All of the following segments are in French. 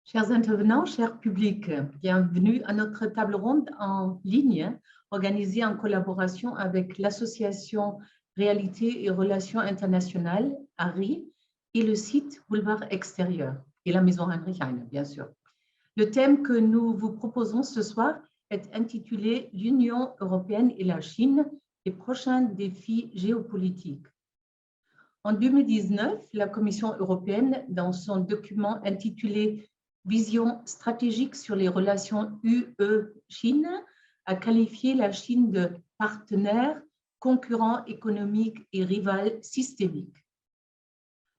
Chers intervenants, cher public, bienvenue à notre table ronde en ligne organisée en collaboration avec l'association Réalité et Relations Internationales, ARI, et le site Boulevard Extérieur et la Maison Heinrich Heine, bien sûr. Le thème que nous vous proposons ce soir est intitulé « L'Union européenne et la Chine, les prochains défis géopolitiques ». En 2019, la Commission européenne, dans son document intitulé Vision stratégique sur les relations UE-Chine, a qualifié la Chine de partenaire, concurrent économique et rival systémique.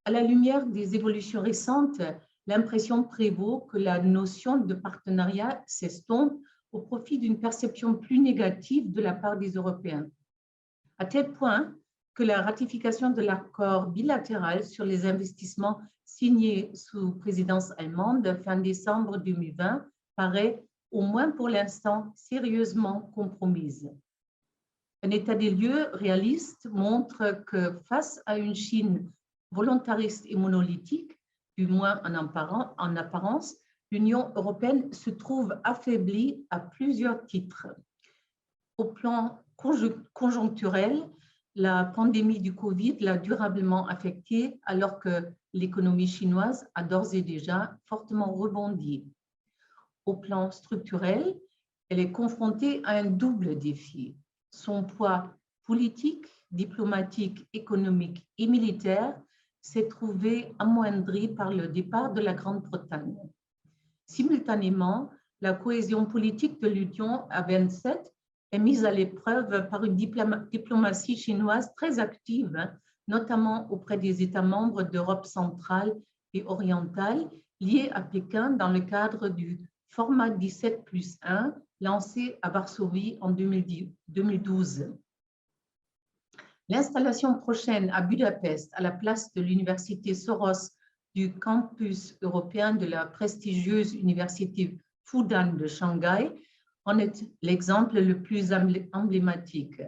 À la lumière des évolutions récentes, l'impression prévaut que la notion de partenariat s'estompe au profit d'une perception plus négative de la part des Européens. À tel point que la ratification de l'accord bilatéral sur les investissements signé sous présidence allemande fin décembre 2020 paraît, au moins pour l'instant, sérieusement compromise. Un état des lieux réaliste montre que face à une Chine volontariste et monolithique, du moins en apparence, l'Union européenne se trouve affaiblie à plusieurs titres. Au plan conjoncturel, la pandémie du Covid l'a durablement affectée alors que l'économie chinoise a d'ores et déjà fortement rebondi. Au plan structurel, elle est confrontée à un double défi. Son poids politique, diplomatique, économique et militaire s'est trouvé amoindri par le départ de la Grande-Bretagne. Simultanément, la cohésion politique de l'Union à 27 est mise à l'épreuve par une diplomatie chinoise très active, notamment auprès des États membres d'Europe centrale et orientale, liés à Pékin dans le cadre du format 17+1 lancé à Varsovie en 2012. L'installation prochaine à Budapest, à la place de l'université Soros du campus européen de la prestigieuse université Fudan de Shanghai, en est l'exemple le plus emblématique.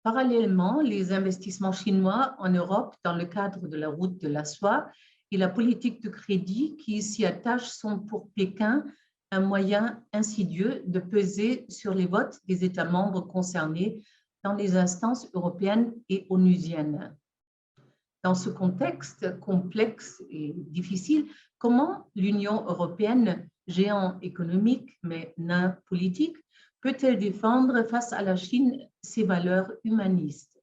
Parallèlement, les investissements chinois en Europe dans le cadre de la route de la soie et la politique de crédit qui s'y attache sont pour Pékin un moyen insidieux de peser sur les votes des États membres concernés dans les instances européennes et onusiennes. Dans ce contexte complexe et difficile, comment l'Union européenne, géant économique mais nain politique, peut-elle défendre face à la Chine ses valeurs humanistes?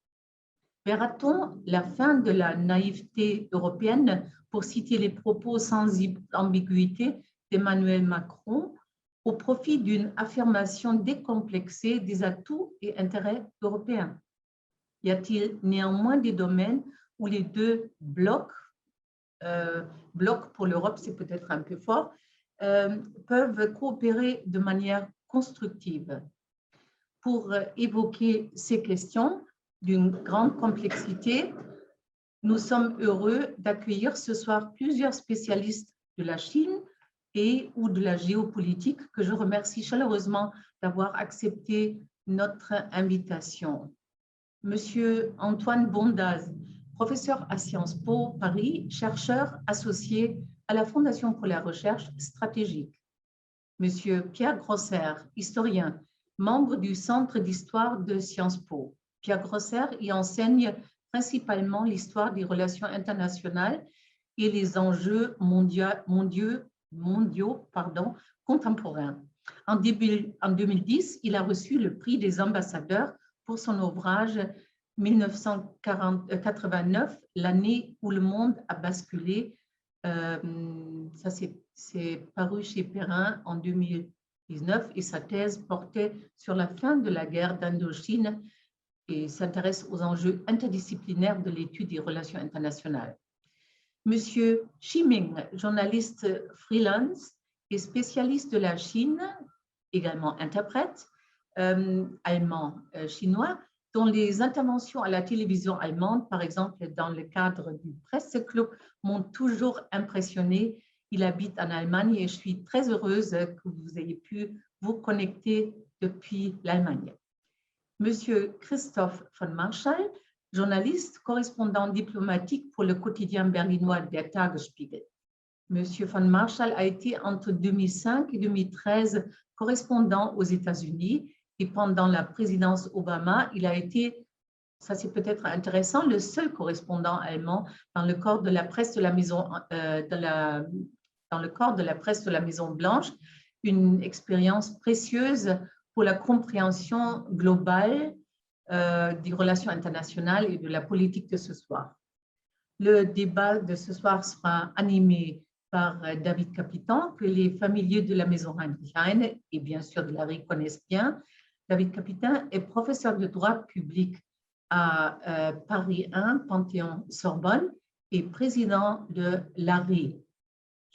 Verra-t-on la fin de la naïveté européenne, pour citer les propos sans ambiguïté d'Emmanuel Macron, au profit d'une affirmation décomplexée des atouts et intérêts européens? Y a-t-il néanmoins des domaines où les deux blocs, blocs pour l'Europe c'est peut-être un peu fort, peuvent coopérer de manière constructive? Pour évoquer ces questions d'une grande complexité, nous sommes heureux d'accueillir ce soir plusieurs spécialistes de la Chine et ou de la géopolitique que je remercie chaleureusement d'avoir accepté notre invitation. Monsieur Antoine Bondaz, professeur à Sciences Po Paris, chercheur associé à la Fondation pour la recherche stratégique. Monsieur Pierre Grosser, historien, membre du Centre d'histoire de Sciences Po. Pierre Grosser y enseigne principalement l'histoire des relations internationales et les enjeux mondiaux contemporains. En 2010, il a reçu le prix des ambassadeurs pour son ouvrage 1989, l'année où le monde a basculé. Ça, c'est paru chez Perrin en 2019 et sa thèse portait sur la fin de la guerre d'Indochine et s'intéresse aux enjeux interdisciplinaires de l'étude des relations internationales. Monsieur Xi Ming, journaliste freelance et spécialiste de la Chine, également interprète, allemand-chinois, dont les interventions à la télévision allemande, par exemple dans le cadre du Presse Club, m'ont toujours impressionné. Il habite en Allemagne et je suis très heureuse que vous ayez pu vous connecter depuis l'Allemagne. Monsieur Christoph von Marschall, journaliste, correspondant diplomatique pour le quotidien berlinois Der Tagesspiegel. Monsieur von Marschall a été entre 2005 et 2013 correspondant aux États-Unis et pendant la présidence Obama, il a été, ça c'est peut-être intéressant, le seul correspondant allemand dans le corps de la presse de la Maison, dans le corps de la presse de la Maison Blanche, une expérience précieuse pour la compréhension globale des relations internationales et de la politique de ce soir. Le débat de ce soir sera animé par David Capitan, que les familiers de la Maison Heinrich Heine et bien sûr de l'ARI connaissent bien. David Capitan est professeur de droit public à Paris 1, Panthéon-Sorbonne, et président de l'ARI.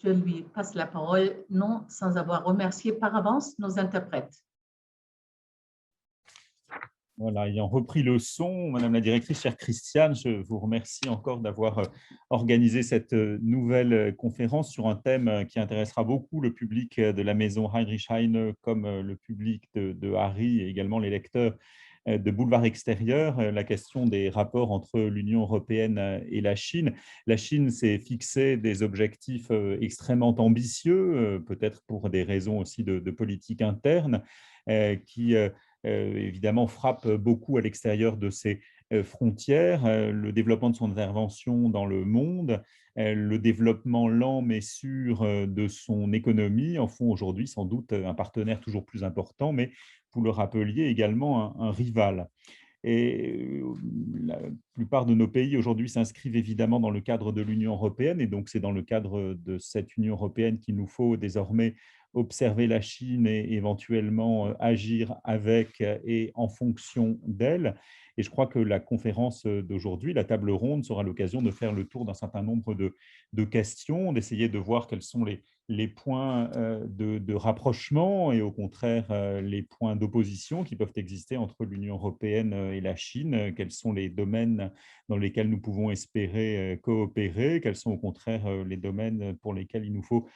Je lui passe la parole, non sans avoir remercié par avance nos interprètes. Voilà, ayant repris le son, Madame la directrice, chère Christiane, je vous remercie encore d'avoir organisé cette nouvelle conférence sur un thème qui intéressera beaucoup le public de la Maison Heinrich Heine comme le public de Harry et également les lecteurs de Boulevard Extérieur, la question des rapports entre l'Union européenne et la Chine. La Chine s'est fixé des objectifs extrêmement ambitieux, peut-être pour des raisons aussi de politique interne, qui évidemment frappe beaucoup à l'extérieur de ses frontières, le développement de son intervention dans le monde, le développement lent mais sûr de son économie en font aujourd'hui sans doute un partenaire toujours plus important, mais vous le rappeliez également un rival. Et la plupart de nos pays aujourd'hui s'inscrivent évidemment dans le cadre de l'Union européenne, et donc c'est dans le cadre de cette Union européenne qu'il nous faut désormais observer la Chine et éventuellement agir avec et en fonction d'elle. Et je crois que la conférence d'aujourd'hui, la table ronde, sera l'occasion de faire le tour d'un certain nombre de questions, d'essayer de voir quels sont les points de rapprochement et au contraire les points d'opposition qui peuvent exister entre l'Union européenne et la Chine, quels sont les domaines dans lesquels nous pouvons espérer coopérer, quels sont au contraire les domaines pour lesquels il nous faut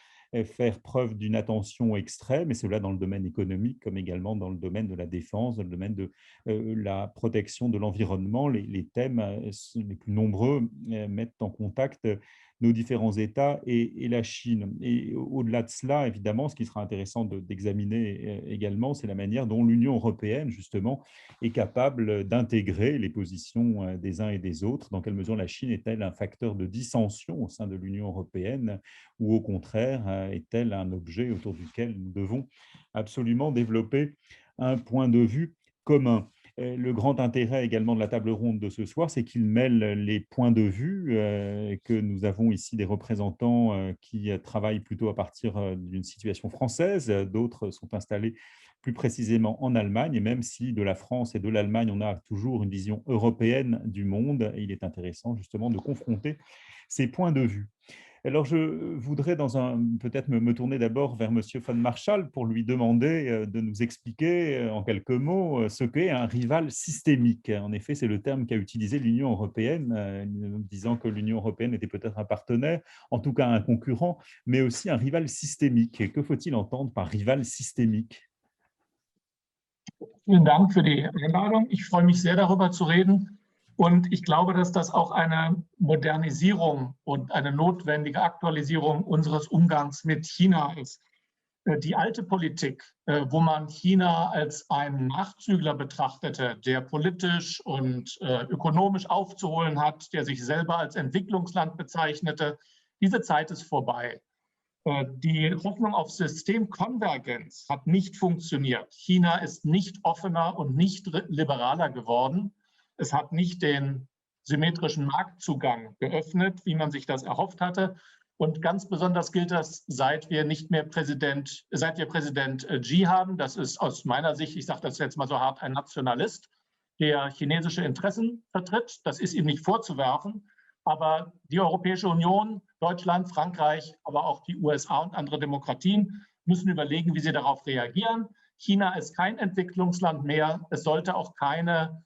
faire preuve d'une attention extrême, et cela dans le domaine économique comme également dans le domaine de la défense, dans le domaine de la protection de l'environnement. Les thèmes les plus nombreux mettent en contact nos différents États et la Chine. Et au-delà de cela, évidemment, ce qui sera intéressant d'examiner également, c'est la manière dont l'Union européenne, justement, est capable d'intégrer les positions des uns et des autres. Dans quelle mesure la Chine est-elle un facteur de dissension au sein de l'Union européenne, ou au contraire, est-elle un objet autour duquel nous devons absolument développer un point de vue commun? Le grand intérêt également de la table ronde de ce soir, c'est qu'il mêle les points de vue, que nous avons ici des représentants qui travaillent plutôt à partir d'une situation française, d'autres sont installés plus précisément en Allemagne, et même si de la France et de l'Allemagne, on a toujours une vision européenne du monde, il est intéressant justement de confronter ces points de vue. Alors, je voudrais peut-être me tourner d'abord vers M. von Marschall pour lui demander de nous expliquer en quelques mots ce qu'est un rival systémique. En effet, c'est le terme qu'a utilisé l'Union européenne, disant que l'Union européenne était peut-être un partenaire, en tout cas un concurrent, mais aussi un rival systémique. Que faut-il entendre par rival systémique? Vielen Dank für die Einladung. Ich freue mich sehr, darüber zu reden. Und ich glaube, dass das auch eine Modernisierung und eine notwendige Aktualisierung unseres Umgangs mit China ist. Die alte Politik, wo man China als einen Nachzügler betrachtete, der politisch und ökonomisch aufzuholen hat, der sich selber als Entwicklungsland bezeichnete, diese Zeit ist vorbei. Die Hoffnung auf Systemkonvergenz hat nicht funktioniert. China ist nicht offener und nicht liberaler geworden. Es hat nicht den symmetrischen Marktzugang geöffnet, wie man sich das erhofft hatte. Und ganz besonders gilt das, seit wir Präsident Xi haben. Das ist aus meiner Sicht, ich sage das jetzt mal so hart, ein Nationalist, der chinesische Interessen vertritt. Das ist ihm nicht vorzuwerfen. Aber die Europäische Union, Deutschland, Frankreich, aber auch die USA und andere Demokratien müssen überlegen, wie sie darauf reagieren. China ist kein Entwicklungsland mehr. Es sollte auch keine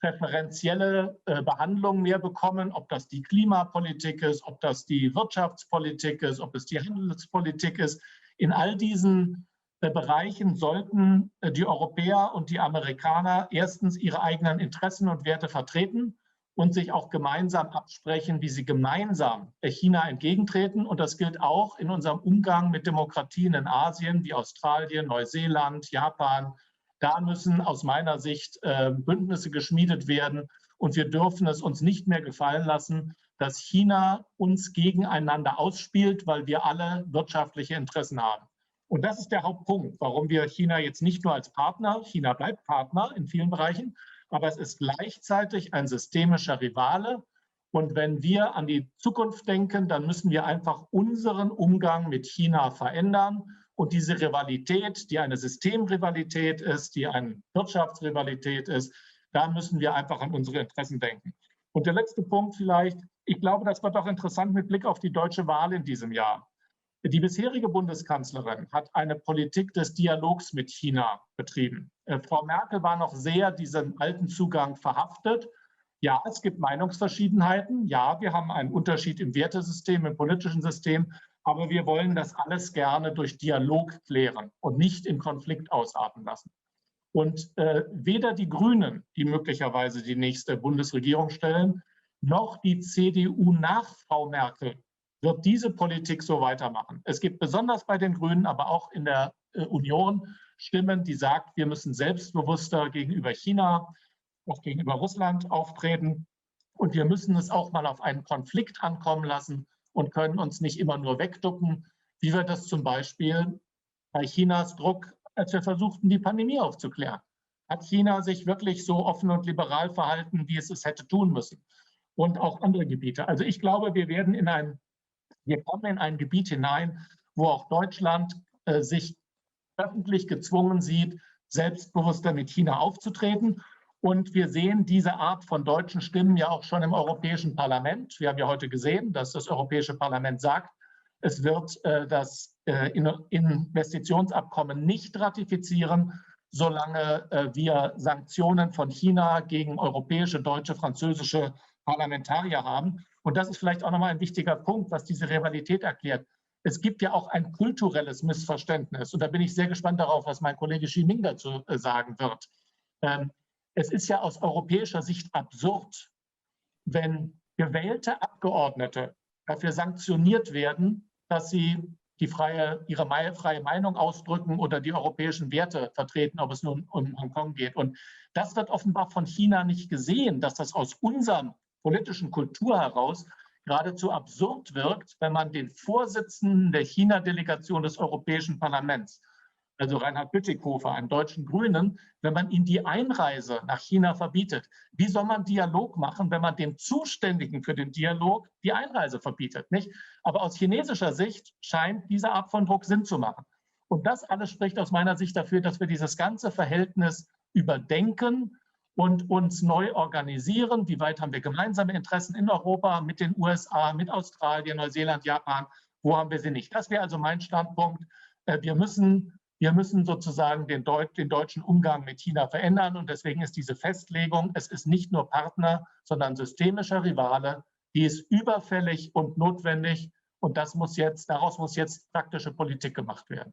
präferentielle Behandlung mehr bekommen, ob das die Klimapolitik ist, ob das die Wirtschaftspolitik ist, ob es die Handelspolitik ist. In all diesen Bereichen sollten die Europäer und die Amerikaner erstens ihre eigenen Interessen und Werte vertreten und sich auch gemeinsam absprechen, wie sie gemeinsam China entgegentreten. Und das gilt auch in unserem Umgang mit Demokratien in Asien wie Australien, Neuseeland, Japan. Da müssen aus meiner Sicht Bündnisse geschmiedet werden. Und wir dürfen es uns nicht mehr gefallen lassen, dass China uns gegeneinander ausspielt, weil wir alle wirtschaftliche Interessen haben. Und das ist der Hauptpunkt, warum wir China jetzt nicht nur als Partner, China bleibt Partner in vielen Bereichen, aber es ist gleichzeitig ein systemischer Rivale. Und wenn wir an die Zukunft denken, dann müssen wir einfach unseren Umgang mit China verändern. Und diese Rivalität, die eine Systemrivalität ist, die eine Wirtschaftsrivalität ist, da müssen wir einfach an unsere Interessen denken. Und der letzte Punkt vielleicht, ich glaube, das wird auch interessant mit Blick auf die deutsche Wahl in diesem Jahr. Die bisherige Bundeskanzlerin hat eine Politik des Dialogs mit China betrieben. Frau Merkel war noch sehr diesem alten Zugang verhaftet. Ja, es gibt Meinungsverschiedenheiten. Ja, wir haben einen Unterschied im Wertesystem, im politischen System. Aber wir wollen das alles gerne durch Dialog klären und nicht in Konflikt ausarten lassen. Und weder die Grünen, die möglicherweise die nächste Bundesregierung stellen, noch die CDU nach Frau Merkel wird diese Politik so weitermachen. Es gibt besonders bei den Grünen, aber auch in der Union Stimmen, die sagen, wir müssen selbstbewusster gegenüber China, auch gegenüber Russland auftreten. Und wir müssen es auch mal auf einen Konflikt ankommen lassen und können uns nicht immer nur wegducken, wie wir das zum Beispiel bei Chinas Druck, als wir versuchten, die Pandemie aufzuklären. Hat China sich wirklich so offen und liberal verhalten, wie es es hätte tun müssen? Und auch andere Gebiete. Also ich glaube, wir kommen in ein Gebiet hinein, wo auch Deutschland sich öffentlich gezwungen sieht, selbstbewusster mit China aufzutreten. Und wir sehen diese Art von deutschen Stimmen ja auch schon im Europäischen Parlament. Wir haben ja heute gesehen, dass das Europäische Parlament sagt, es wird das Investitionsabkommen nicht ratifizieren, solange wir Sanktionen von China gegen europäische, deutsche, französische Parlamentarier haben. Und das ist vielleicht auch nochmal ein wichtiger Punkt, was diese Rivalität erklärt. Es gibt ja auch ein kulturelles Missverständnis. Und da bin ich sehr gespannt darauf, was mein Kollege Ximing dazu sagen wird. Es ist ja aus europäischer Sicht absurd, wenn gewählte Abgeordnete dafür sanktioniert werden, dass sie ihre freie Meinung ausdrücken oder die europäischen Werte vertreten, ob es nun um Hongkong geht. Und das wird offenbar von China nicht gesehen, dass das aus unserer politischen Kultur heraus geradezu absurd wirkt, wenn man den Vorsitzenden der China-Delegation des Europäischen Parlaments, also Reinhard Bütikofer, einen deutschen Grünen, wenn man ihm die Einreise nach China verbietet. Wie soll man Dialog machen, wenn man dem Zuständigen für den Dialog die Einreise verbietet? Nicht? Aber aus chinesischer Sicht scheint diese Art von Druck Sinn zu machen. Und das alles spricht aus meiner Sicht dafür, dass wir dieses ganze Verhältnis überdenken und uns neu organisieren. Wie weit haben wir gemeinsame Interessen in Europa, mit den USA, mit Australien, Neuseeland, Japan? Wo haben wir sie nicht? Das wäre also mein Standpunkt. Wir müssen sozusagen den deutschen Umgang mit China verändern. Und deswegen ist diese Festlegung, es ist nicht nur Partner, sondern systemischer Rivale, die ist überfällig und notwendig. Und daraus muss jetzt praktische Politik gemacht werden.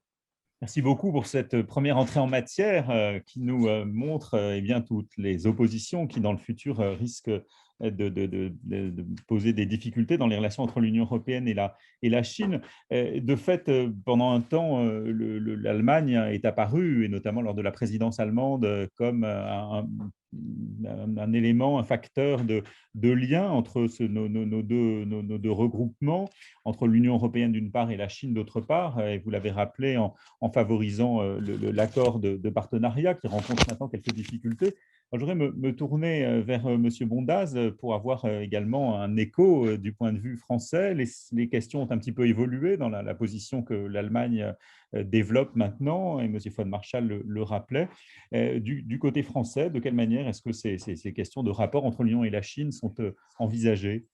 Merci beaucoup pour cette première entrée en matière qui nous montre eh bien, toutes les oppositions qui, dans le futur, risquent de poser des difficultés dans les relations entre l'Union européenne et la Chine. De fait, pendant un temps, l'Allemagne est apparue, et notamment lors de la présidence allemande, comme un élément, un facteur de lien entre nos deux regroupements, entre l'Union européenne d'une part et la Chine d'autre part. Et vous l'avez rappelé en favorisant l'accord de partenariat qui rencontre maintenant quelques difficultés. Je voudrais me tourner vers M. Bondaz pour avoir également un écho du point de vue français. Les questions ont un petit peu évolué dans la position que l'Allemagne développe maintenant, et M. von Marschall le rappelait. Du côté français, de quelle manière est-ce que ces questions de rapport entre l'Union et la Chine sont envisagées ?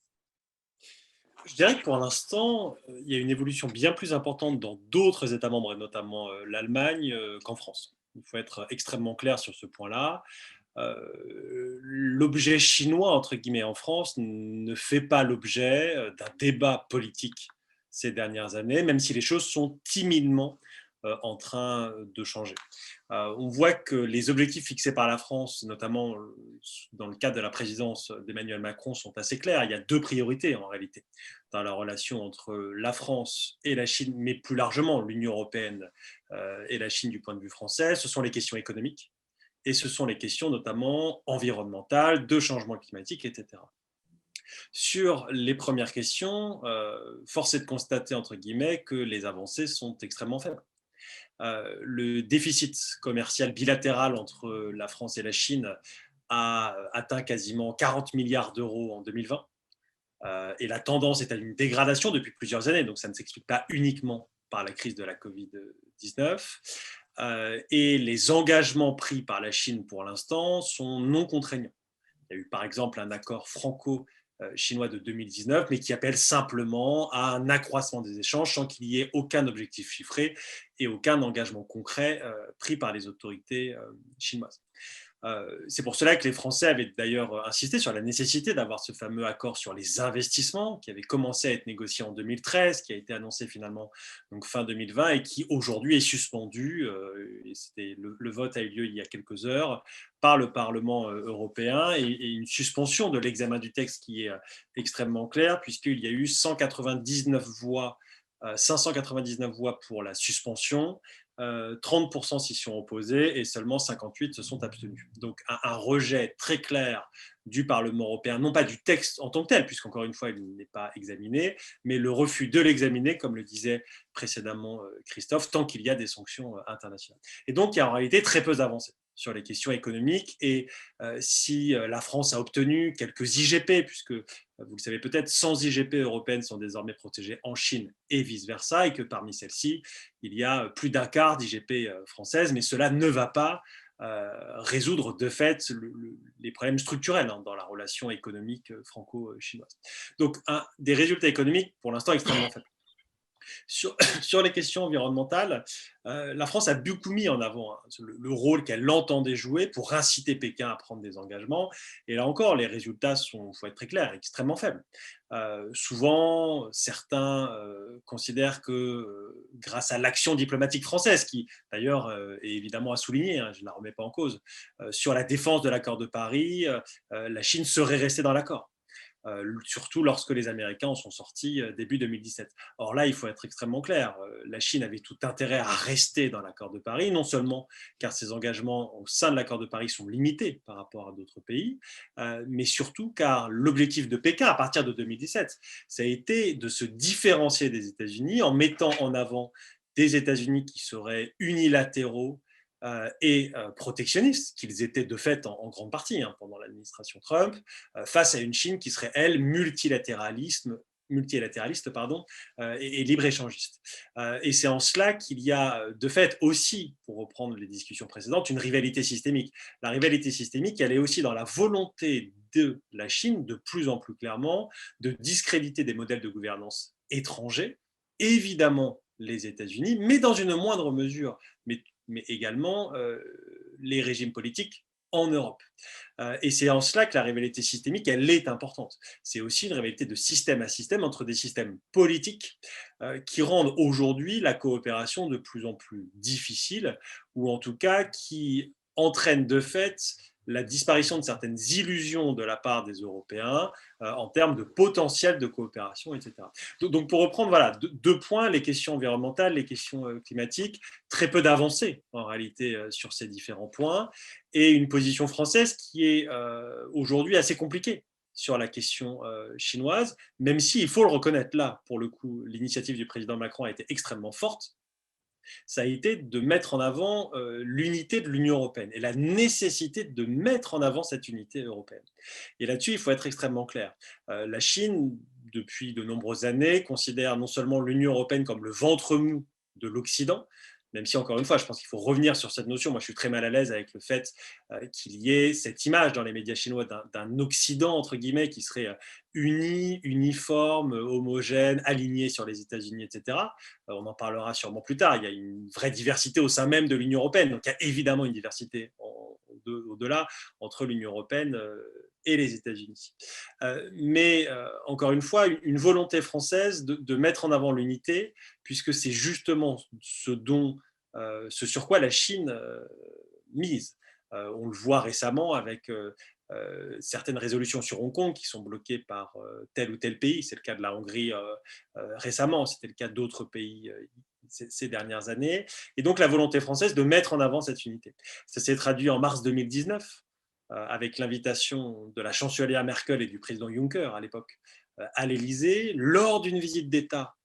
Je dirais que pour l'instant, il y a une évolution bien plus importante dans d'autres États membres, et notamment l'Allemagne, qu'en France. Il faut être extrêmement clair sur ce point-là. L'objet chinois, entre guillemets, en France ne fait pas l'objet d'un débat politique ces dernières années, même si les choses sont timidement en train de changer. On voit que les objectifs fixés par la France, notamment dans le cadre de la présidence d'Emmanuel Macron, sont assez clairs. Il y a deux priorités en réalité dans la relation entre la France et la Chine, mais plus largement l'Union européenne et la Chine du point de vue français. Ce sont les questions économiques et ce sont les questions notamment environnementales, de changement climatique, etc. Sur les premières questions, force est de constater, entre guillemets, que les avancées sont extrêmement faibles. Le déficit commercial bilatéral entre la France et la Chine a atteint quasiment 40 milliards d'euros en 2020. Et la tendance est à une dégradation depuis plusieurs années, donc ça ne s'explique pas uniquement par la crise de la Covid-19. Et les engagements pris par la Chine pour l'instant sont non contraignants. Il y a eu par exemple un accord franco-chinois de 2019, mais qui appelle simplement à un accroissement des échanges sans qu'il y ait aucun objectif chiffré et aucun engagement concret pris par les autorités chinoises. C'est pour cela que les Français avaient d'ailleurs insisté sur la nécessité d'avoir ce fameux accord sur les investissements qui avait commencé à être négocié en 2013, qui a été annoncé finalement donc fin 2020 et qui aujourd'hui est suspendu. Et le vote a eu lieu il y a quelques heures par le Parlement européen et une suspension de l'examen du texte qui est extrêmement claire puisqu'il y a eu 599 voix pour la suspension, 30% s'y sont opposés et seulement 58 se sont abstenus. Donc un rejet très clair du Parlement européen, non pas du texte en tant que tel, puisqu'encore une fois, il n'est pas examiné, mais le refus de l'examiner, comme le disait précédemment Christophe, tant qu'il y a des sanctions internationales. Et donc, il y a en réalité très peu d'avancées sur les questions économiques. Et si la France a obtenu quelques IGP, puisque vous le savez peut-être, 100 IGP européennes sont désormais protégées en Chine et vice-versa, et que parmi celles-ci, il y a plus d'un quart d'IGP françaises, mais cela ne va pas résoudre de fait les problèmes structurels dans la relation économique franco-chinoise. Donc, des résultats économiques, pour l'instant, extrêmement faibles. Sur les questions environnementales, la France a beaucoup mis en avant le rôle qu'elle entendait jouer pour inciter Pékin à prendre des engagements. Et là encore, les résultats sont, il faut être très clair, extrêmement faibles. Souvent, certains considèrent que grâce à l'action diplomatique française, qui d'ailleurs est évidemment à souligner, je ne la remets pas en cause, sur la défense de l'accord de Paris, la Chine serait restée dans l'accord. Surtout lorsque les Américains en sont sortis début 2017. Or là, il faut être extrêmement clair. La Chine avait tout intérêt à rester dans l'accord de Paris, non seulement car ses engagements au sein de l'accord de Paris sont limités par rapport à d'autres pays, mais surtout car l'objectif de Pékin, à partir de 2017, ça a été de se différencier des États-Unis en mettant en avant des États-Unis qui seraient unilatéraux, et protectionnistes, qu'ils étaient de fait en grande partie pendant l'administration Trump, face à une Chine qui serait, elle, multilatéraliste et libre-échangiste. Et c'est en cela qu'il y a de fait aussi, pour reprendre les discussions précédentes, une rivalité systémique. La rivalité systémique, elle est aussi dans la volonté de la Chine, de plus en plus clairement, de discréditer des modèles de gouvernance étrangers, évidemment les États-Unis, mais dans une moindre mesure, mais également les régimes politiques en Europe. Et c'est en cela que la rivalité systémique, elle est importante. C'est aussi une rivalité de système à système entre des systèmes politiques qui rendent aujourd'hui la coopération de plus en plus difficile, ou en tout cas qui entraînent de fait la disparition de certaines illusions de la part des Européens en termes de potentiel de coopération, etc. Donc pour reprendre, voilà, deux points, les questions environnementales, les questions climatiques, très peu d'avancées en réalité sur ces différents points, et une position française qui est aujourd'hui assez compliquée sur la question chinoise, même si, il faut le reconnaître là, pour le coup, l'initiative du président Macron a été extrêmement forte. Ça a été de mettre en avant l'unité de l'Union européenne et la nécessité de mettre en avant cette unité européenne. Et là-dessus, il faut être extrêmement clair. La Chine, depuis de nombreuses années, considère non seulement l'Union européenne comme le ventre mou de l'Occident, même si, encore une fois, je pense qu'il faut revenir sur cette notion. Moi, je suis très mal à l'aise avec le fait qu'il y ait cette image dans les médias chinois d'un Occident, entre guillemets, qui serait uni, uniforme, homogène, aligné sur les États-Unis, etc. On en parlera sûrement plus tard. Il y a une vraie diversité au sein même de l'Union européenne. Donc, il y a évidemment une diversité au-delà entre l'Union européenne et les États-Unis. Mais encore une fois, une volonté française de mettre en avant l'unité, puisque c'est justement ce dont ce sur quoi la Chine mise. On le voit récemment avec certaines résolutions sur Hong Kong qui sont bloquées par tel ou tel pays. C'est le cas de la Hongrie récemment, c'était le cas d'autres pays ces dernières années. Et donc la volonté française de mettre en avant cette unité. Ça s'est traduit en mars 2019 avec l'invitation de la chancelière Merkel et du président Juncker à l'époque à l'Élysée, lors d'une visite d'État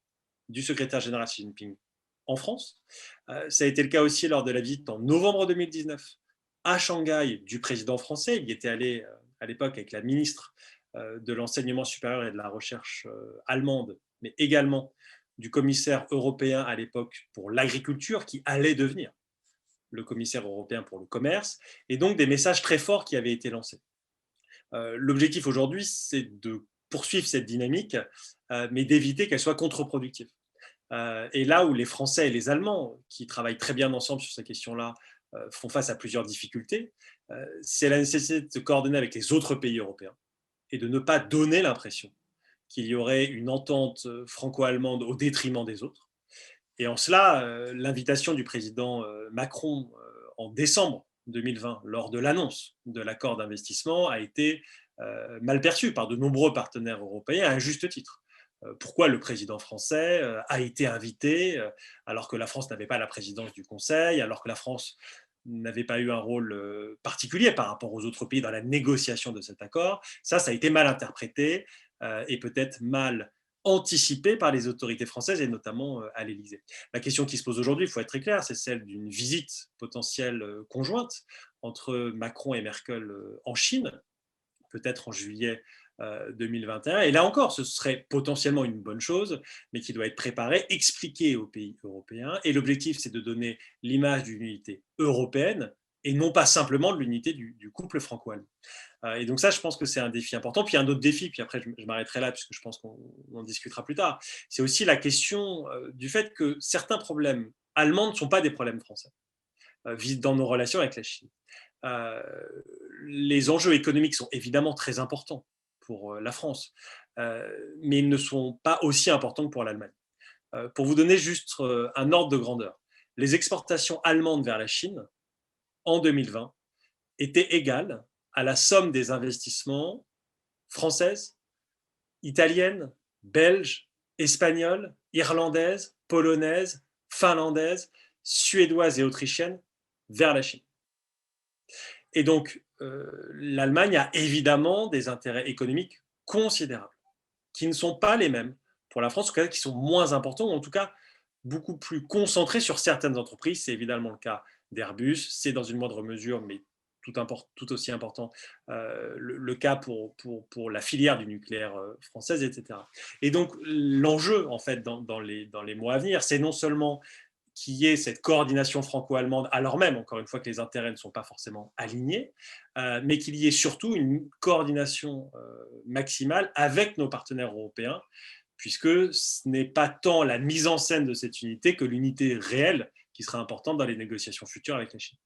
du secrétaire général Xi Jinping en France. Ça a été le cas aussi lors de la visite en novembre 2019 à Shanghai du président français. Il y était allé à l'époque avec la ministre de l'enseignement supérieur et de la recherche allemande, mais également du commissaire européen à l'époque pour l'agriculture qui allait devenir le commissaire européen pour le commerce, et donc des messages très forts qui avaient été lancés. L'objectif aujourd'hui, c'est de poursuivre cette dynamique, mais d'éviter qu'elle soit contre-productive. Et là où les Français et les Allemands, qui travaillent très bien ensemble sur ces questions-là, font face à plusieurs difficultés, c'est la nécessité de se coordonner avec les autres pays européens et de ne pas donner l'impression qu'il y aurait une entente franco-allemande au détriment des autres. Et en cela, l'invitation du président Macron en décembre 2020, lors de l'annonce de l'accord d'investissement, a été mal perçue par de nombreux partenaires européens, à un juste titre. Pourquoi le président français a été invité alors que la France n'avait pas la présidence du Conseil, alors que la France n'avait pas eu un rôle particulier par rapport aux autres pays dans la négociation de cet accord. Ça a été mal interprété et peut-être mal anticipé par les autorités françaises et notamment à l'Élysée. La question qui se pose aujourd'hui, il faut être très clair, c'est celle d'une visite potentielle conjointe entre Macron et Merkel en Chine, peut-être en juillet 2021. Et là encore, ce serait potentiellement une bonne chose, mais qui doit être préparée, expliquée aux pays européens. Et l'objectif, c'est de donner l'image d'une unité européenne et non pas simplement de l'unité du couple franco-allemand. Et donc ça, je pense que c'est un défi important. Puis il y a un autre défi, puis après je m'arrêterai là, puisque je pense qu'on en discutera plus tard. C'est aussi la question du fait que certains problèmes allemands ne sont pas des problèmes français dans nos relations avec la Chine. Les enjeux économiques sont évidemment très importants pour la France, mais ils ne sont pas aussi importants que pour l'Allemagne. Pour vous donner juste un ordre de grandeur, les exportations allemandes vers la Chine en 2020 étaient égales à la somme des investissements françaises, italiennes, belges, espagnoles, irlandaises, polonaises, finlandaises, suédoises et autrichiennes vers la Chine. Et donc, l'Allemagne a évidemment des intérêts économiques considérables, qui ne sont pas les mêmes pour la France, qui sont moins importants, ou en tout cas beaucoup plus concentrés sur certaines entreprises. C'est évidemment le cas d'Airbus, c'est dans une moindre mesure, mais tout aussi important, le cas pour la filière du nucléaire française, etc. Et donc, l'enjeu, en fait, dans les mois à venir, c'est non seulement qu'il y ait cette coordination franco-allemande, alors même, encore une fois, que les intérêts ne sont pas forcément alignés, mais qu'il y ait surtout une coordination maximale avec nos partenaires européens, puisque ce n'est pas tant la mise en scène de cette unité que l'unité réelle qui sera importante dans les négociations futures avec la Chine.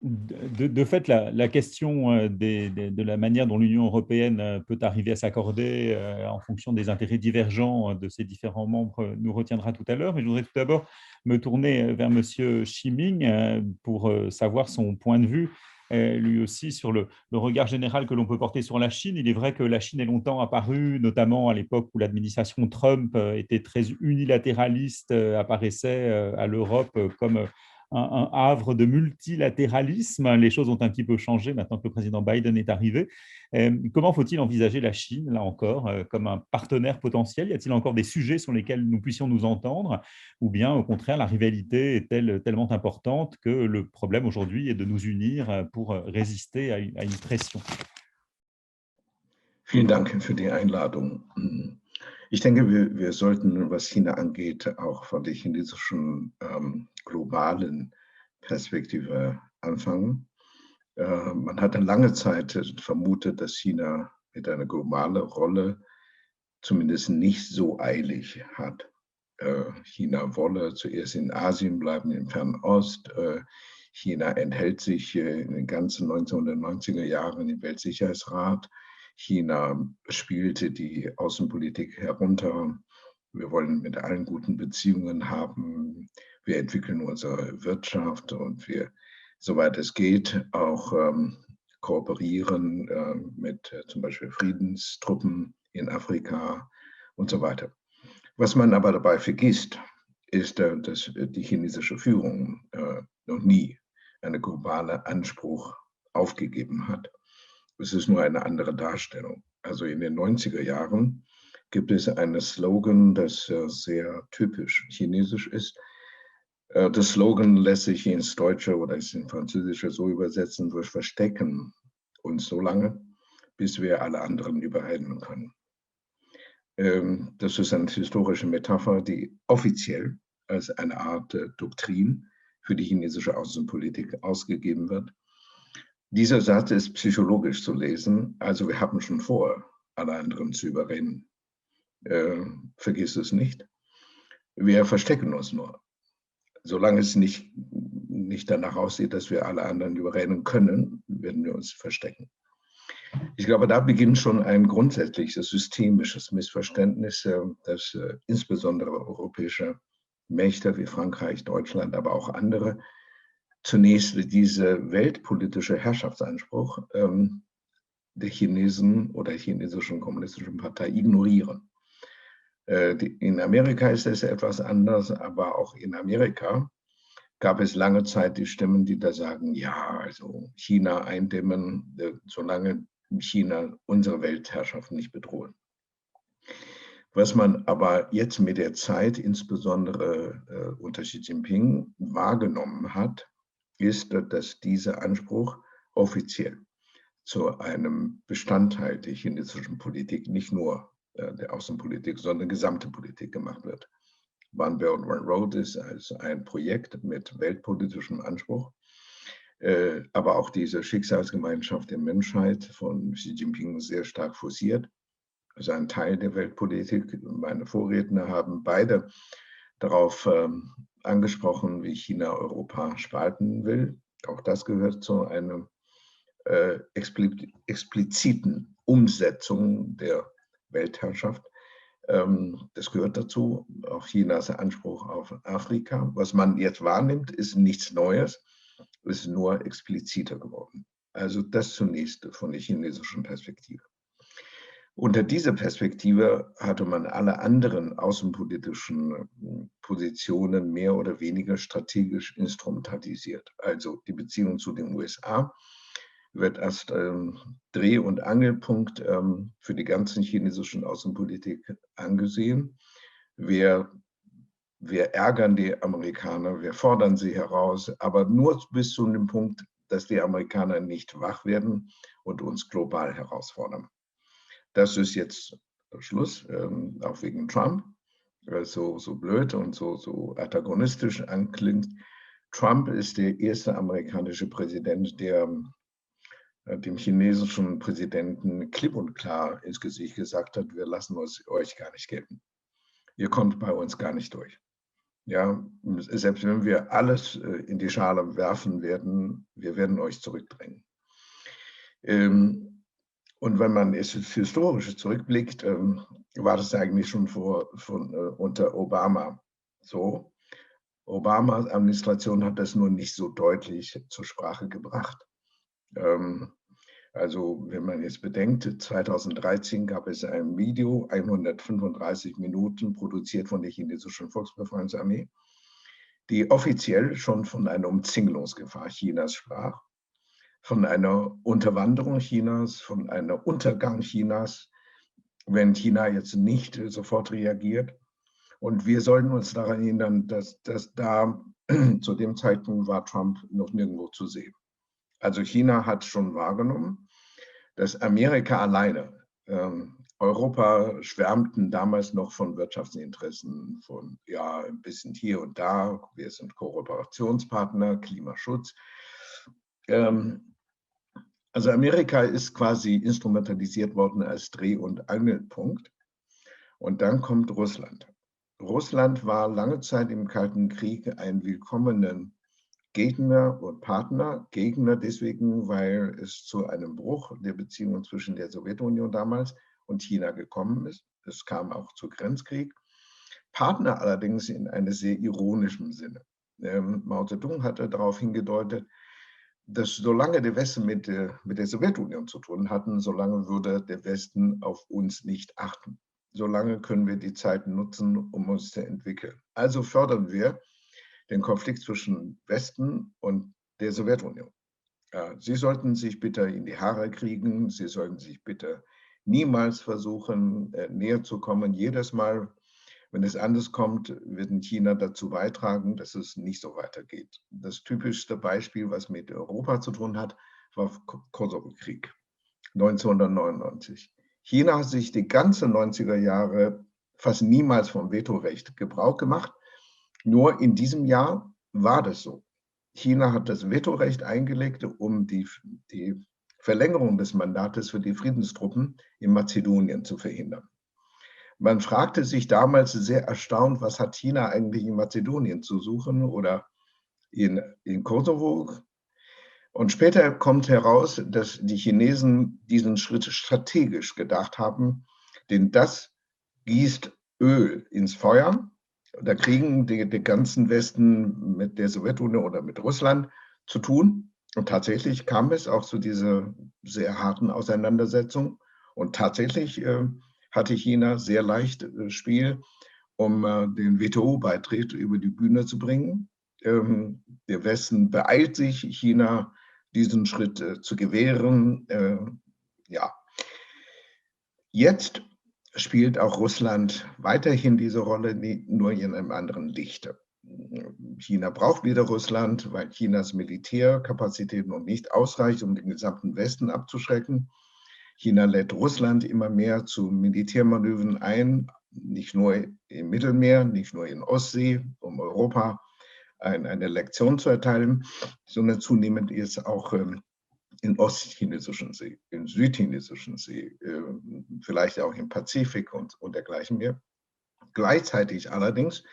De fait, la question de la manière dont l'Union européenne peut arriver à s'accorder en fonction des intérêts divergents de ses différents membres nous retiendra tout à l'heure. Mais je voudrais tout d'abord me tourner vers M. Shiming pour savoir son point de vue, lui aussi, sur le regard général que l'on peut porter sur la Chine. Il est vrai que la Chine est longtemps apparue, notamment à l'époque où l'administration Trump était très unilatéraliste, apparaissait à l'Europe comme un havre de multilatéralisme. Les choses ont un petit peu changé maintenant que le président Biden est arrivé. Comment faut-il envisager la Chine, là encore, comme un partenaire potentiel? Y a-t-il encore des sujets sur lesquels nous puissions nous entendre? Ou bien, au contraire, la rivalité est tellement importante que le problème aujourd'hui est de nous unir pour résister à une pression? Vielen Dank für die Einladung. Ich denke, wir sollten, was China angeht, auch von der chinesischen globalen Perspektive anfangen. Man hat eine lange Zeit vermutet, dass China mit einer globalen Rolle zumindest nicht so eilig hat. China wolle zuerst in Asien bleiben, im Fernen Ost. China enthält sich in den ganzen 1990er Jahren im Weltsicherheitsrat. China spielte die Außenpolitik herunter. Wir wollen mit allen guten Beziehungen haben. Wir entwickeln unsere Wirtschaft und wir, soweit es geht, auch kooperieren mit zum Beispiel Friedenstruppen in Afrika und so weiter. Was man aber dabei vergisst, ist, dass die chinesische Führung noch nie einen globalen Anspruch aufgegeben hat. Es ist nur eine andere Darstellung. Also in den 90er Jahren gibt es einen Slogan, das sehr typisch chinesisch ist. Der Slogan lässt sich ins Deutsche oder ins Französische so übersetzen: Wir verstecken uns so lange, bis wir alle anderen überreden können. Das ist eine historische Metapher, die offiziell als eine Art Doktrin für die chinesische Außenpolitik ausgegeben wird. Dieser Satz ist psychologisch zu lesen, also wir haben schon vor, alle anderen zu überreden. Vergiss es nicht. Wir verstecken uns nur. Solange es nicht danach aussieht, dass wir alle anderen überreden können, werden wir uns verstecken. Ich glaube, da beginnt schon ein grundsätzliches systemisches Missverständnis, das insbesondere europäische Mächte wie Frankreich, Deutschland, aber auch andere zunächst diese weltpolitische Herrschaftsanspruch der Chinesen oder chinesischen kommunistischen Partei ignorieren. In Amerika ist es etwas anders, aber auch in Amerika gab es lange Zeit die Stimmen, die da sagen, ja, also China eindämmen, solange China unsere Weltherrschaft nicht bedrohen. Was man aber jetzt mit der Zeit, insbesondere unter Xi Jinping, wahrgenommen hat, ist, dass dieser Anspruch offiziell zu einem Bestandteil der chinesischen Politik, nicht nur der Außenpolitik, sondern gesamte Politik gemacht wird. One Belt, One Road ist also ein Projekt mit weltpolitischem Anspruch, aber auch diese Schicksalsgemeinschaft der Menschheit von Xi Jinping sehr stark forciert, also ein Teil der Weltpolitik. Meine Vorredner haben beide darauf angesprochen, wie China Europa spalten will. Auch das gehört zu einer expliziten Umsetzung der Weltherrschaft. Das gehört dazu, auch Chinas Anspruch auf Afrika. Was man jetzt wahrnimmt, ist nichts Neues, ist nur expliziter geworden. Also das zunächst von der chinesischen Perspektive. Unter dieser Perspektive hatte man alle anderen außenpolitischen Positionen mehr oder weniger strategisch instrumentalisiert. Also die Beziehung zu den USA wird als Dreh- und Angelpunkt für die ganze chinesischen Außenpolitik angesehen. Wir ärgern die Amerikaner, wir fordern sie heraus, aber nur bis zu dem Punkt, dass die Amerikaner nicht wach werden und uns global herausfordern. Das ist jetzt Schluss, auch wegen Trump, so blöd und so antagonistisch anklingt. Trump ist der erste amerikanische Präsident, der dem chinesischen Präsidenten klipp und klar ins Gesicht gesagt hat, wir lassen euch gar nicht gelten. Ihr kommt bei uns gar nicht durch. Ja, selbst wenn wir alles in die Schale werfen werden, wir werden euch zurückdrängen. Und wenn man es historisch zurückblickt, war das eigentlich schon unter Obama so. Obamas Administration hat das nur nicht so deutlich zur Sprache gebracht. Also wenn man jetzt bedenkt, 2013 gab es ein Video, 135 Minuten, produziert von der chinesischen Volksbefreiungsarmee, die offiziell schon von einer Umzingelungsgefahr Chinas sprach, von einer Unterwanderung Chinas, von einem Untergang Chinas, wenn China jetzt nicht sofort reagiert. Und wir sollten uns daran erinnern, dass da zu dem Zeitpunkt war Trump noch nirgendwo zu sehen. Also China hat schon wahrgenommen, dass Amerika alleine, Europa schwärmten damals noch von Wirtschaftsinteressen, von ja, ein bisschen hier und da, wir sind Kooperationspartner, Klimaschutz. Also Amerika ist quasi instrumentalisiert worden als Dreh- und Angelpunkt. Und dann kommt Russland. Russland war lange Zeit im Kalten Krieg ein willkommener Gegner und Partner. Gegner deswegen, weil es zu einem Bruch der Beziehungen zwischen der Sowjetunion damals und China gekommen ist. Es kam auch zu Grenzkrieg. Partner allerdings in einem sehr ironischen Sinne. Mao Zedong hatte darauf hingedeutet, dass solange der Westen mit der Sowjetunion zu tun hatten, solange würde der Westen auf uns nicht achten. Solange können wir die Zeit nutzen, um uns zu entwickeln. Also fördern wir den Konflikt zwischen Westen und der Sowjetunion. Sie sollten sich bitte in die Haare kriegen, Sie sollten sich bitte niemals versuchen, näher zu kommen. Jedes Mal, wenn es anders kommt, wird China dazu beitragen, dass es nicht so weitergeht. Das typischste Beispiel, was mit Europa zu tun hat, war Kosovo-Krieg 1999. China hat sich die ganzen 90er Jahre fast niemals vom Vetorecht Gebrauch gemacht. Nur in diesem Jahr war das so. China hat das Vetorecht eingelegt, um die Verlängerung des Mandates für die Friedenstruppen in Mazedonien zu verhindern. Man fragte sich damals sehr erstaunt, was hat China eigentlich in Mazedonien zu suchen oder in Kosovo? Und später kommt heraus, dass die Chinesen diesen Schritt strategisch gedacht haben, denn das gießt Öl ins Feuer. Da kriegen die ganzen Westen mit der Sowjetunion oder mit Russland zu tun. Und tatsächlich kam es auch zu dieser sehr harten Auseinandersetzung. Und tatsächlich hatte China sehr leicht Spiel, um den WTO-Beitritt über die Bühne zu bringen. Der Westen beeilt sich, China diesen Schritt zu gewähren. Ja. Jetzt spielt auch Russland weiterhin diese Rolle, nur in einem anderen Licht. China braucht wieder Russland, weil Chinas Militärkapazität noch nicht ausreicht, um den gesamten Westen abzuschrecken. China lädt Russland immer mehr zu Militärmanövern ein, nicht nur im Mittelmeer, nicht nur in Ostsee, um Europa eine Lektion zu erteilen, sondern zunehmend jetzt auch im Ostchinesischen See, im Südchinesischen See, vielleicht auch im Pazifik und dergleichen mehr. Gleichzeitig allerdings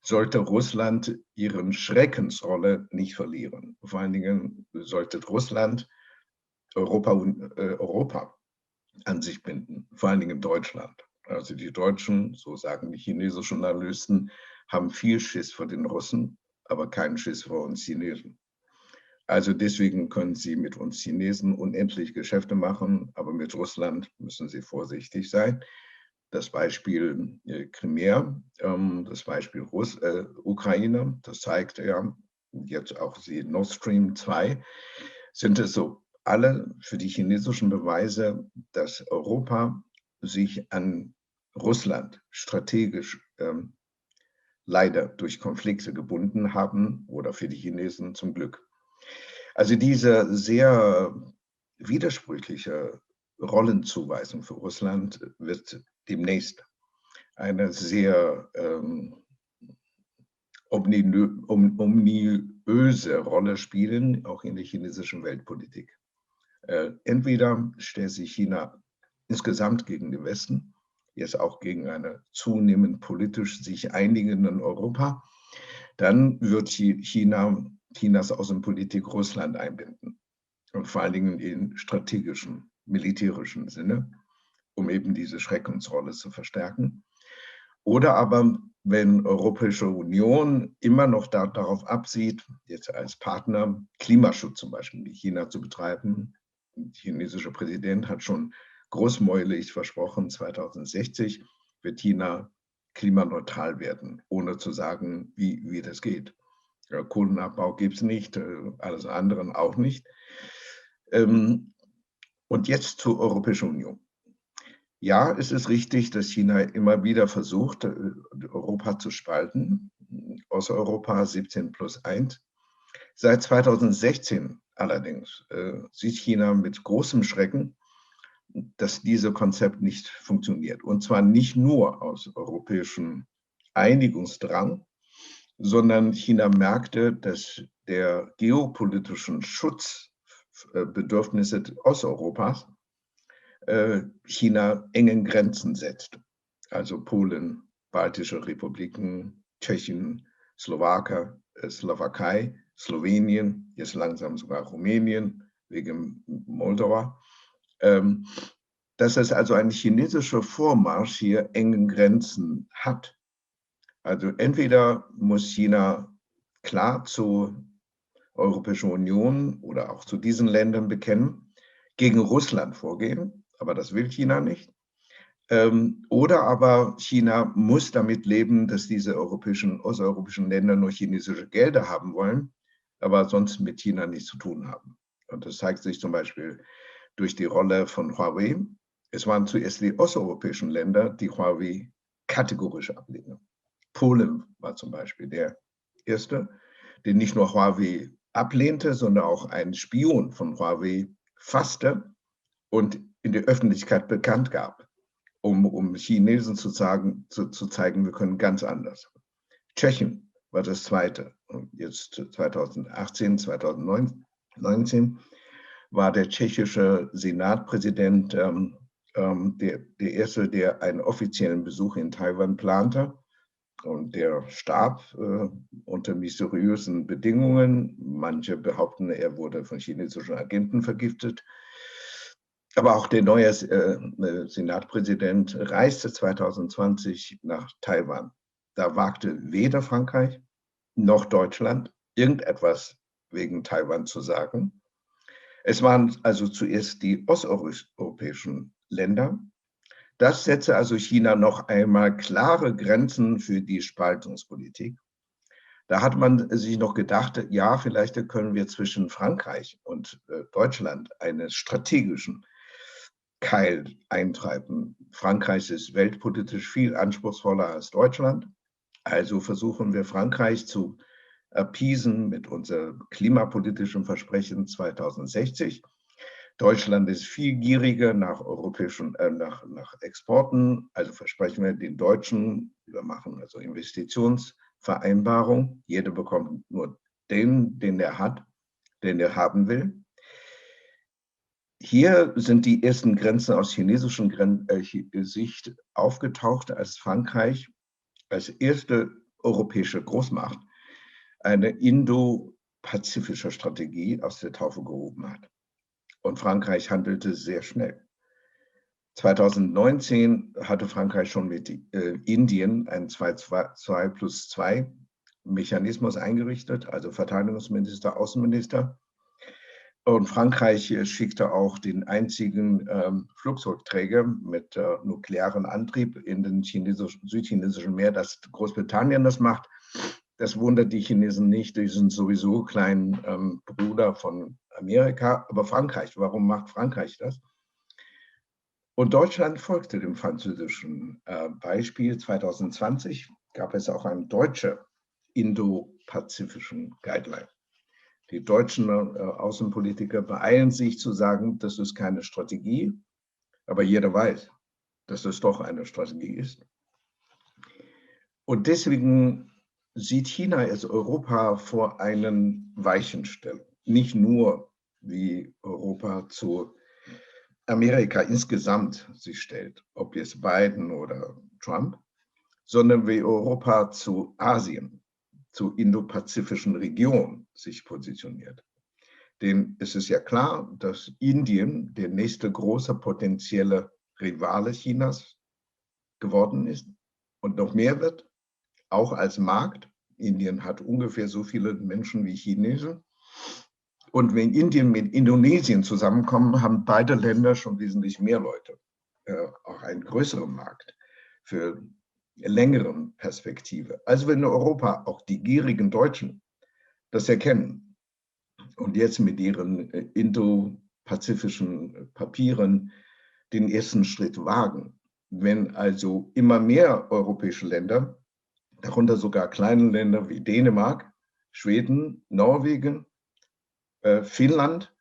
sollte Russland ihre Schreckensrolle nicht verlieren. Vor allen Dingen sollte Russland Europa an sich binden, vor allen Dingen Deutschland. Also die Deutschen, so sagen die chinesischen Analysten, haben viel Schiss vor den Russen, aber keinen Schiss vor uns Chinesen. Also deswegen können sie mit uns Chinesen unendlich Geschäfte machen, aber mit Russland müssen sie vorsichtig sein. Das Beispiel Krimea, das Beispiel Ukraine, das zeigt ja jetzt auch die Nord Stream 2, sind es so alle für die chinesischen Beweise, dass Europa sich an Russland strategisch leider durch Konflikte gebunden haben oder für die Chinesen zum Glück. Also diese sehr widersprüchliche Rollenzuweisung für Russland wird demnächst eine sehr ominöse Rolle spielen, auch in der chinesischen Weltpolitik. Entweder stellt sich China insgesamt gegen den Westen, jetzt auch gegen eine zunehmend politisch sich einigenden Europa, dann wird Chinas Außenpolitik Russland einbinden. Und vor allen Dingen in strategischen, militärischen Sinne, um eben diese Schreckensrolle zu verstärken. Oder aber, wenn Europäische Union immer noch darauf absieht, jetzt als Partner Klimaschutz zum Beispiel mit China zu betreiben. Der chinesische Präsident hat schon großmäulig versprochen, 2060 wird China klimaneutral werden, ohne zu sagen, wie das geht. Kohlenabbau gibt es nicht, alles andere auch nicht. Und jetzt zur Europäischen Union. Ja, es ist richtig, dass China immer wieder versucht, Europa zu spalten. Osteuropa 17+1. Seit 2016 allerdings sieht China mit großem Schrecken, dass dieses Konzept nicht funktioniert. Und zwar nicht nur aus europäischem Einigungsdrang, sondern China merkte, dass der geopolitischen Schutzbedürfnisse Osteuropas China engen Grenzen setzt. Also Polen, baltische Republiken, Tschechien, Slowakei, Slowenien, jetzt langsam sogar Rumänien, wegen Moldau. Dass es also ein chinesischer Vormarsch hier engen Grenzen hat. Also entweder muss China klar zur Europäischen Union oder auch zu diesen Ländern bekennen, gegen Russland vorgehen, aber das will China nicht. Oder aber China muss damit leben, dass diese osteuropäischen Länder nur chinesische Gelder haben wollen, aber sonst mit China nichts zu tun haben. Und das zeigt sich zum Beispiel durch die Rolle von Huawei. Es waren zuerst die osteuropäischen Länder, die Huawei kategorisch ablehnen. Polen war zum Beispiel der erste, der nicht nur Huawei ablehnte, sondern auch einen Spion von Huawei fasste und in der Öffentlichkeit bekannt gab, um Chinesen zu zeigen, wir können ganz anders. Tschechien war das zweite. Und jetzt 2018, 2019 war der tschechische Senatpräsident der erste, der einen offiziellen Besuch in Taiwan plante. Und der starb unter mysteriösen Bedingungen. Manche behaupten, er wurde von chinesischen Agenten vergiftet. Aber auch der neue Senatpräsident reiste 2020 nach Taiwan. Da wagte weder Frankreich noch Deutschland irgendetwas wegen Taiwan zu sagen. Es waren also zuerst die osteuropäischen Länder. Das setze also China noch einmal klare Grenzen für die Spaltungspolitik. Da hat man sich noch gedacht, ja, vielleicht können wir zwischen Frankreich und Deutschland einen strategischen Keil eintreiben. Frankreich ist weltpolitisch viel anspruchsvoller als Deutschland. Also versuchen wir Frankreich zu appeasen mit unserem klimapolitischen Versprechen 2060. Deutschland ist viel gieriger nach nach Exporten. Also versprechen wir den Deutschen, wir machen also Investitionsvereinbarung. Jeder bekommt nur den er hat, den er haben will. Hier sind die ersten Grenzen aus chinesischer Sicht aufgetaucht, als Frankreich als erste europäische Großmacht eine indo-pazifische Strategie aus der Taufe gehoben hat. Und Frankreich handelte sehr schnell. 2019 hatte Frankreich schon mit Indien einen 2+2 Mechanismus eingerichtet, also Verteidigungsminister, Außenminister. Und Frankreich schickte auch den einzigen Flugzeugträger mit nuklearem Antrieb in den südchinesischen Meer, dass Großbritannien das macht. Das wundert die Chinesen nicht, die sind sowieso kleinen Bruder von Amerika. Aber Frankreich, warum macht Frankreich das? Und Deutschland folgte dem französischen Beispiel. 2020 gab es auch eine deutsche indo-pazifischen Guideline. Die deutschen Außenpolitiker beeilen sich zu sagen, das ist keine Strategie, aber jeder weiß, dass es doch eine Strategie ist. Und deswegen sieht China jetzt Europa vor einen Weichenstellung. Nicht nur, wie Europa zu Amerika insgesamt sich stellt, ob jetzt Biden oder Trump, sondern wie Europa zu Asien, zur indopazifischen Region sich positioniert. Denn es ist ja klar, dass Indien der nächste große potenzielle Rivale Chinas geworden ist und noch mehr wird, auch als Markt. Indien hat ungefähr so viele Menschen wie Chinesen. Und wenn Indien mit Indonesien zusammenkommen, haben beide Länder schon wesentlich mehr Leute, auch einen größeren Markt für längeren Perspektive. Also wenn in Europa auch die gierigen Deutschen das erkennen und jetzt mit ihren indopazifischen Papieren den ersten Schritt wagen, wenn also immer mehr europäische Länder, darunter sogar kleine Länder wie Dänemark, Schweden, Norwegen, Finnland,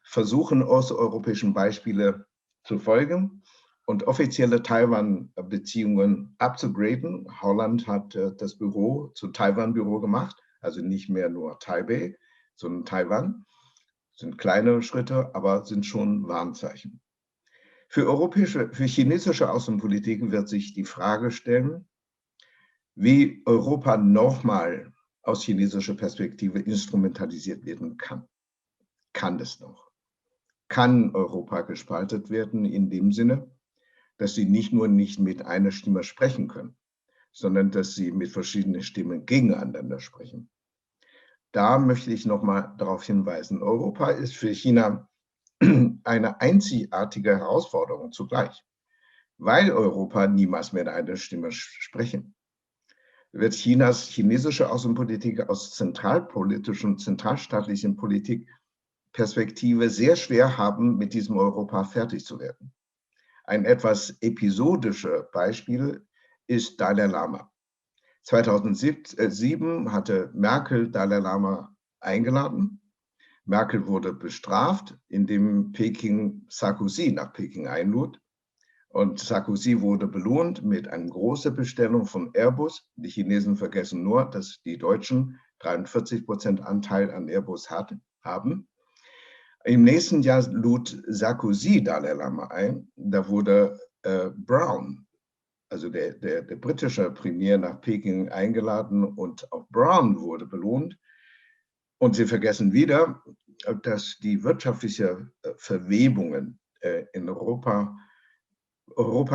versuchen osteuropäischen Beispiele zu folgen und offizielle Taiwan-Beziehungen abzugraden. Holland hat das Büro zu Taiwan-Büro gemacht, also nicht mehr nur Taipei, sondern Taiwan. Das sind kleine Schritte, aber sind schon Warnzeichen. Für chinesische Außenpolitik wird sich die Frage stellen, wie Europa nochmal aus chinesischer Perspektive instrumentalisiert werden kann. Kann es noch? Kann Europa gespaltet werden in dem Sinne, dass sie nicht nur nicht mit einer Stimme sprechen können, sondern dass sie mit verschiedenen Stimmen gegeneinander sprechen? da möchte ich noch mal darauf hinweisen, Europa ist für China eine einzigartige Herausforderung zugleich, weil Europa niemals mehr eine Stimme sprechen. Wird Chinas chinesische Außenpolitik aus zentralpolitischer und zentralstaatlichen Politikperspektive sehr schwer haben, mit diesem Europa fertig zu werden. Ein etwas episodisches Beispiel ist Dalai Lama. 2007 hatte Merkel Dalai Lama eingeladen. Merkel wurde bestraft, indem Peking Sarkozy nach Peking einlud. Und Sarkozy wurde belohnt mit einer großen Bestellung von Airbus. Die Chinesen vergessen nur, dass die Deutschen 43% Anteil an Airbus haben. Im nächsten Jahr lud Sarkozy Dalai Lama ein. Da wurde Brown, also der britische Premier, nach Peking eingeladen und auch Brown wurde belohnt. Und sie vergessen wieder, dass die wirtschaftlichen Verwebungen in Europa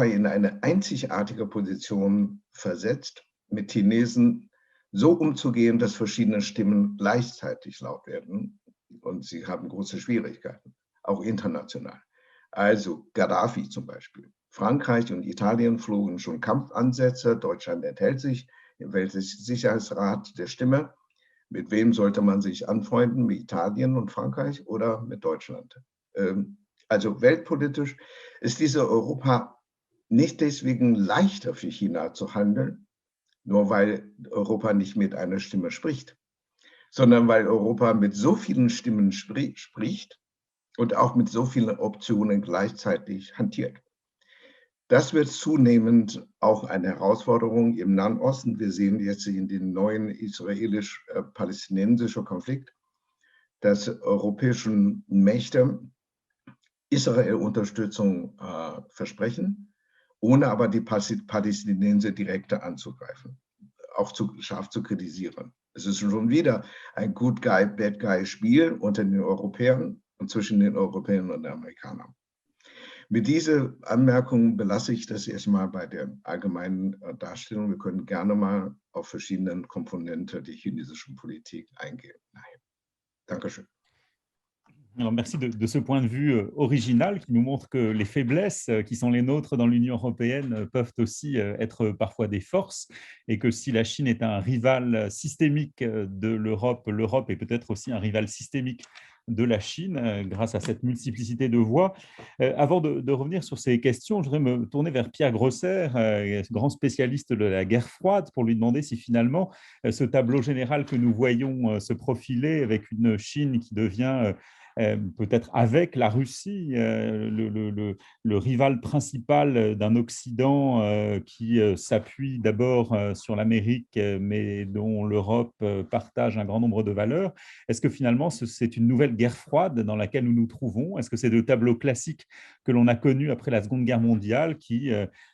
in eine einzigartige Position versetzt, mit Chinesen so umzugehen, dass verschiedene Stimmen gleichzeitig laut werden. Und sie haben große Schwierigkeiten, auch international. Also Gaddafi zum Beispiel. Frankreich und Italien flogen schon Kampfansätze. Deutschland enthält sich im Weltsicherheitsrat der Stimme. Mit wem sollte man sich anfreunden? Mit Italien und Frankreich oder mit Deutschland? Also weltpolitisch ist dieses Europa nicht deswegen leichter für China zu handeln, nur weil Europa nicht mit einer Stimme spricht, sondern weil Europa mit so vielen Stimmen spricht und auch mit so vielen Optionen gleichzeitig hantiert. Das wird zunehmend auch eine Herausforderung im Nahen Osten. Wir sehen jetzt in den neuen israelisch-palästinensischen Konflikt, dass europäische Mächte Israel-Unterstützung versprechen, ohne aber die Palästinenser direkt anzugreifen, auch scharf zu kritisieren. Es ist schon wieder ein Good Guy, Bad Guy Spiel unter den Europäern und zwischen den Europäern und den Amerikanern. Mit dieser Anmerkung belasse ich das erstmal bei der allgemeinen Darstellung. Wir können gerne mal auf verschiedene Komponenten der chinesischen Politik eingehen. Dankeschön. Alors, merci de ce point de vue original qui nous montre que les faiblesses qui sont les nôtres dans l'Union européenne peuvent aussi être parfois des forces et que si la Chine est un rival systémique de l'Europe, l'Europe est peut-être aussi un rival systémique de la Chine grâce à cette multiplicité de voix. Avant de revenir sur ces questions, je voudrais me tourner vers Pierre Grosser, grand spécialiste de la guerre froide, pour lui demander si finalement ce tableau général que nous voyons se profiler avec une Chine qui devient peut-être avec la Russie, le rival principal d'un Occident qui s'appuie d'abord sur l'Amérique, mais dont l'Europe partage un grand nombre de valeurs. Est-ce que finalement, c'est une nouvelle guerre froide dans laquelle nous nous trouvons? Est-ce que c'est le tableau classique que l'on a connu après la Seconde Guerre mondiale qui,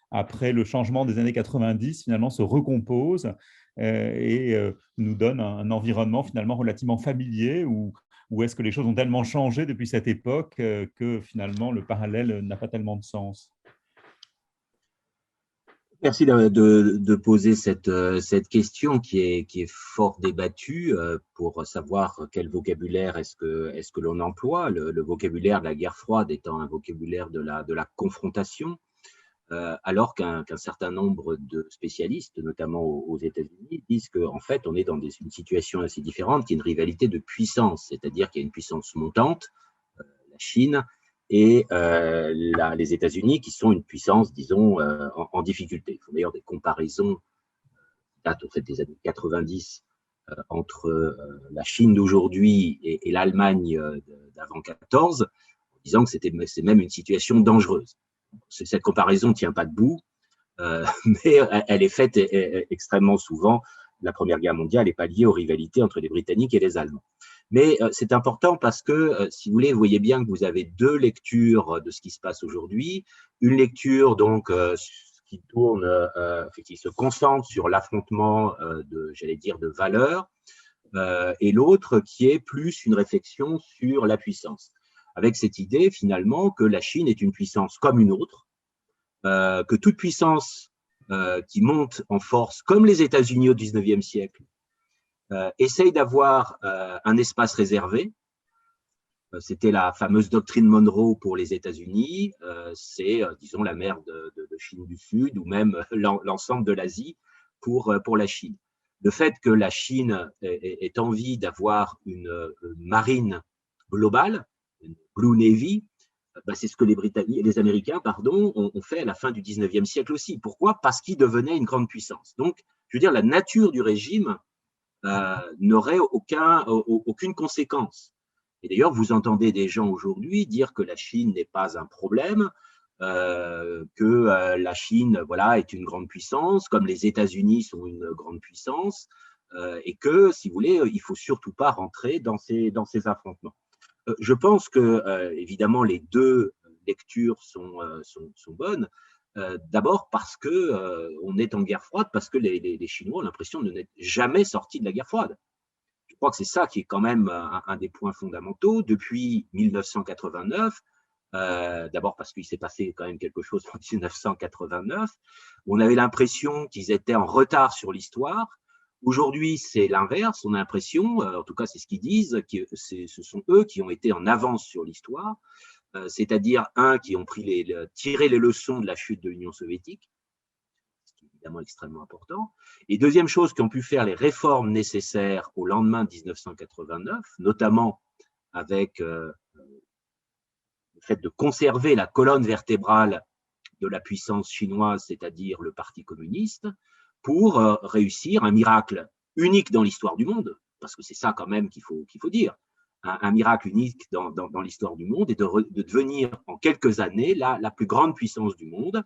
après le changement des années 90, finalement se recompose et nous donne un environnement finalement relativement familier ou est-ce que les choses ont tellement changé depuis cette époque que finalement le parallèle n'a pas tellement de sens? Merci de poser cette question qui est fort débattue pour savoir quel vocabulaire est-ce que l'on emploie. Le vocabulaire de la guerre froide étant un vocabulaire de la confrontation, alors qu'un certain nombre de spécialistes, notamment aux États-Unis, disent qu'en fait, on est dans une situation assez différente, qui est une rivalité de puissance, c'est-à-dire qu'il y a une puissance montante, la Chine, et les États-Unis, qui sont une puissance, disons, en difficulté. Il faut d'ailleurs des comparaisons qui datent au fait des années 90 entre la Chine d'aujourd'hui et l'Allemagne d'avant 14, en disant que c'est même une situation dangereuse. Cette comparaison ne tient pas debout, mais elle est faite extrêmement souvent. La Première Guerre mondiale n'est pas liée aux rivalités entre les Britanniques et les Allemands. Mais c'est important parce que, si vous voulez, vous voyez bien que vous avez deux lectures de ce qui se passe aujourd'hui. Une lecture donc qui tourne, qui se concentre sur l'affrontement j'allais dire, de valeurs, et l'autre qui est plus une réflexion sur la puissance. Avec cette idée, finalement, que la Chine est une puissance comme une autre, que toute puissance qui monte en force, comme les États-Unis au XIXe siècle, essaye d'avoir un espace réservé. C'était la fameuse doctrine Monroe pour les États-Unis. C'est, disons, la mer de Chine du Sud ou même l'ensemble de l'Asie pour la Chine. Le fait que la Chine ait envie d'avoir une marine globale, une Blue Navy, c'est ce que les Américains ont fait à la fin du 19e siècle aussi. Pourquoi? Parce qu'ils devenaient une grande puissance. Donc, je veux dire, la nature du régime n'aurait aucune conséquence. Et d'ailleurs, vous entendez des gens aujourd'hui dire que la Chine n'est pas un problème, que la Chine, voilà, est une grande puissance, comme les États-Unis sont une grande puissance, et que, si vous voulez, il ne faut surtout pas rentrer dans ces affrontements. Je pense que, évidemment, les deux lectures sont bonnes. D'abord parce qu'on est en guerre froide, parce que les Chinois ont l'impression de n'être jamais sortis de la guerre froide. Je crois que c'est ça qui est quand même un des points fondamentaux. Depuis 1989, d'abord parce qu'il s'est passé quand même quelque chose en 1989, où on avait l'impression qu'ils étaient en retard sur l'histoire. Aujourd'hui, c'est l'inverse. On a l'impression, en tout cas c'est ce qu'ils disent, que ce sont eux qui ont été en avance sur l'histoire, c'est-à-dire, qui ont tiré les leçons de la chute de l'Union soviétique, ce qui est évidemment extrêmement important, et deuxième chose, qui ont pu faire les réformes nécessaires au lendemain de 1989, notamment avec le fait de conserver la colonne vertébrale de la puissance chinoise, c'est-à-dire le Parti communiste, pour réussir un miracle unique dans l'histoire du monde, parce que c'est ça quand même qu'il faut dire, un miracle unique dans l'histoire du monde, et de devenir en quelques années la plus grande puissance du monde,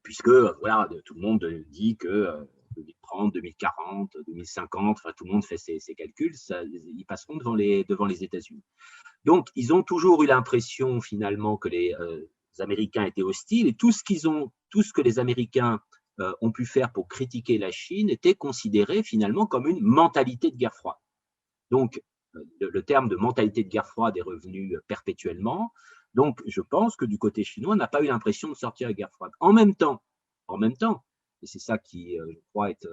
puisque voilà, tout le monde dit que 2030, 2040, 2050, enfin, tout le monde fait ses calculs, ils passeront devant les États-Unis. Donc, ils ont toujours eu l'impression finalement que les Américains étaient hostiles, et tout ce que les Américains ont pu faire pour critiquer la Chine était considéré finalement comme une mentalité de guerre froide. Donc, le terme de mentalité de guerre froide est revenu perpétuellement. Donc, je pense que du côté chinois, on n'a pas eu l'impression de sortir de la guerre froide. En même temps, et c'est ça qui, je crois, est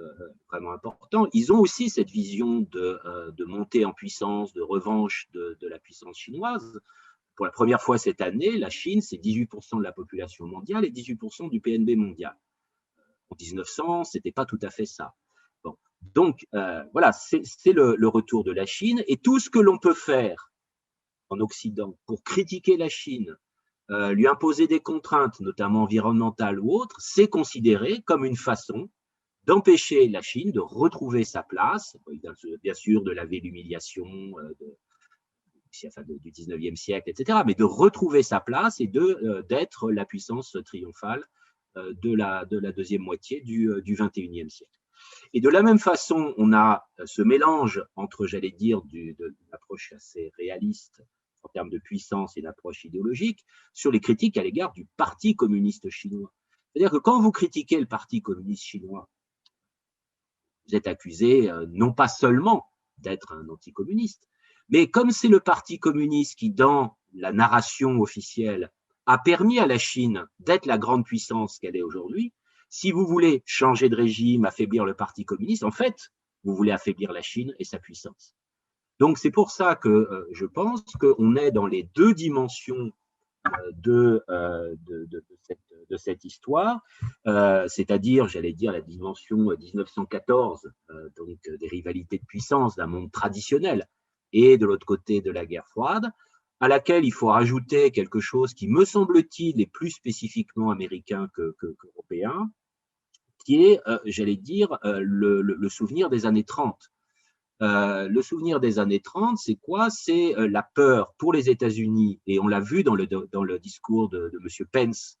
vraiment important, ils ont aussi cette vision de montée en puissance, de revanche de la puissance chinoise. Pour la première fois cette année, la Chine, c'est 18% de la population mondiale et 18% du PNB mondial. En 1900, ce n'était pas tout à fait ça. Bon. Donc, voilà, c'est le retour de la Chine, et tout ce que l'on peut faire en Occident pour critiquer la Chine, lui imposer des contraintes, notamment environnementales ou autres, c'est considéré comme une façon d'empêcher la Chine de retrouver sa place, bien sûr de laver l'humiliation du 19e siècle, etc., mais de retrouver sa place et d'être la puissance triomphale de la deuxième moitié du 21e siècle. Et de la même façon, on a ce mélange entre, j'allais dire, de l'approche assez réaliste en termes de puissance et d'approche idéologique sur les critiques à l'égard du Parti communiste chinois. C'est-à-dire que quand vous critiquez le Parti communiste chinois, vous êtes accusé non pas seulement d'être un anticommuniste, mais comme c'est le Parti communiste qui, dans la narration officielle, a permis à la Chine d'être la grande puissance qu'elle est aujourd'hui, si vous voulez changer de régime, affaiblir le Parti communiste, en fait, vous voulez affaiblir la Chine et sa puissance. Donc, c'est pour ça que je pense qu'on est dans les deux dimensions de cette histoire, c'est-à-dire, j'allais dire, la dimension 1914, donc des rivalités de puissance d'un monde traditionnel, et de l'autre côté de la guerre froide, à laquelle il faut rajouter quelque chose qui, me semble-t-il, est plus spécifiquement américain qu'européen, qui est, j'allais dire, le souvenir des années 30. Le souvenir des années 30, c'est quoi? C'est la peur pour les États-Unis, et on l'a vu dans le discours de M. Pence,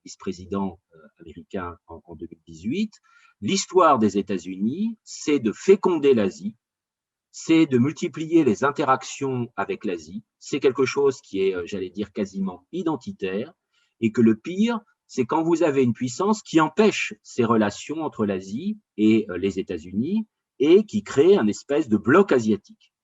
vice-président américain en 2018. L'histoire des États-Unis, c'est de féconder l'Asie, c'est de multiplier les interactions avec l'Asie. C'est quelque chose qui est, j'allais dire, quasiment identitaire, et que le pire, c'est quand vous avez une puissance qui empêche ces relations entre l'Asie et les États-Unis, et qui crée un espèce de bloc asiatique.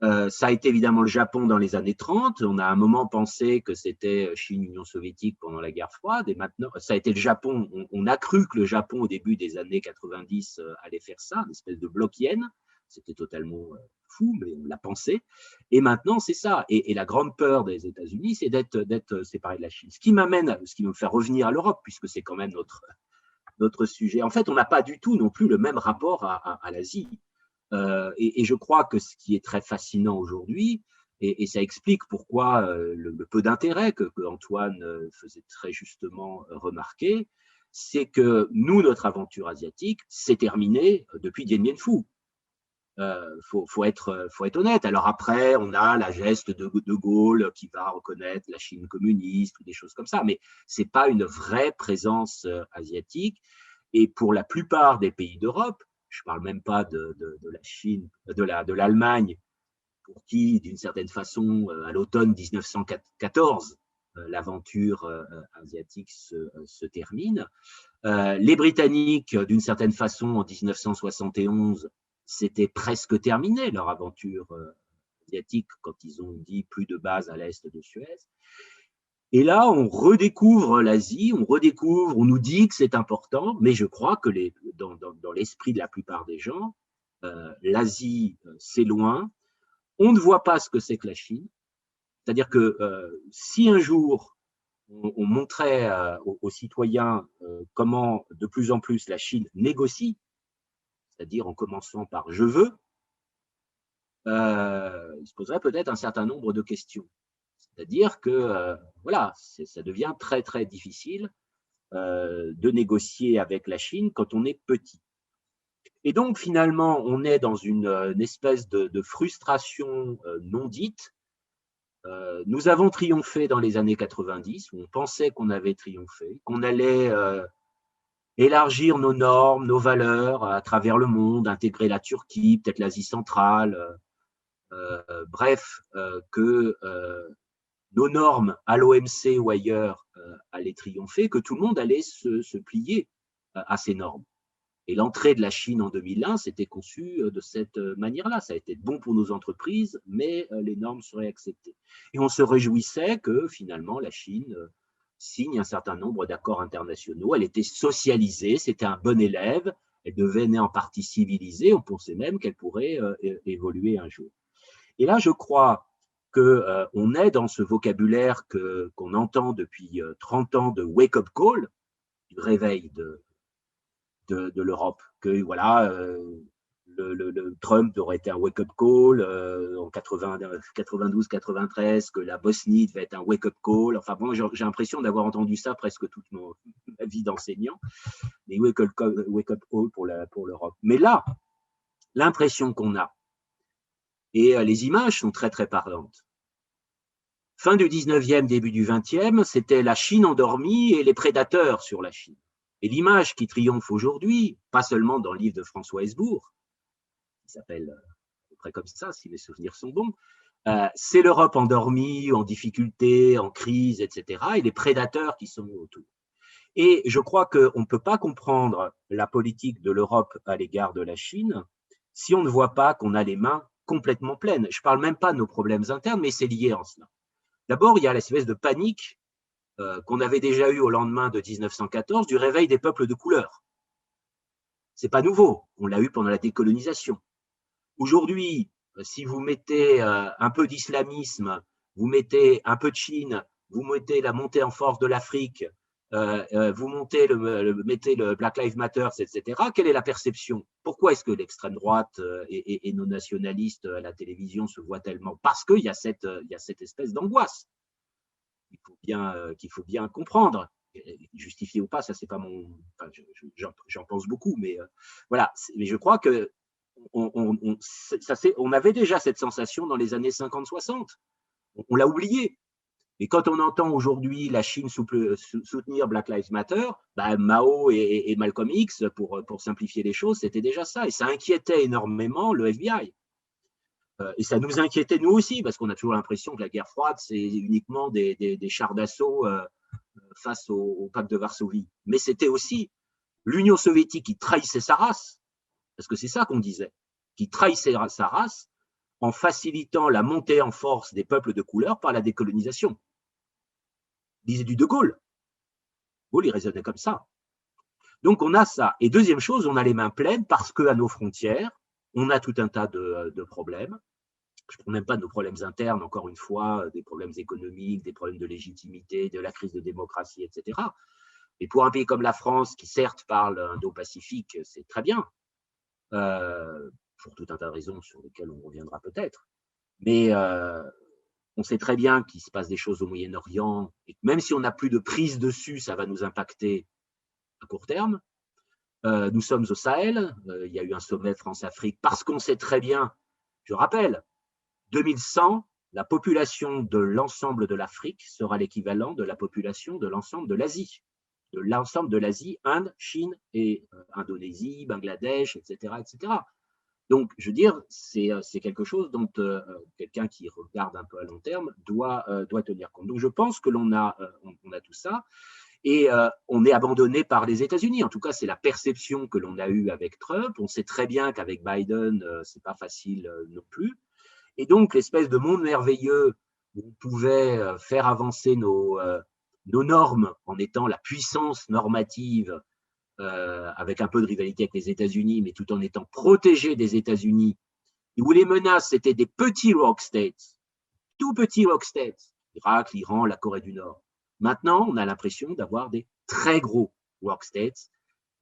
Ça a été évidemment le Japon dans les années 30. On a à un moment pensé que c'était Chine-Union soviétique pendant la guerre froide. Et maintenant, ça a été le Japon. On a cru que le Japon, au début des années 90, allait faire ça, une espèce de bloc yen. C'était totalement fou, mais on l'a pensé. Et maintenant, c'est ça. Et la grande peur des États-Unis, c'est d'être séparé de la Chine. Ce qui me fait revenir à l'Europe, puisque c'est quand même notre sujet. En fait, on n'a pas du tout non plus le même rapport à l'Asie. Et je crois que ce qui est très fascinant aujourd'hui, et ça explique pourquoi le peu d'intérêt que Antoine faisait très justement remarquer, c'est que nous, notre aventure asiatique, c'est terminé depuis Dien Bien Phu. Faut être honnête. Alors après, on a la geste de Gaulle qui va reconnaître la Chine communiste ou des choses comme ça, mais c'est pas une vraie présence asiatique. Et pour la plupart des pays d'Europe, je parle même pas de la Chine, de l'Allemagne, pour qui, d'une certaine façon, à l'automne 1914, l'aventure asiatique se termine. Les Britanniques, d'une certaine façon, en 1971, c'était presque terminé leur aventure asiatique quand ils ont dit plus de bases à l'est de Suez. Et là, on redécouvre l'Asie, on nous dit que c'est important, mais je crois que dans l'esprit de la plupart des gens, l'Asie, c'est loin. On ne voit pas ce que c'est que la Chine. C'est-à-dire que si un jour, on montrait aux citoyens comment de plus en plus la Chine négocie, c'est-à-dire en commençant par « je veux », il se poserait peut-être un certain nombre de questions. C'est-à-dire que voilà, ça devient très très difficile de négocier avec la Chine quand on est petit. Et donc finalement, on est dans une espèce de frustration non dite. Nous avons triomphé dans les années 90, où on pensait qu'on avait triomphé, qu'on allait élargir nos normes, nos valeurs à travers le monde, intégrer la Turquie, peut-être l'Asie centrale, bref, que nos normes à l'OMC ou ailleurs allaient triompher, que tout le monde allait se plier à ces normes. Et l'entrée de la Chine en 2001, c'était conçu de cette manière-là. Ça a été bon pour nos entreprises, mais les normes seraient acceptées. Et on se réjouissait que finalement la Chine signe un certain nombre d'accords internationaux. Elle était socialisée, c'était un bon élève, elle devenait en partie civilisée, on pensait même qu'elle pourrait évoluer un jour. Et là, je crois qu'on est dans ce vocabulaire qu'on entend depuis 30 ans de wake-up call, du réveil de l'Europe, que voilà, le Trump aurait été un wake-up call en 92-93, que la Bosnie devait être un wake-up call. Enfin bon, j'ai l'impression d'avoir entendu ça presque toute ma vie d'enseignant, des wake-up call pour l'Europe. Mais là, l'impression qu'on a, et les images sont très très parlantes. Fin du 19e, début du 20e, c'était la Chine endormie et les prédateurs sur la Chine. Et l'image qui triomphe aujourd'hui, pas seulement dans le livre de François Hesbourg, qui s'appelle à peu près comme ça, si mes souvenirs sont bons, c'est l'Europe endormie, en difficulté, en crise, etc., et les prédateurs qui sont autour. Et je crois qu'on ne peut pas comprendre la politique de l'Europe à l'égard de la Chine si on ne voit pas qu'on a les mains complètement pleines. Je ne parle même pas de nos problèmes internes, mais c'est lié en cela. D'abord, il y a l'espèce de panique qu'on avait déjà eu au lendemain de 1914 du réveil des peuples de couleur. C'est pas nouveau, on l'a eu pendant la décolonisation. Aujourd'hui, si vous mettez un peu d'islamisme, vous mettez un peu de Chine, vous mettez la montée en force de l'Afrique, vous mettez le Black Lives Matter, etc., quelle est la perception? Pourquoi est-ce que l'extrême droite et nos nationalistes à la télévision se voient tellement? Parce qu'il y a cette espèce d'angoisse qu'il faut bien comprendre. Justifié ou pas, ça c'est pas mon. Enfin, j'en pense beaucoup, mais voilà. Mais je crois que on avait déjà cette sensation dans les années 50-60. On l'a oublié. Et quand on entend aujourd'hui la Chine soutenir Black Lives Matter, bah Mao et Malcolm X, pour simplifier les choses, c'était déjà ça. Et ça inquiétait énormément le FBI. Et ça nous inquiétait nous aussi, parce qu'on a toujours l'impression que la guerre froide, c'est uniquement des chars d'assaut face au pacte de Varsovie. Mais c'était aussi l'Union soviétique qui trahissait sa race, parce que c'est ça qu'on disait, qui trahissait sa race en facilitant la montée en force des peuples de couleur par la décolonisation. Disait du De Gaulle. De Gaulle, il raisonnait comme ça. Donc, on a ça. Et deuxième chose, on a les mains pleines parce qu'à nos frontières, on a tout un tas de problèmes. Je ne parle même pas de nos problèmes internes, encore une fois, des problèmes économiques, des problèmes de légitimité, de la crise de démocratie, etc. Et pour un pays comme la France, qui certes parle indo-pacifique, c'est très bien, pour tout un tas de raisons sur lesquelles on reviendra peut-être. Mais on sait très bien qu'il se passe des choses au Moyen-Orient, et même si on n'a plus de prise dessus, ça va nous impacter à court terme. Nous sommes au Sahel, il y a eu un sommet France-Afrique, parce qu'on sait très bien, je rappelle, 2100, la population de l'ensemble de l'Afrique sera l'équivalent de la population de l'ensemble de l'Asie. De l'ensemble de l'Asie, Inde, Chine et Indonésie, Bangladesh, etc., etc. Donc, je veux dire, c'est quelque chose dont quelqu'un qui regarde un peu à long terme doit tenir compte. Donc, je pense que l'on a tout ça. Et on est abandonné par les États-Unis. En tout cas, c'est la perception que l'on a eue avec Trump. On sait très bien qu'avec Biden, c'est pas facile non plus. Et donc, l'espèce de monde merveilleux où on pouvait faire avancer nos normes en étant la puissance normative avec un peu de rivalité avec les États-Unis, mais tout en étant protégé des États-Unis, et où les menaces, c'était des petits rock states, tout petits rock states, l'Irak, l'Iran, la Corée du Nord. Maintenant, on a l'impression d'avoir des très gros rock states,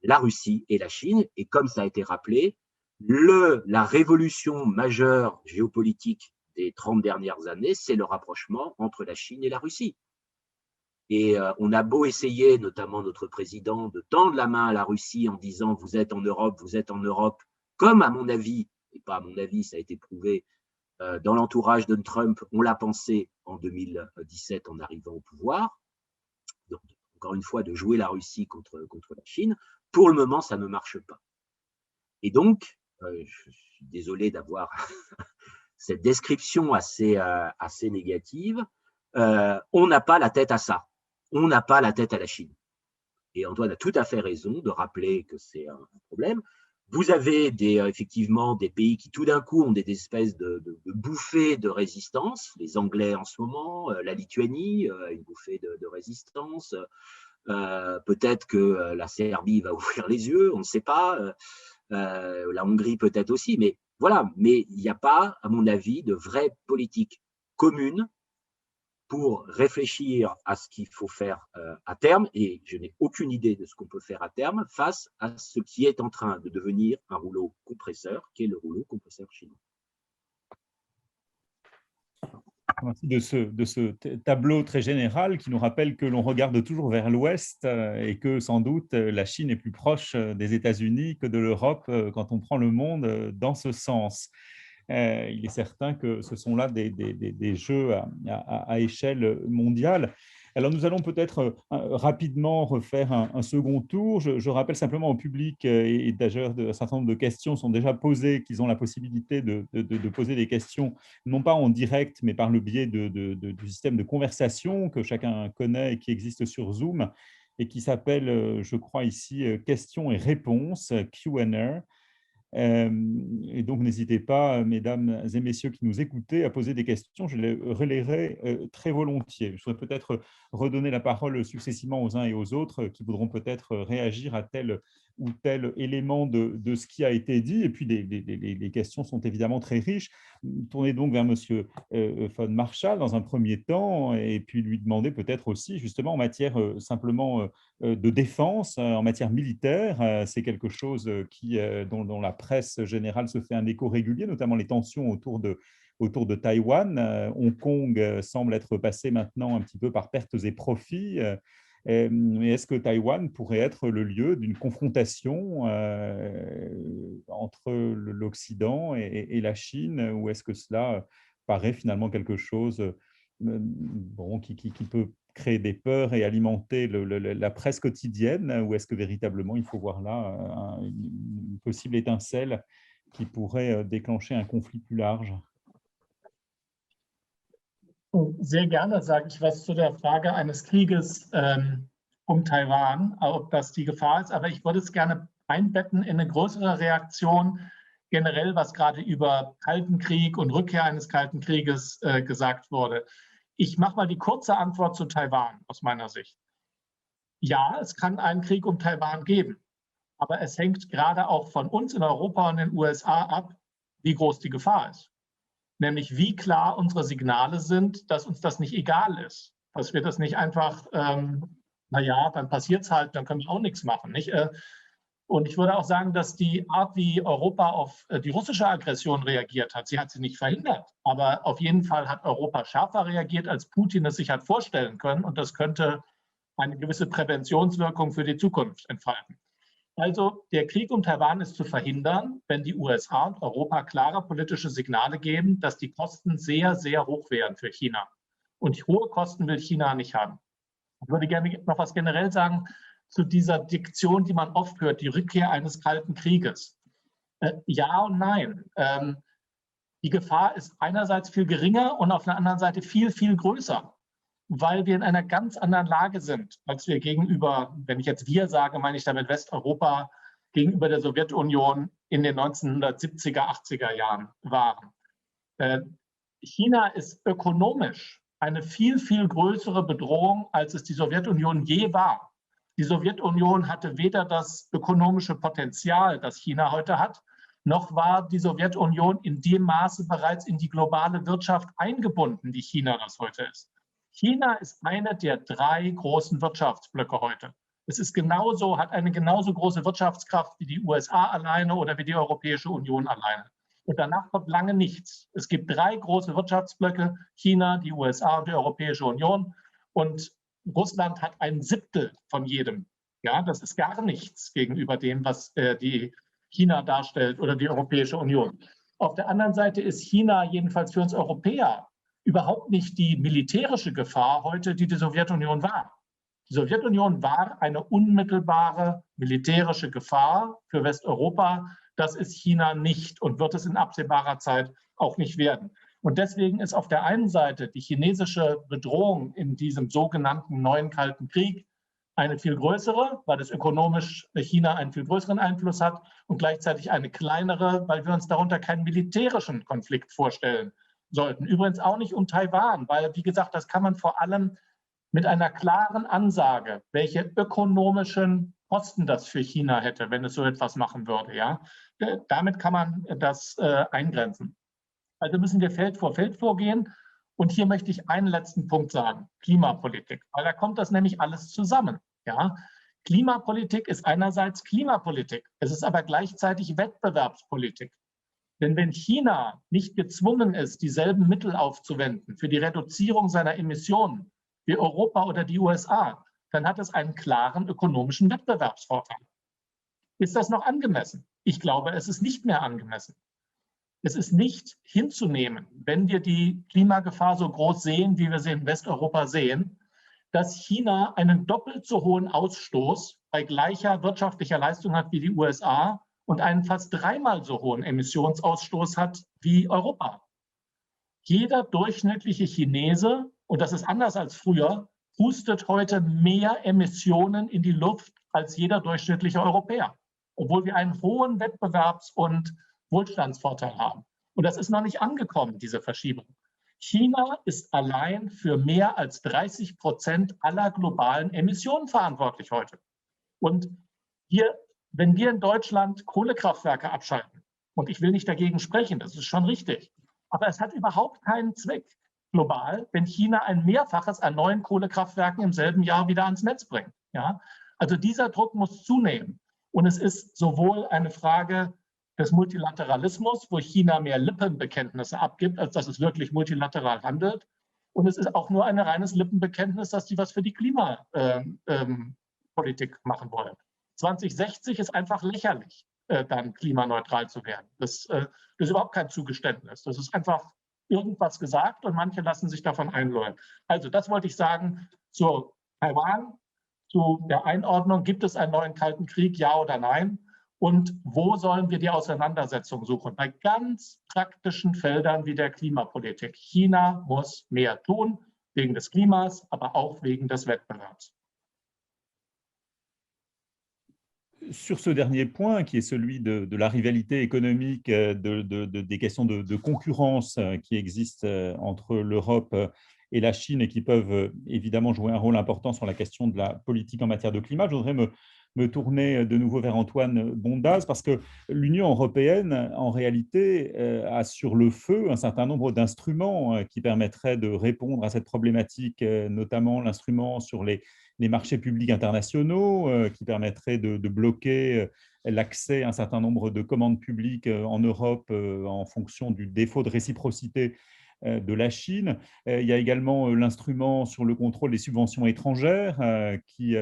la Russie et la Chine, et comme ça a été rappelé, la révolution majeure géopolitique des 30 dernières années, c'est le rapprochement entre la Chine et la Russie. Et on a beau essayer, notamment notre président, de tendre la main à la Russie en disant « vous êtes en Europe, comme à mon avis, et pas à mon avis, ça a été prouvé, dans l'entourage de Trump, on l'a pensé en 2017 en arrivant au pouvoir. Donc, encore une fois, de jouer la Russie contre la Chine. Pour le moment, ça ne marche pas. Et donc, je suis désolé d'avoir cette description assez négative. On n'a pas la tête à ça. On n'a pas la tête à la Chine. Et Antoine a tout à fait raison de rappeler que c'est un problème. Vous avez effectivement des pays qui tout d'un coup ont des espèces de bouffées de résistance. Les Anglais en ce moment, la Lituanie, une bouffée de résistance. Peut-être que la Serbie va ouvrir les yeux, on ne sait pas. La Hongrie peut-être aussi, mais voilà. Mais il n'y a pas, à mon avis, de vraie politique commune pour réfléchir à ce qu'il faut faire à terme, et je n'ai aucune idée de ce qu'on peut faire à terme face à ce qui est en train de devenir un rouleau compresseur, qui est le rouleau compresseur chinois. Merci de ce tableau très général qui nous rappelle que l'on regarde toujours vers l'Ouest et que sans doute la Chine est plus proche des États-Unis que de l'Europe quand on prend le monde dans ce sens. Il est certain que ce sont là des jeux à échelle mondiale. Alors, nous allons peut-être rapidement refaire un second tour. Je rappelle simplement au public, et d'ailleurs, un certain nombre de questions sont déjà posées, qu'ils ont la possibilité de poser des questions, non pas en direct, mais par le biais du système de conversation que chacun connaît et qui existe sur Zoom, et qui s'appelle, je crois ici, questions et réponses, Q&A. Et donc, n'hésitez pas, mesdames et messieurs qui nous écoutez, à poser des questions. Je les relayerai très volontiers. Je voudrais peut-être redonner la parole successivement aux uns et aux autres qui voudront peut-être réagir à tel ou tel élément de ce qui a été dit. Et puis, les questions sont évidemment très riches. Tournez donc vers M. von Marschall dans un premier temps et puis lui demander peut-être aussi, justement, en matière simplement de défense, en matière militaire. C'est quelque chose dont la presse générale se fait un écho régulier, notamment les tensions autour de Taïwan. Hong Kong semble être passé maintenant un petit peu par pertes et profits. Mais est-ce que Taïwan pourrait être le lieu d'une confrontation entre l'Occident et la Chine, ou est-ce que cela paraît finalement quelque chose qui peut créer des peurs et alimenter la presse quotidienne, ou est-ce que véritablement il faut voir là une possible étincelle qui pourrait déclencher un conflit plus large? Sehr gerne sage ich was zu der Frage eines Krieges Taiwan, ob das die Gefahr ist. Aber ich würde es gerne einbetten in eine größere Reaktion, generell, was gerade über Kalten Krieg und Rückkehr eines Kalten Krieges gesagt wurde. Ich mache mal die kurze Antwort zu Taiwan aus meiner Sicht. Ja, es kann einen Krieg um Taiwan geben, aber es hängt gerade auch von uns in Europa und in den USA ab, wie groß die Gefahr ist. Nämlich wie klar unsere Signale sind, dass uns das nicht egal ist. Dass wir das nicht einfach, naja, dann passiert es halt, dann können wir auch nichts machen. Nicht? Und ich würde auch sagen, dass die Art, wie Europa auf die russische Aggression reagiert hat, sie hat sie nicht verhindert. Aber auf jeden Fall hat Europa schärfer reagiert, als Putin es sich hat vorstellen können. Und das könnte eine gewisse Präventionswirkung für die Zukunft entfalten. Also der Krieg um Taiwan ist zu verhindern, wenn die USA und Europa klare politische Signale geben, dass die Kosten sehr, sehr hoch wären für China. Und hohe Kosten will China nicht haben. Ich würde gerne noch was generell sagen zu dieser Diktion, die man oft hört, die Rückkehr eines Kalten Krieges. Ja und nein. Die Gefahr ist einerseits viel geringer und auf der anderen Seite viel, viel größer, weil wir in einer ganz anderen Lage sind, als wir gegenüber, wenn ich jetzt wir sage, meine ich damit Westeuropa, gegenüber der Sowjetunion in den 1970er, 80er Jahren waren. China ist ökonomisch eine viel, viel größere Bedrohung, als es die Sowjetunion je war. Die Sowjetunion hatte weder das ökonomische Potenzial, das China heute hat, noch war die Sowjetunion in dem Maße bereits in die globale Wirtschaft eingebunden, wie China das heute ist. China ist einer der 3 großen Wirtschaftsblöcke heute. Es ist genauso, hat eine genauso große Wirtschaftskraft wie die USA alleine oder wie die Europäische Union alleine. Und danach kommt lange nichts. Es gibt 3 große Wirtschaftsblöcke, China, die USA und die Europäische Union. Und Russland hat 1/7 von jedem. Ja, das ist gar nichts gegenüber dem, was die China darstellt oder die Europäische Union. Auf der anderen Seite ist China jedenfalls für uns Europäer überhaupt nicht die militärische Gefahr heute, die die Sowjetunion war. Die Sowjetunion war eine unmittelbare militärische Gefahr für Westeuropa. Das ist China nicht und wird es in absehbarer Zeit auch nicht werden. Und deswegen ist auf der einen Seite die chinesische Bedrohung in diesem sogenannten neuen Kalten Krieg eine viel größere, weil es ökonomisch China einen viel größeren Einfluss hat und gleichzeitig eine kleinere, weil wir uns darunter keinen militärischen Konflikt vorstellen sollten. Übrigens auch nicht um Taiwan, weil, wie gesagt, das kann man vor allem mit einer klaren Ansage, welche ökonomischen Kosten das für China hätte, wenn es so etwas machen würde. Ja? Damit kann man das eingrenzen. Also müssen wir Feld vor Feld vorgehen. Und hier möchte ich einen letzten Punkt sagen, Klimapolitik, weil da kommt das nämlich alles zusammen. Ja? Klimapolitik ist einerseits Klimapolitik, es ist aber gleichzeitig Wettbewerbspolitik. Denn wenn China nicht gezwungen ist, dieselben Mittel aufzuwenden für die Reduzierung seiner Emissionen wie Europa oder die USA, dann hat es einen klaren ökonomischen Wettbewerbsvorteil. Ist das noch angemessen? Ich glaube, es ist nicht mehr angemessen. Es ist nicht hinzunehmen, wenn wir die Klimagefahr so groß sehen, wie wir sie in Westeuropa sehen, dass China einen doppelt so hohen Ausstoß bei gleicher wirtschaftlicher Leistung hat wie die USA und einen fast 3-mal so hohen Emissionsausstoß hat wie Europa. Jeder durchschnittliche Chinese, und das ist anders als früher, pustet heute mehr Emissionen in die Luft als jeder durchschnittliche Europäer, obwohl wir einen hohen Wettbewerbs- und Wohlstandsvorteil haben. Und das ist noch nicht angekommen, diese Verschiebung. China ist allein für mehr als 30% aller globalen Emissionen verantwortlich heute. Und wenn wir in Deutschland Kohlekraftwerke abschalten, und ich will nicht dagegen sprechen, das ist schon richtig, aber es hat überhaupt keinen Zweck global, wenn China ein Mehrfaches an neuen Kohlekraftwerken im selben Jahr wieder ans Netz bringt. Ja? Also dieser Druck muss zunehmen. Und es ist sowohl eine Frage des Multilateralismus, wo China mehr Lippenbekenntnisse abgibt, als dass es wirklich multilateral handelt. Und es ist auch nur ein reines Lippenbekenntnis, dass die was für die Klimapolitik machen wollen. 2060 ist einfach lächerlich, dann klimaneutral zu werden. Das ist überhaupt kein Zugeständnis. Das ist einfach irgendwas gesagt und manche lassen sich davon einlullen. Also das wollte ich sagen zu Taiwan, zu der Einordnung. Gibt es einen neuen Kalten Krieg, ja oder nein? Und wo sollen wir die Auseinandersetzung suchen? Bei ganz praktischen Feldern wie der Klimapolitik. China muss mehr tun, wegen des Klimas, aber auch wegen des Wettbewerbs. Sur ce dernier point, qui est celui de la rivalité économique, des questions de concurrence qui existent entre l'Europe et la Chine et qui peuvent évidemment jouer un rôle important sur la question de la politique en matière de climat, je voudrais me tourner de nouveau vers Antoine Bondaz, parce que l'Union européenne, en réalité, a sur le feu un certain nombre d'instruments qui permettraient de répondre à cette problématique, notamment l'instrument sur les marchés publics internationaux, qui permettraient de bloquer l'accès à un certain nombre de commandes publiques en Europe en fonction du défaut de réciprocité de la Chine. Il y a également l'instrument sur le contrôle des subventions étrangères qui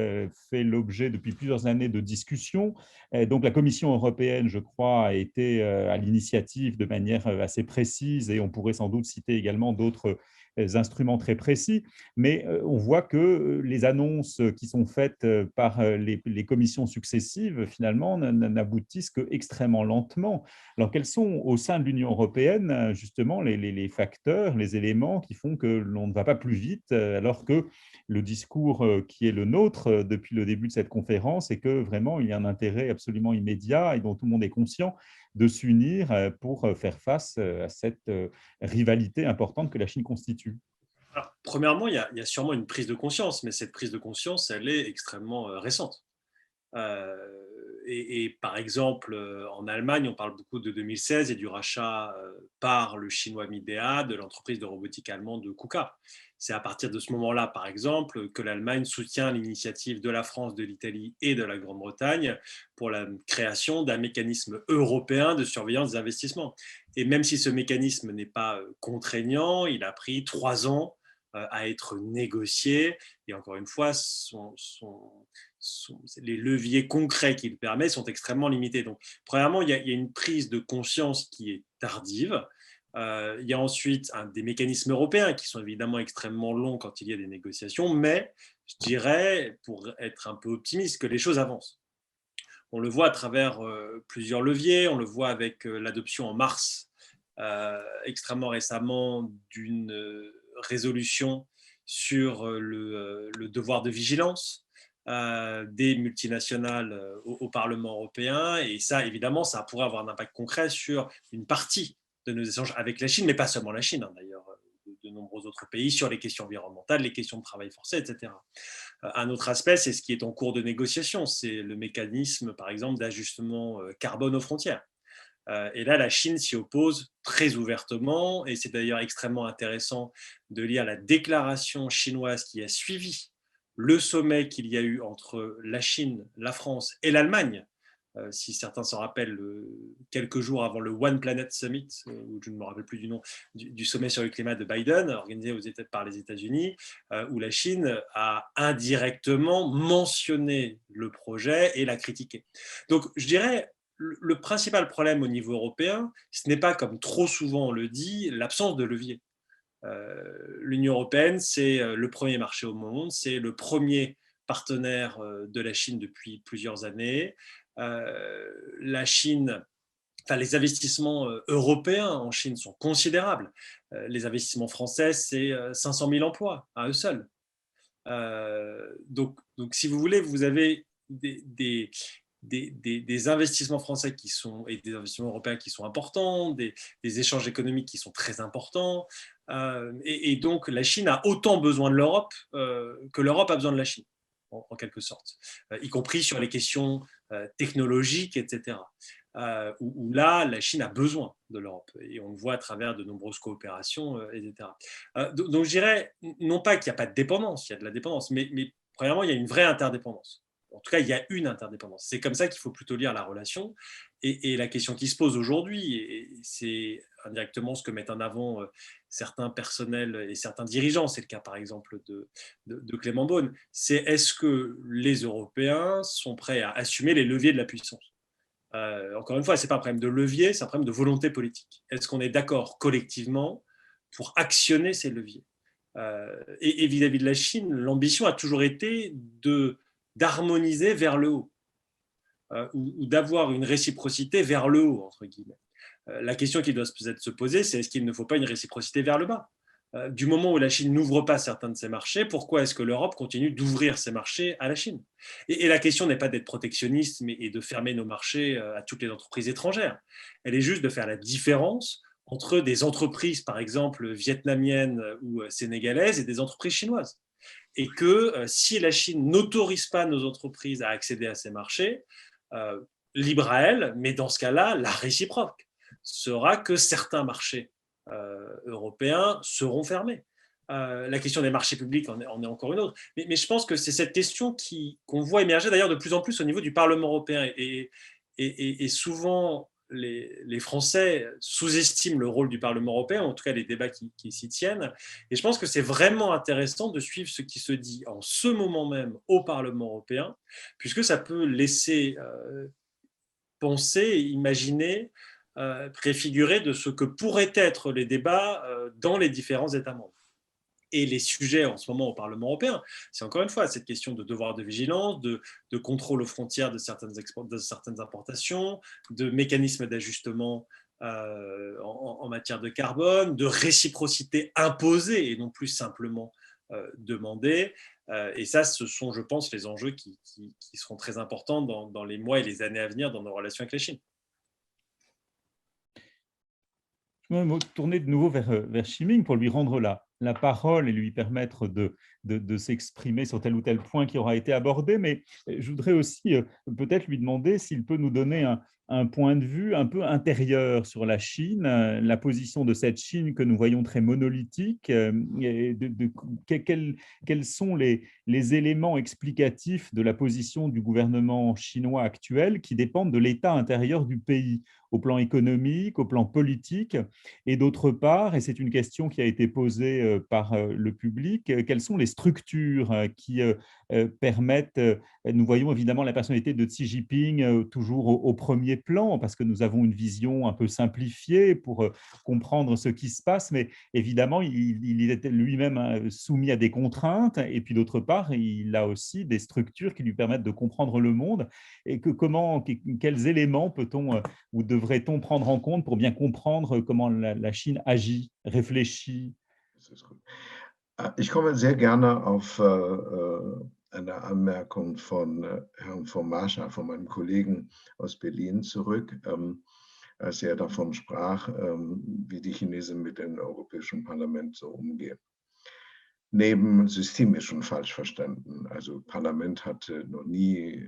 fait l'objet depuis plusieurs années de discussions. Donc la Commission européenne, je crois, a été à l'initiative de manière assez précise, et on pourrait sans doute citer également d'autres instruments très précis, mais on voit que les annonces qui sont faites par les commissions successives, finalement, n'aboutissent qu'extrêmement lentement. Alors, quels sont au sein de l'Union européenne, justement, les facteurs, les éléments qui font que l'on ne va pas plus vite, alors que le discours qui est le nôtre depuis le début de cette conférence est que vraiment, il y a un intérêt absolument immédiat et dont tout le monde est conscient de s'unir pour faire face à cette rivalité importante que la Chine constitue? Alors, premièrement, il y a sûrement une prise de conscience, mais cette prise de conscience, elle est extrêmement récente. Et par exemple, en Allemagne, on parle beaucoup de 2016 et du rachat par le chinois Midea de l'entreprise de robotique allemande KUKA. C'est à partir de ce moment-là, par exemple, que l'Allemagne soutient l'initiative de la France, de l'Italie et de la Grande-Bretagne pour la création d'un mécanisme européen de surveillance des investissements. Et même si ce mécanisme n'est pas contraignant, il a pris 3 ans à être négocié. Et encore une fois, les leviers concrets qu'il permet sont extrêmement limités. Donc, premièrement, il y a une prise de conscience qui est tardive. Il y a ensuite des mécanismes européens qui sont évidemment extrêmement longs quand il y a des négociations, mais je dirais, pour être un peu optimiste, que les choses avancent. On le voit à travers plusieurs leviers. On le voit avec l'adoption en mars, extrêmement récemment, d'une résolution sur le devoir de vigilance des multinationales au Parlement européen. Et ça, évidemment, ça pourrait avoir un impact concret sur une partie de nos échanges avec la Chine, mais pas seulement la Chine, d'ailleurs, de nombreux autres pays, sur les questions environnementales, les questions de travail forcé, etc. Un autre aspect, c'est ce qui est en cours de négociation, c'est le mécanisme, par exemple, d'ajustement carbone aux frontières. Et là, la Chine s'y oppose très ouvertement, et c'est d'ailleurs extrêmement intéressant de lire la déclaration chinoise qui a suivi le sommet qu'il y a eu entre la Chine, la France et l'Allemagne, si certains s'en rappellent, quelques jours avant le One Planet Summit, où je ne me rappelle plus du nom, du sommet sur le climat de Biden, organisé par les États-Unis, où la Chine a indirectement mentionné le projet et l'a critiqué. Donc, je dirais, le principal problème au niveau européen, ce n'est pas, comme trop souvent on le dit, l'absence de levier. L'Union européenne, c'est le premier marché au monde, c'est le premier partenaire de la Chine depuis plusieurs années. La Chine, les investissements européens en Chine sont considérables. Les investissements français, c'est 500 000 emplois à eux seuls. Donc, si vous voulez, vous avez des investissements français et des investissements européens qui sont importants, des échanges économiques qui sont très importants. Et donc, la Chine a autant besoin de l'Europe que l'Europe a besoin de la Chine, en quelque sorte, y compris sur les questions technologiques, etc. Où là, la Chine a besoin de l'Europe. Et on le voit à travers de nombreuses coopérations, etc. Donc, je dirais, non pas qu'il n'y a pas de dépendance, il y a de la dépendance, mais premièrement, il y a une vraie interdépendance. En tout cas, il y a une interdépendance. C'est comme ça qu'il faut plutôt lire la relation. Et la question qui se pose aujourd'hui, et c'est indirectement ce que mettent en avant certains personnels et certains dirigeants, c'est le cas par exemple de Clément Beaune, c'est est-ce que les Européens sont prêts à assumer les leviers de la puissance ? Encore une fois, ce n'est pas un problème de levier, c'est un problème de volonté politique. Est-ce qu'on est d'accord collectivement pour actionner ces leviers ? Et vis-à-vis de la Chine, l'ambition a toujours été d'harmoniser vers le haut, ou d'avoir une réciprocité vers le haut, entre guillemets. La question qui doit peut-être se poser, c'est est-ce qu'il ne faut pas une réciprocité vers le bas ? Du moment où la Chine n'ouvre pas certains de ses marchés, pourquoi est-ce que l'Europe continue d'ouvrir ses marchés à la Chine? Et la question n'est pas d'être protectionniste et de fermer nos marchés à toutes les entreprises étrangères. Elle est juste de faire la différence entre des entreprises, par exemple, vietnamiennes ou sénégalaises et des entreprises chinoises. Et que si la Chine n'autorise pas nos entreprises à accéder à ces marchés, libre à elles, mais dans ce cas-là, la réciproque sera que certains marchés européens seront fermés. La question des marchés publics en est encore une autre. Mais je pense que c'est cette question qu'on voit émerger d'ailleurs de plus en plus au niveau du Parlement européen. Et souvent, les Français sous-estiment le rôle du Parlement européen, en tout cas les débats qui s'y tiennent. Et je pense que c'est vraiment intéressant de suivre ce qui se dit en ce moment même au Parlement européen, puisque ça peut laisser penser, imaginer, préfigurer de ce que pourraient être les débats dans les différents États membres. Et les sujets en ce moment au Parlement européen, c'est encore une fois cette question de devoir de vigilance, de contrôle aux frontières de certaines importations, de mécanismes d'ajustement en matière de carbone, de réciprocité imposée et non plus simplement demandée. Et ça, ce sont, je pense, les enjeux qui seront très importants dans les mois et les années à venir dans nos relations avec la Chine. Je vais me tourner de nouveau vers Ximing pour lui rendre la parole et lui permettre de s'exprimer sur tel ou tel point qui aura été abordé. Mais je voudrais aussi peut-être lui demander s'il peut nous donner un point de vue un peu intérieur sur la Chine, la position de cette Chine que nous voyons très monolithique, et quels sont les éléments explicatifs de la position du gouvernement chinois actuel qui dépendent de l'état intérieur du pays, au plan économique, au plan politique, et d'autre part, et c'est une question qui a été posée par le public, quelles sont les structures qui permettent, nous voyons évidemment la personnalité de Xi Jinping toujours au premier plan, parce que nous avons une vision un peu simplifiée pour comprendre ce qui se passe, mais évidemment, il est lui-même soumis à des contraintes, et puis d'autre part, il a aussi des structures qui lui permettent de comprendre le monde, et quels éléments peut-on ou devrait-on prendre en compte pour bien comprendre comment la Chine agit, réfléchit? Ich komme sehr gerne auf eine Anmerkung von Herrn von Marschall, von meinem Kollegen aus Berlin zurück, als er davon sprach, wie die Chinesen mit dem Europäischen Parlament so umgehen. Neben systemischen Falschverständen, also Parlament hatte noch nie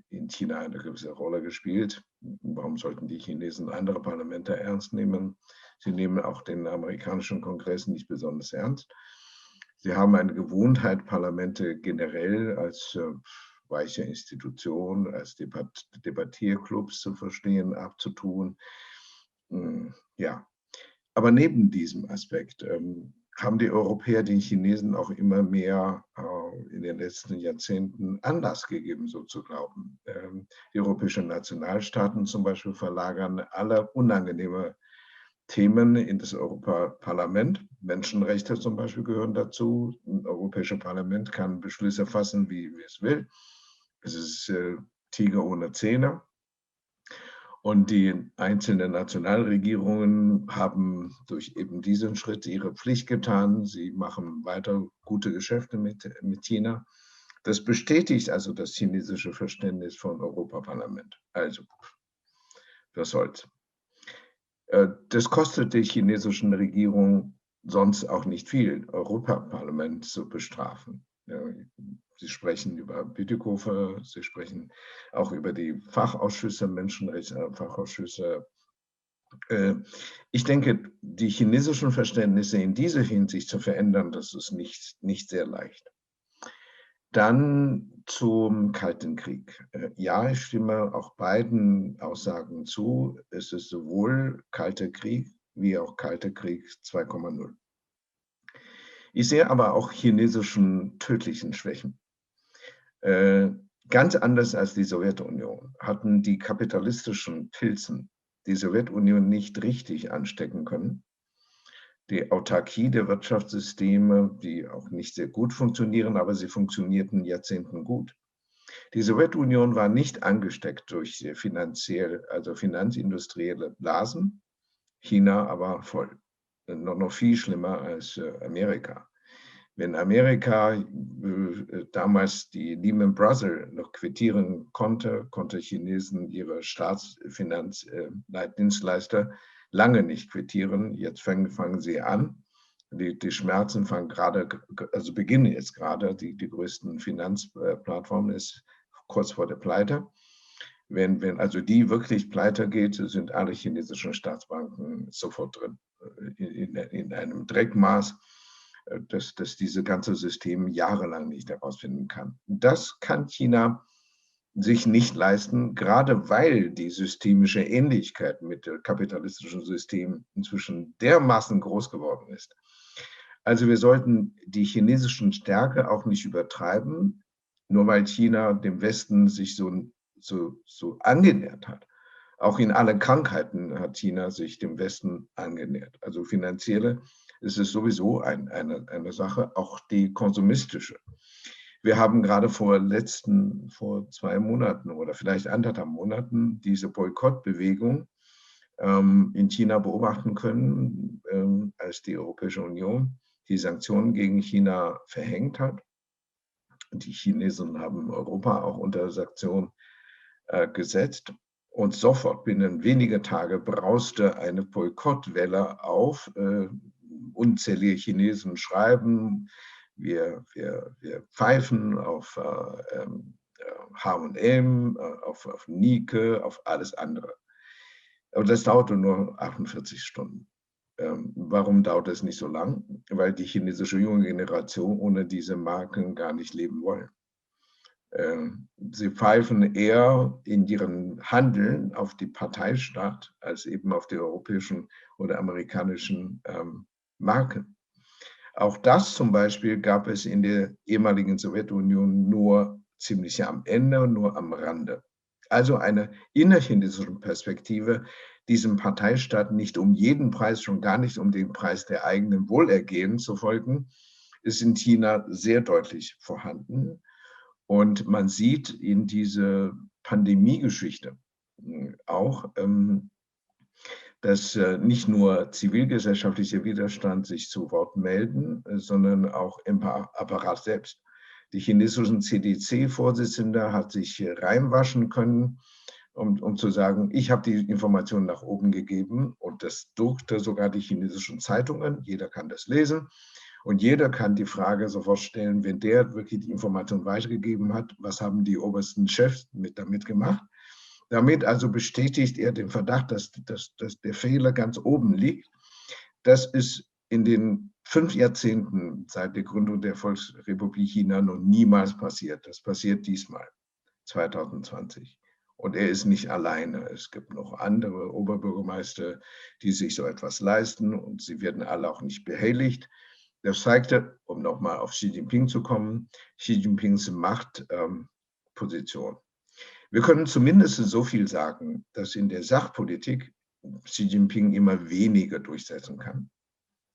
in China eine gewisse Rolle gespielt. Warum sollten die Chinesen andere Parlamente ernst nehmen? Sie nehmen auch den amerikanischen Kongress nicht besonders ernst. Sie haben eine Gewohnheit, Parlamente generell als weiche Institutionen, als Debattierclubs zu verstehen, abzutun. Ja, aber neben diesem Aspekt haben die Europäer den Chinesen auch immer mehr in den letzten Jahrzehnten Anlass gegeben, so zu glauben. Die europäischen Nationalstaaten zum Beispiel verlagern alle unangenehme Themen in das Europaparlament. Menschenrechte zum Beispiel gehören dazu. Das Europäische Parlament kann Beschlüsse fassen, wie es will. Es ist Tiger ohne Zähne. Und die einzelnen Nationalregierungen haben durch eben diesen Schritt ihre Pflicht getan. Sie machen weiter gute Geschäfte mit China. Das bestätigt also das chinesische Verständnis von Europaparlament. Also, was soll's. Das kostet der chinesischen Regierung sonst auch nicht viel, Europaparlament zu bestrafen. Sie sprechen über Bütikofer, Sie sprechen auch über die Fachausschüsse, Menschenrechtsfachausschüsse. Ich denke, die chinesischen Verständnisse in dieser Hinsicht zu verändern, das ist nicht sehr leicht. Dann zum Kalten Krieg. Ja, ich stimme auch beiden Aussagen zu. Es ist sowohl Kalter Krieg wie auch Kalter Krieg 2,0. Ich sehe aber auch chinesischen tödlichen Schwächen. Ganz anders als die Sowjetunion hatten die kapitalistischen Pilzen die Sowjetunion nicht richtig anstecken können. Die Autarkie der Wirtschaftssysteme, die auch nicht sehr gut funktionieren, aber sie funktionierten Jahrzehnten gut. Die Sowjetunion war nicht angesteckt durch finanzindustrielle Blasen, China aber voll. noch viel schlimmer als Amerika. Wenn Amerika damals die Lehman Brothers noch quittieren konnte Chinesen ihre Staatsfinanzdienstleister lange nicht quittieren. Jetzt fangen sie an. Die Schmerzen beginnen jetzt gerade. Die größten Finanzplattformen ist kurz vor der Pleite. Wenn also die wirklich pleite geht, sind alle chinesischen Staatsbanken sofort drin. In einem Dreckmaß, dass dieses ganze System jahrelang nicht herausfinden kann. Das kann China sich nicht leisten, gerade weil die systemische Ähnlichkeit mit dem kapitalistischen System inzwischen dermaßen groß geworden ist. Also wir sollten die chinesischen Stärke auch nicht übertreiben, nur weil China dem Westen sich so angenähert hat. Auch in allen Krankheiten hat China sich dem Westen angenähert. Also finanzielle ist es sowieso eine Sache, auch die konsumistische. Wir haben gerade vor 2 Monaten oder vielleicht 1,5 Monaten diese Boykottbewegung in China beobachten können, als die Europäische Union die Sanktionen gegen China verhängt hat. Die Chinesen haben Europa auch unter Sanktionen gesetzt. Und sofort, binnen weniger Tage, brauste eine Boykottwelle auf. Unzählige Chinesen schreiben, wir pfeifen auf H&M, auf Nike, auf alles andere. Aber das dauerte nur 48 Stunden. Warum dauert es nicht so lang? Weil die chinesische junge Generation ohne diese Marken gar nicht leben wollen. Sie pfeifen eher in ihrem Handeln auf die Parteistaat als eben auf die europäischen oder amerikanischen Marken. Auch das zum Beispiel gab es in der ehemaligen Sowjetunion nur ziemlich am Ende und nur am Rande. Also eine innerchinesische Perspektive, diesem Parteistaat nicht um jeden Preis, schon gar nicht um den Preis der eigenen Wohlergehen zu folgen, ist in China sehr deutlich vorhanden. Und man sieht in dieser Pandemiegeschichte auch, dass nicht nur zivilgesellschaftlicher Widerstand sich zu Wort melden, sondern auch im Apparat selbst. Die chinesischen CDC-Vorsitzende hat sich reinwaschen können, um zu sagen, ich habe die Informationen nach oben gegeben, und das druckte sogar die chinesischen Zeitungen. Jeder kann das lesen. Und jeder kann die Frage sofort stellen, wenn der wirklich die Information weitergegeben hat, was haben die obersten Chefs damit gemacht? Damit also bestätigt er den Verdacht, dass der Fehler ganz oben liegt. Das ist in den 5 Jahrzehnten seit der Gründung der Volksrepublik China noch niemals passiert. Das passiert diesmal, 2020. Und er ist nicht alleine. Es gibt noch andere Oberbürgermeister, die sich so etwas leisten, und sie werden alle auch nicht behelligt. Das zeigte, um nochmal auf Xi Jinping zu kommen, Xi Jinpings Machtposition. Wir können zumindest so viel sagen, dass in der Sachpolitik Xi Jinping immer weniger durchsetzen kann,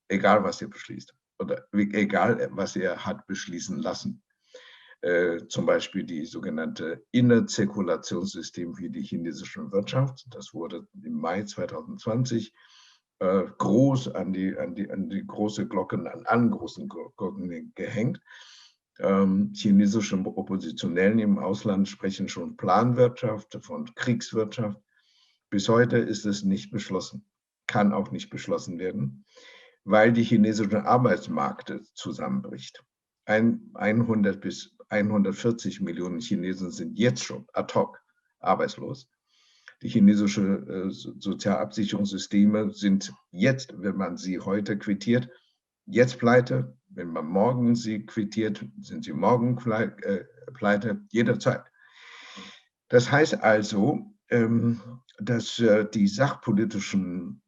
egal was er beschließt oder egal was er hat beschließen lassen. Zum Beispiel die sogenannte Innerzirkulationssystem für die chinesische Wirtschaft. Das wurde im Mai 2020 groß an die große Glocken, an allen großen Glocken gehängt. Chinesische Oppositionellen im Ausland sprechen schon Planwirtschaft, von Kriegswirtschaft. Bis heute ist es nicht beschlossen, kann auch nicht beschlossen werden, weil die chinesische Arbeitsmarkt zusammenbricht. 100 bis 140 Millionen Chinesen sind jetzt schon ad hoc arbeitslos. Die chinesischen Sozialabsicherungssysteme sind jetzt, wenn man sie heute quittiert, jetzt pleite. Wenn man morgen sie quittiert, sind sie morgen pleite, jederzeit. Das heißt also, dass die sachpolitischen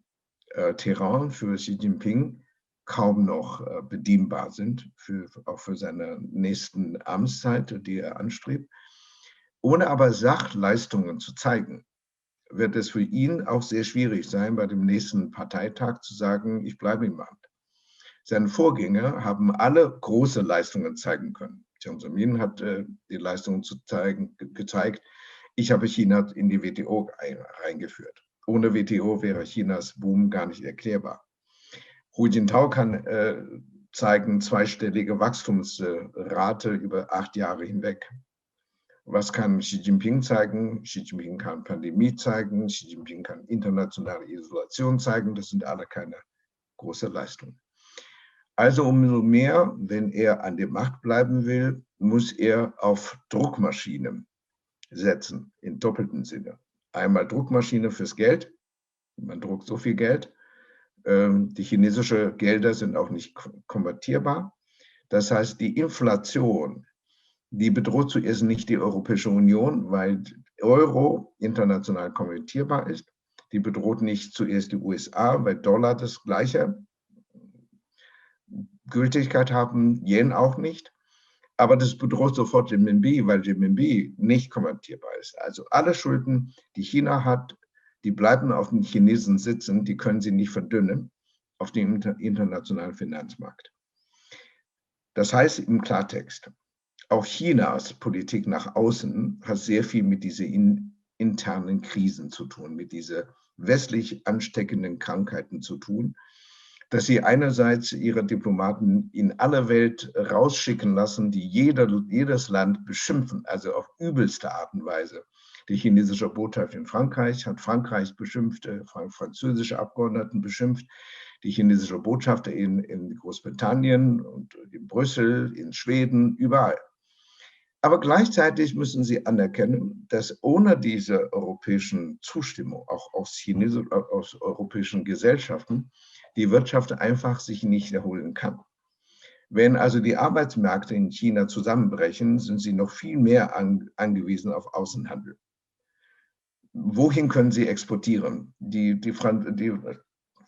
Terrain für Xi Jinping kaum noch bedienbar sind, auch für seine nächsten Amtszeit, die er anstrebt. Ohne aber Sachleistungen zu zeigen, wird es für ihn auch sehr schwierig sein, bei dem nächsten Parteitag zu sagen, ich bleibe im Amt. Seine Vorgänger haben alle große Leistungen zeigen können. Jiang Zemin hat die Leistungen gezeigt. Ich habe China in die WTO reingeführt. Ohne WTO wäre Chinas Boom gar nicht erklärbar. Hu Jintao kann zeigen zweistellige Wachstumsrate über 8 Jahre hinweg. Was kann Xi Jinping zeigen? Xi Jinping kann Pandemie zeigen, Xi Jinping kann internationale Isolation zeigen. Das sind alle keine große Leistungen. Also umso mehr, wenn er an der Macht bleiben will, muss er auf Druckmaschine setzen, im doppelten Sinne. Einmal Druckmaschine fürs Geld, man druckt so viel Geld. Die chinesischen Gelder sind auch nicht konvertierbar. Das heißt, die Inflation, die bedroht zuerst nicht die Europäische Union, weil Euro international konvertierbar ist. Die bedroht nicht zuerst die USA, weil Dollar das gleiche Gültigkeit haben, Yen auch nicht. Aber das bedroht sofort Renminbi, weil Renminbi nicht konvertierbar ist. Also alle Schulden, die China hat, die bleiben auf den Chinesen sitzen, die können sie nicht verdünnen auf dem internationalen Finanzmarkt. Das heißt im Klartext, auch Chinas Politik nach außen hat sehr viel mit diesen internen Krisen zu tun, mit diesen westlich ansteckenden Krankheiten zu tun, dass sie einerseits ihre Diplomaten in alle Welt rausschicken lassen, die jedes Land beschimpfen, also auf übelste Art und Weise. Die chinesische Botschaft in Frankreich hat Frankreich beschimpft, französische Abgeordneten beschimpft, die chinesische Botschaft in Großbritannien und in Brüssel, in Schweden, überall. Aber gleichzeitig müssen sie anerkennen, dass ohne diese europäischen Zustimmung, auch aus europäischen Gesellschaften, die Wirtschaft einfach sich nicht erholen kann. Wenn also die Arbeitsmärkte in China zusammenbrechen, sind sie noch viel mehr angewiesen auf Außenhandel. Wohin können sie exportieren? Die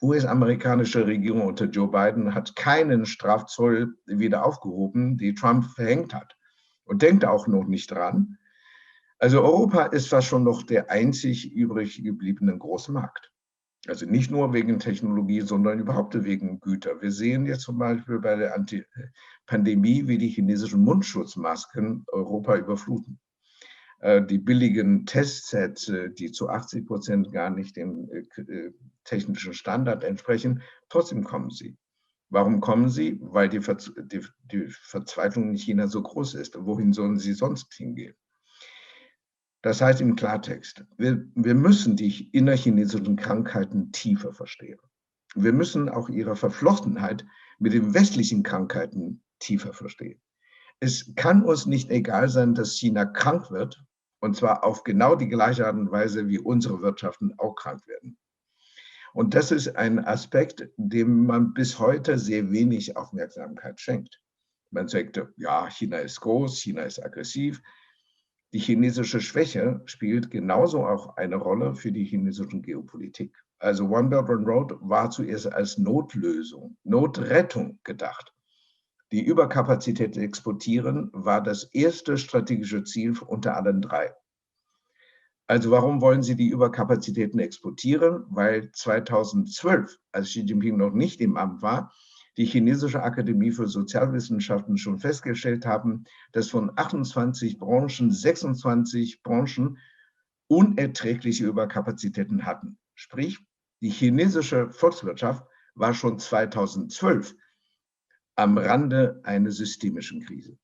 US-amerikanische Regierung unter Joe Biden hat keinen Strafzoll wieder aufgehoben, die Trump verhängt hat. Und denkt auch noch nicht dran. Also Europa ist fast schon noch der einzig übrig gebliebene große Markt. Also nicht nur wegen Technologie, sondern überhaupt wegen Güter. Wir sehen jetzt zum Beispiel bei der Pandemie, wie die chinesischen Mundschutzmasken Europa überfluten. Die billigen Testsets, die zu 80% gar nicht dem technischen Standard entsprechen, trotzdem kommen sie. Warum kommen sie? Weil die Verzweiflung in China so groß ist. Wohin sollen sie sonst hingehen? Das heißt im Klartext, wir müssen die innerchinesischen Krankheiten tiefer verstehen. Wir müssen auch ihre Verflochtenheit mit den westlichen Krankheiten tiefer verstehen. Es kann uns nicht egal sein, dass China krank wird, und zwar auf genau die gleiche Art und Weise, wie unsere Wirtschaften auch krank werden. Und das ist ein Aspekt, dem man bis heute sehr wenig Aufmerksamkeit schenkt. Man sagt, ja, China ist groß, China ist aggressiv. Die chinesische Schwäche spielt genauso auch eine Rolle für die chinesische Geopolitik. Also One Belt One Road war zuerst als Notlösung, Notrettung gedacht. Die Überkapazität exportieren war das erste strategische Ziel unter allen drei. Also warum wollen Sie die Überkapazitäten exportieren? Weil 2012, als Xi Jinping noch nicht im Amt war, die Chinesische Akademie für Sozialwissenschaften schon festgestellt haben, dass von 28 Branchen 26 Branchen unerträgliche Überkapazitäten hatten. Sprich, die chinesische Volkswirtschaft war schon 2012 am Rande einer systemischen Krise.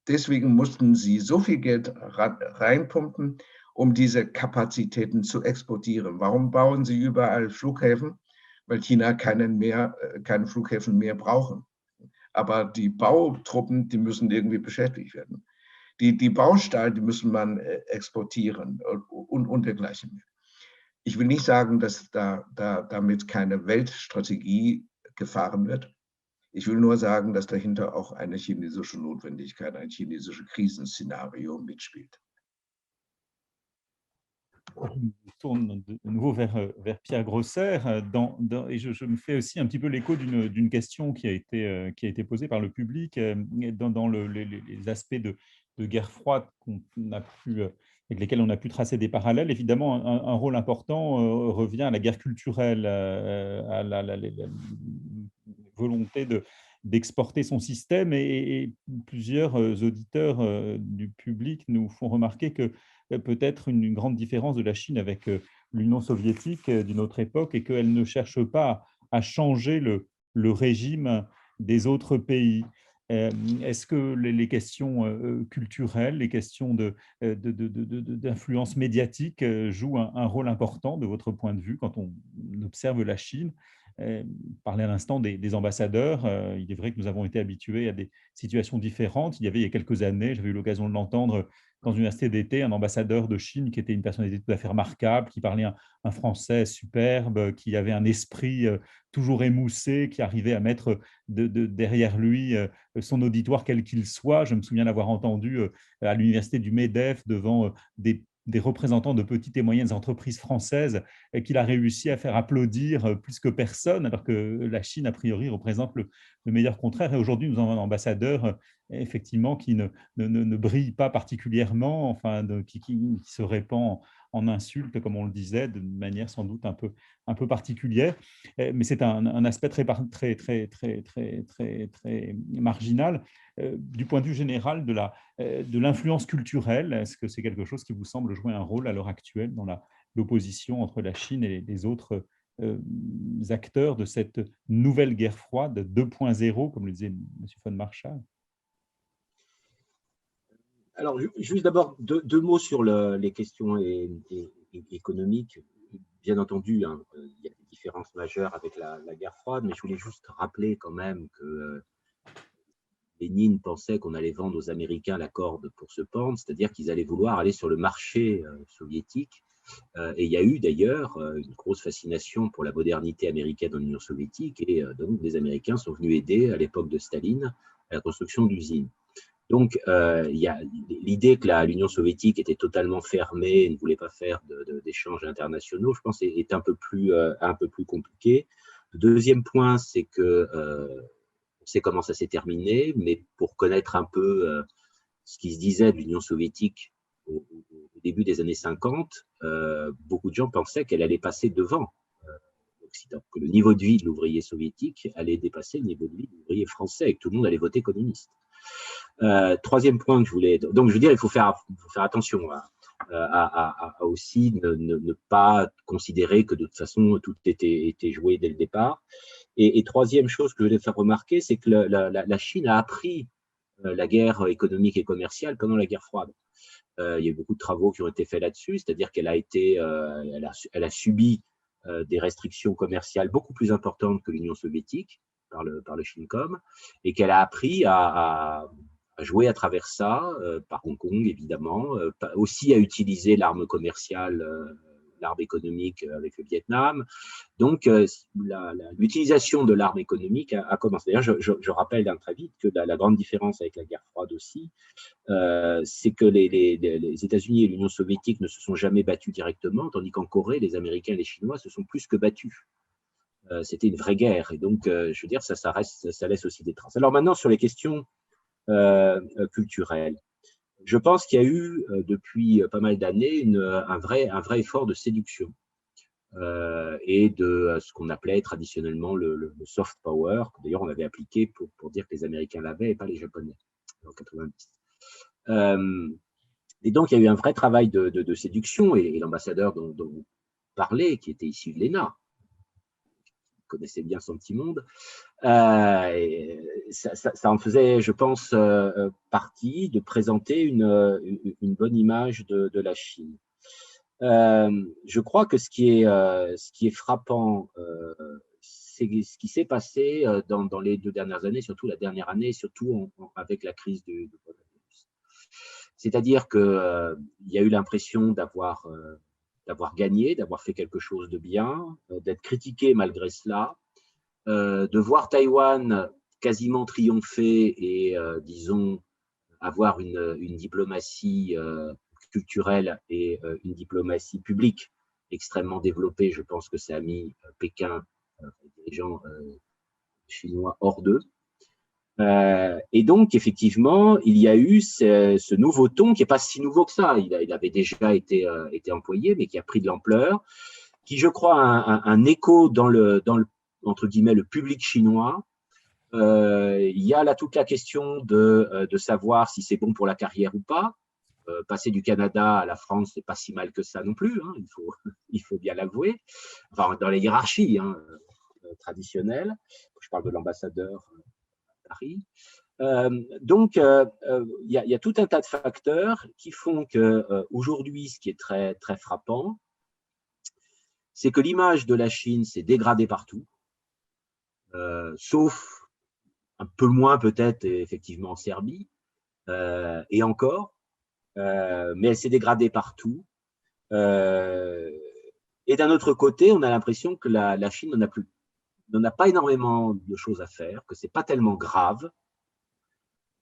Deswegen mussten sie so viel Geld reinpumpen, um diese Kapazitäten zu exportieren. Warum bauen sie überall Flughäfen? Weil China keine Flughäfen mehr brauchen. Aber die Bautruppen, die müssen irgendwie beschäftigt werden. Die Baustahl, die müssen man exportieren und dergleichen mehr. Ich will nicht sagen, dass damit keine Weltstrategie gefahren wird. Ich will nur sagen, dass dahinter auch eine chinesische Notwendigkeit, ein chinesisches Krisenszenario mitspielt. Je tourne de nouveau vers Pierre Grosser et je me fais aussi un petit peu l'écho d'une question qui a été posée par le public dans les aspects de guerre froide avec lesquels on a pu tracer des parallèles. Évidemment, un rôle important revient à la guerre culturelle, à la volonté d'exporter son système et plusieurs auditeurs du public nous font remarquer que peut-être une grande différence de la Chine avec l'Union soviétique d'une autre époque et qu'elle ne cherche pas à changer le régime des autres pays. Est-ce que les questions culturelles, les questions d'influence médiatique jouent un rôle important de votre point de vue quand on observe la Chine? Parler à l'instant des ambassadeurs, il est vrai que nous avons été habitués à des situations différentes. Il y a quelques années, j'avais eu l'occasion de l'entendre dans une université d'été, un ambassadeur de Chine qui était une personnalité tout à fait remarquable, qui parlait un français superbe, qui avait un esprit toujours émoussé, qui arrivait à mettre derrière lui son auditoire quel qu'il soit. Je me souviens l'avoir entendu à l'université du MEDEF devant des représentants de petites et moyennes entreprises françaises qu'il a réussi à faire applaudir plus que personne, alors que la Chine, a priori, représente le meilleur contraire. Et aujourd'hui, nous avons un ambassadeur, effectivement, qui ne brille pas particulièrement, enfin, qui se répand en insultes, comme on le disait, de manière sans doute un peu particulière. Mais c'est un aspect très marginal. Du point de vue général de l'influence culturelle, est-ce que c'est quelque chose qui vous semble jouer un rôle à l'heure actuelle dans l'opposition entre la Chine et les autres acteurs de cette nouvelle guerre froide 2.0, comme le disait M. von Marschall? Alors, juste d'abord, deux mots sur les questions économiques. Bien entendu, hein, il y a des différences majeures avec la guerre froide, mais je voulais juste rappeler quand même que Lénine pensait qu'on allait vendre aux Américains la corde pour se pendre, c'est-à-dire qu'ils allaient vouloir aller sur le marché soviétique. Et il y a eu d'ailleurs une grosse fascination pour la modernité américaine dans l'Union soviétique, et donc les Américains sont venus aider à l'époque de Staline à la construction d'usines. Donc, il y a l'idée que l'Union soviétique était totalement fermée et ne voulait pas faire d'échanges internationaux, je pense, est un peu plus compliqué. Le deuxième point, c'est que on sait comment ça s'est terminé, mais pour connaître un peu ce qui se disait de l'Union soviétique au début des années 50, beaucoup de gens pensaient qu'elle allait passer devant l'Occident, que le niveau de vie de l'ouvrier soviétique allait dépasser le niveau de vie de l'ouvrier français et que tout le monde allait voter communiste. Troisième point que je voulais… Donc, je veux dire, il faut faire attention à aussi ne pas considérer que de toute façon, tout était joué dès le départ. Et troisième chose que je voulais faire remarquer, c'est que la Chine a appris la guerre économique et commerciale pendant la guerre froide. Il y a eu beaucoup de travaux qui ont été faits là-dessus, c'est-à-dire qu'elle a subi des restrictions commerciales beaucoup plus importantes que l'Union soviétique par le Chincom, et qu'elle a appris à jouer à travers ça, par Hong Kong évidemment, aussi à utiliser l'arme commerciale, l'arme économique avec le Vietnam. Donc, l'utilisation de l'arme économique a commencé. D'ailleurs, je rappelle très vite que la grande différence avec la guerre froide aussi, c'est que les États-Unis et l'Union soviétique ne se sont jamais battus directement, tandis qu'en Corée, les Américains et les Chinois se sont plus que battus. C'était une vraie guerre. Et donc, je veux dire, ça laisse aussi des traces. Alors maintenant, sur les questions culturelles. Je pense qu'il y a eu, depuis pas mal d'années, un vrai effort de séduction et de ce qu'on appelait traditionnellement le soft power, que d'ailleurs on avait appliqué pour dire que les Américains l'avaient et pas les Japonais, en 90. Et donc, il y a eu un vrai travail de séduction, et l'ambassadeur dont vous parlez, qui était issu de l'ENA, connaissait bien son petit monde, ça en faisait, je pense, partie de présenter une bonne image de la Chine. Je crois que ce qui est frappant, c'est ce qui s'est passé dans les 2 dernières années, surtout la dernière année, surtout avec la crise du coronavirus. C'est-à-dire qu'il y a eu l'impression d'avoir gagné, d'avoir fait quelque chose de bien, d'être critiqué malgré cela, de voir Taïwan quasiment triompher et, disons, avoir une diplomatie culturelle et une diplomatie publique extrêmement développée. Je pense que ça a mis Pékin, les dirigeants chinois, hors d'eux. Et donc, effectivement, il y a eu ce nouveau ton qui n'est pas si nouveau que ça. Il avait déjà été employé, mais qui a pris de l'ampleur, qui, je crois, a un écho dans le entre guillemets, le public chinois. Il y a là toute la question de savoir si c'est bon pour la carrière ou pas. Passer du Canada à la France, c'est pas si mal que ça non plus, hein, il faut bien l'avouer. Enfin, dans les hiérarchies, hein. traditionnelle. Je parle de l'ambassadeur à Paris. Donc, il y a tout un tas de facteurs qui font qu'aujourd'hui, ce qui est très, très frappant, c'est que l'image de la Chine s'est dégradée partout, sauf un peu moins peut-être effectivement en Serbie, et encore, mais elle s'est dégradée partout. Et d'un autre côté, on a l'impression que la Chine n'en a pas énormément de choses à faire, que ce n'est pas tellement grave,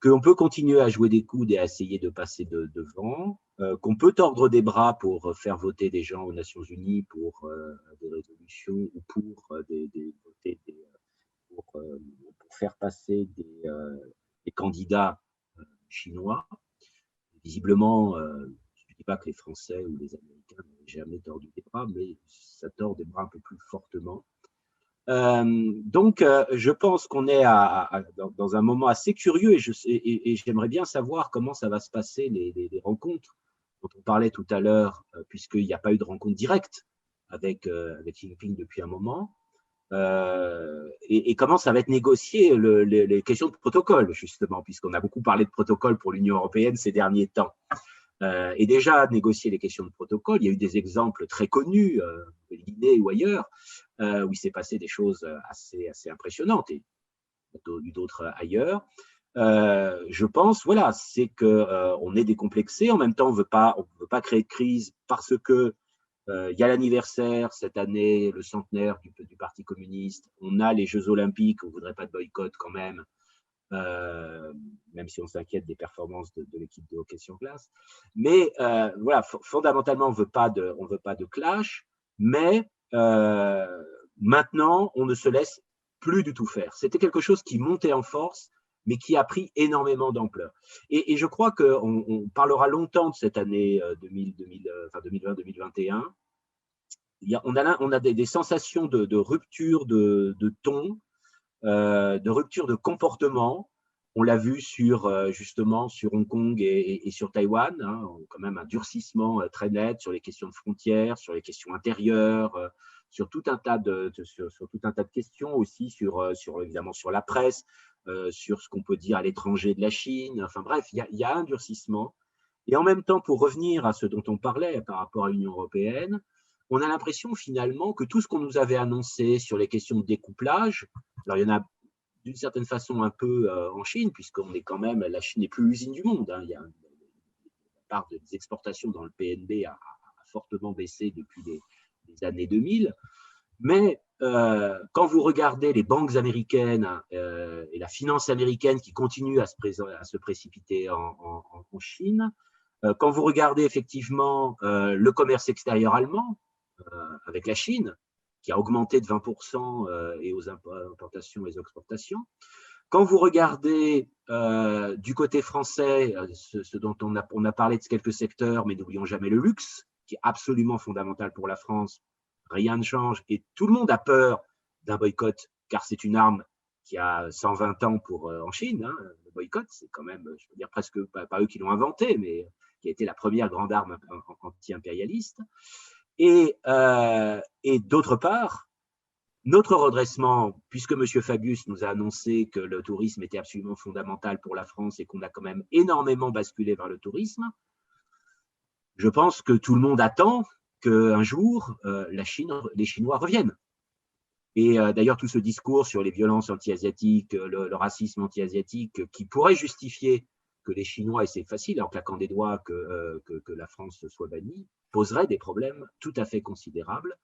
qu'on peut continuer à jouer des coudes et à essayer de passer devant, qu'on peut tordre des bras pour faire voter des gens aux Nations Unies pour des résolutions ou pour faire passer des candidats chinois. Visiblement, je ne dis pas que les Français ou les Américains n'ont jamais tordu des bras, mais ça tord des bras un peu plus fortement. Donc, je pense qu'on est dans un moment assez curieux et j'aimerais bien savoir comment ça va se passer, les rencontres dont on parlait tout à l'heure, puisqu'il n'y a pas eu de rencontre directe avec Xi Jinping depuis un moment, et comment ça va être négocié les questions de protocole, justement, puisqu'on a beaucoup parlé de protocole pour l'Union européenne ces derniers temps. Et déjà, négocier les questions de protocole, il y a eu des exemples très connus, de Guinée ou ailleurs, où il s'est passé des choses assez impressionnantes, et d'autres ailleurs. Je pense, voilà, c'est qu'on est décomplexé. En même temps, on ne veut pas créer de crise parce que il y a l'anniversaire cette année, le centenaire du Parti communiste. On a les Jeux Olympiques, on ne voudrait pas de boycott quand même. Même si on s'inquiète des performances de l'équipe de hockey sur glace. Mais voilà, fondamentalement, on ne veut pas de clash, mais maintenant, on ne se laisse plus du tout faire. C'était quelque chose qui montait en force, mais qui a pris énormément d'ampleur. Et je crois qu'on parlera longtemps de cette année 2020-2021. On a des sensations de rupture de ton, de rupture de comportement. On l'a vu justement sur Hong Kong et sur Taïwan, hein, quand même un durcissement très net sur les questions de frontières, sur les questions intérieures, sur tout un tas de questions aussi, évidemment sur la presse, sur ce qu'on peut dire à l'étranger de la Chine. Enfin bref, il y a un durcissement. Et en même temps, pour revenir à ce dont on parlait par rapport à l'Union européenne, on a l'impression finalement que tout ce qu'on nous avait annoncé sur les questions de découplage, alors il y en a d'une certaine façon un peu en Chine, puisqu'on est quand même, la Chine n'est plus l'usine du monde, hein. Il y a la part des exportations dans le PNB a fortement baissé depuis les années 2000. Mais quand vous regardez les banques américaines et la finance américaine qui continue à se précipiter en Chine, quand vous regardez effectivement le commerce extérieur allemand avec la Chine, qui a augmenté de 20% et aux importations et aux exportations. Quand vous regardez du côté français, ce dont on a parlé de quelques secteurs, mais n'oublions jamais le luxe, qui est absolument fondamental pour la France, rien ne change et tout le monde a peur d'un boycott, car c'est une arme qui a 120 ans en Chine. Hein, le boycott, c'est quand même, je veux dire, presque pas eux qui l'ont inventé, mais qui a été la première grande arme anti-impérialiste. Et d'autre part, notre redressement, puisque M. Fabius nous a annoncé que le tourisme était absolument fondamental pour la France et qu'on a quand même énormément basculé vers le tourisme, je pense que tout le monde attend qu'un jour, les Chinois reviennent. Et d'ailleurs, tout ce discours sur les violences anti-asiatiques, le racisme anti-asiatique, qui pourrait justifier que les Chinois, et c'est facile en claquant des doigts que la France soit bannie, poserait des problèmes tout à fait considérables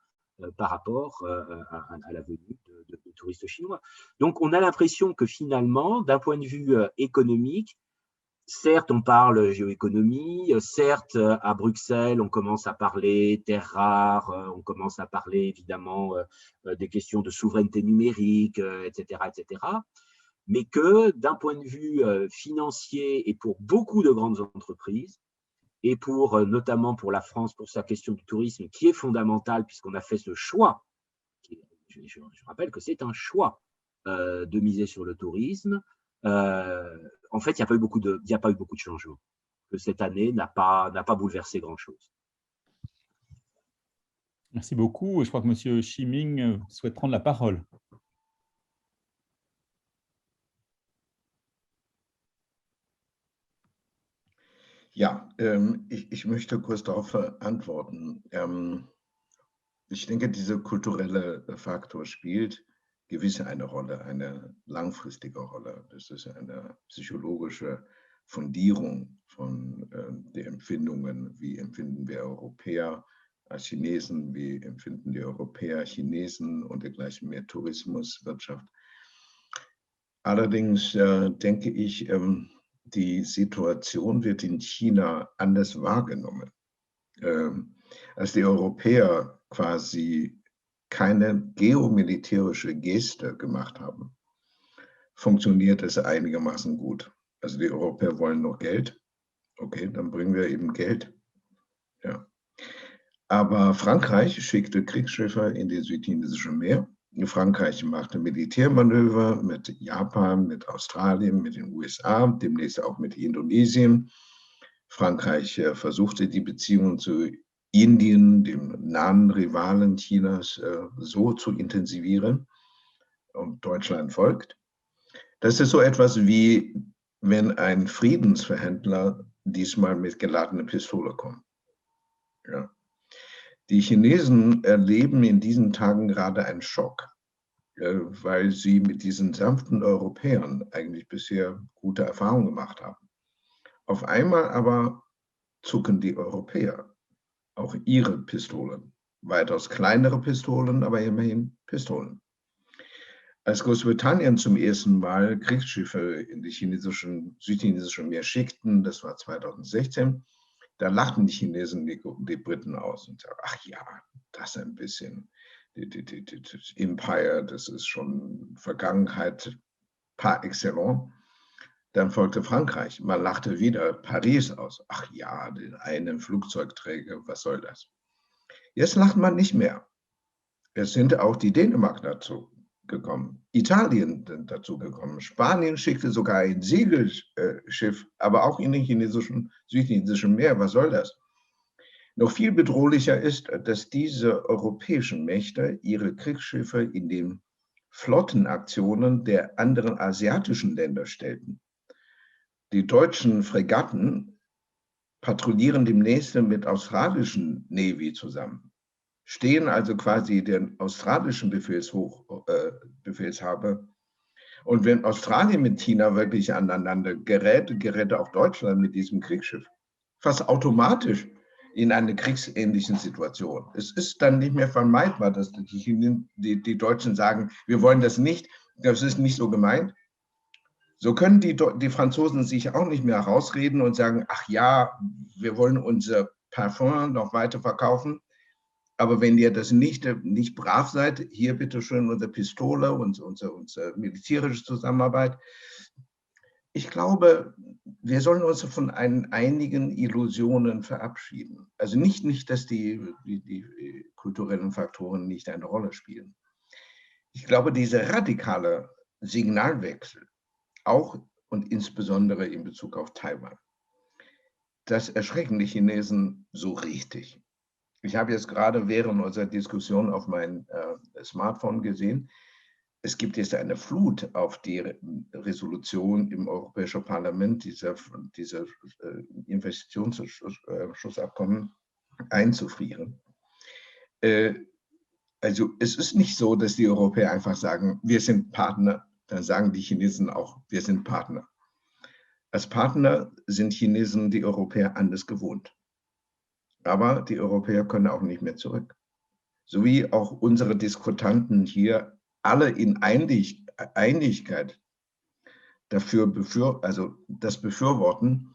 par rapport à la venue de touristes chinois. Donc, on a l'impression que finalement, d'un point de vue économique, certes, on parle géoéconomie, certes, à Bruxelles, on commence à parler terres rares, on commence à parler évidemment des questions de souveraineté numérique, etc., etc., mais que d'un point de vue financier et pour beaucoup de grandes entreprises, et notamment pour la France, pour sa question du tourisme, qui est fondamentale puisqu'on a fait ce choix, je rappelle que c'est un choix de miser sur le tourisme, en fait, il n'y a pas eu beaucoup de changements. Que cette année n'a pas bouleversé grand-chose. Merci beaucoup. Je crois que M. Ximing souhaite prendre la parole. Ja, ich möchte kurz darauf antworten. Ich denke, dieser kulturelle Faktor spielt gewiss eine Rolle, eine langfristige Rolle. Das ist eine psychologische Fundierung von den Empfindungen. Wie empfinden wir Europäer als Chinesen? Wie empfinden die Europäer Chinesen und dergleichen mehr Tourismus, Wirtschaft? Allerdings denke ich, die Situation wird in China anders wahrgenommen. Als die Europäer quasi keine geomilitärische Geste gemacht haben, funktioniert es einigermaßen gut. Also die Europäer wollen noch Geld. Okay, dann bringen wir eben Geld. Ja. Aber Frankreich schickte Kriegsschiffe in das Südchinesische Meer. Frankreich machte Militärmanöver mit Japan, mit Australien, mit den USA, demnächst auch mit Indonesien. Frankreich versuchte die Beziehungen zu Indien, dem nahen Rivalen Chinas, so zu intensivieren, und Deutschland folgt. Das ist so etwas wie, wenn ein Friedensverhandler diesmal mit geladener Pistole kommt. Ja. Die Chinesen erleben in diesen Tagen gerade einen Schock, weil sie mit diesen sanften Europäern eigentlich bisher gute Erfahrungen gemacht haben. Auf einmal aber zucken die Europäer auch ihre Pistolen. Weitaus kleinere Pistolen, aber immerhin Pistolen. Als Großbritannien zum ersten Mal Kriegsschiffe in die südchinesische Meer schickten, das war 2016, da lachten die Chinesen die Briten aus und sagten, ach ja, das ein bisschen, das Empire, das ist schon Vergangenheit par excellence. Dann folgte Frankreich, man lachte wieder Paris aus. Ach ja, den einen Flugzeugträger, was soll das? Jetzt lacht man nicht mehr. Es sind auch die Dänemark dazu gekommen, Italien sind dazu gekommen, Spanien schickte sogar ein Segelschiff, aber auch in den südchinesischen Meer. Was soll das? Noch viel bedrohlicher ist, dass diese europäischen Mächte ihre Kriegsschiffe in den Flottenaktionen der anderen asiatischen Länder stellten. Die deutschen Fregatten patrouillieren demnächst mit australischen Navy zusammen, stehen also quasi den australischen Befehlshaber. Und wenn Australien mit China wirklich aneinander gerät auch Deutschland mit diesem Kriegsschiff fast automatisch in eine kriegsähnliche Situation. Es ist dann nicht mehr vermeidbar, dass die Deutschen sagen, wir wollen das nicht, das ist nicht so gemeint. So können die Franzosen sich auch nicht mehr rausreden und sagen, ach ja, wir wollen unser Parfum noch weiter verkaufen, aber wenn ihr das nicht brav seid, hier bitte schön unsere Pistole und unsere militärische Zusammenarbeit. Ich glaube, wir sollen uns von einigen Illusionen verabschieden. Also nicht, dass die kulturellen Faktoren nicht eine Rolle spielen. Ich glaube, dieser radikale Signalwechsel, auch und insbesondere in Bezug auf Taiwan, das erschrecken die Chinesen so richtig. Ich habe jetzt gerade während unserer Diskussion auf mein Smartphone gesehen, es gibt jetzt eine Flut auf die Resolution im Europäischen Parlament, dieser Investitionsschutzabkommen einzufrieren. Also es ist nicht so, dass die Europäer einfach sagen, wir sind Partner, dann sagen die Chinesen auch, wir sind Partner. Als Partner sind Chinesen die Europäer anders gewohnt. Aber die Europäer können auch nicht mehr zurück. So wie auch unsere Diskutanten hier alle in Einigkeit das befürworten,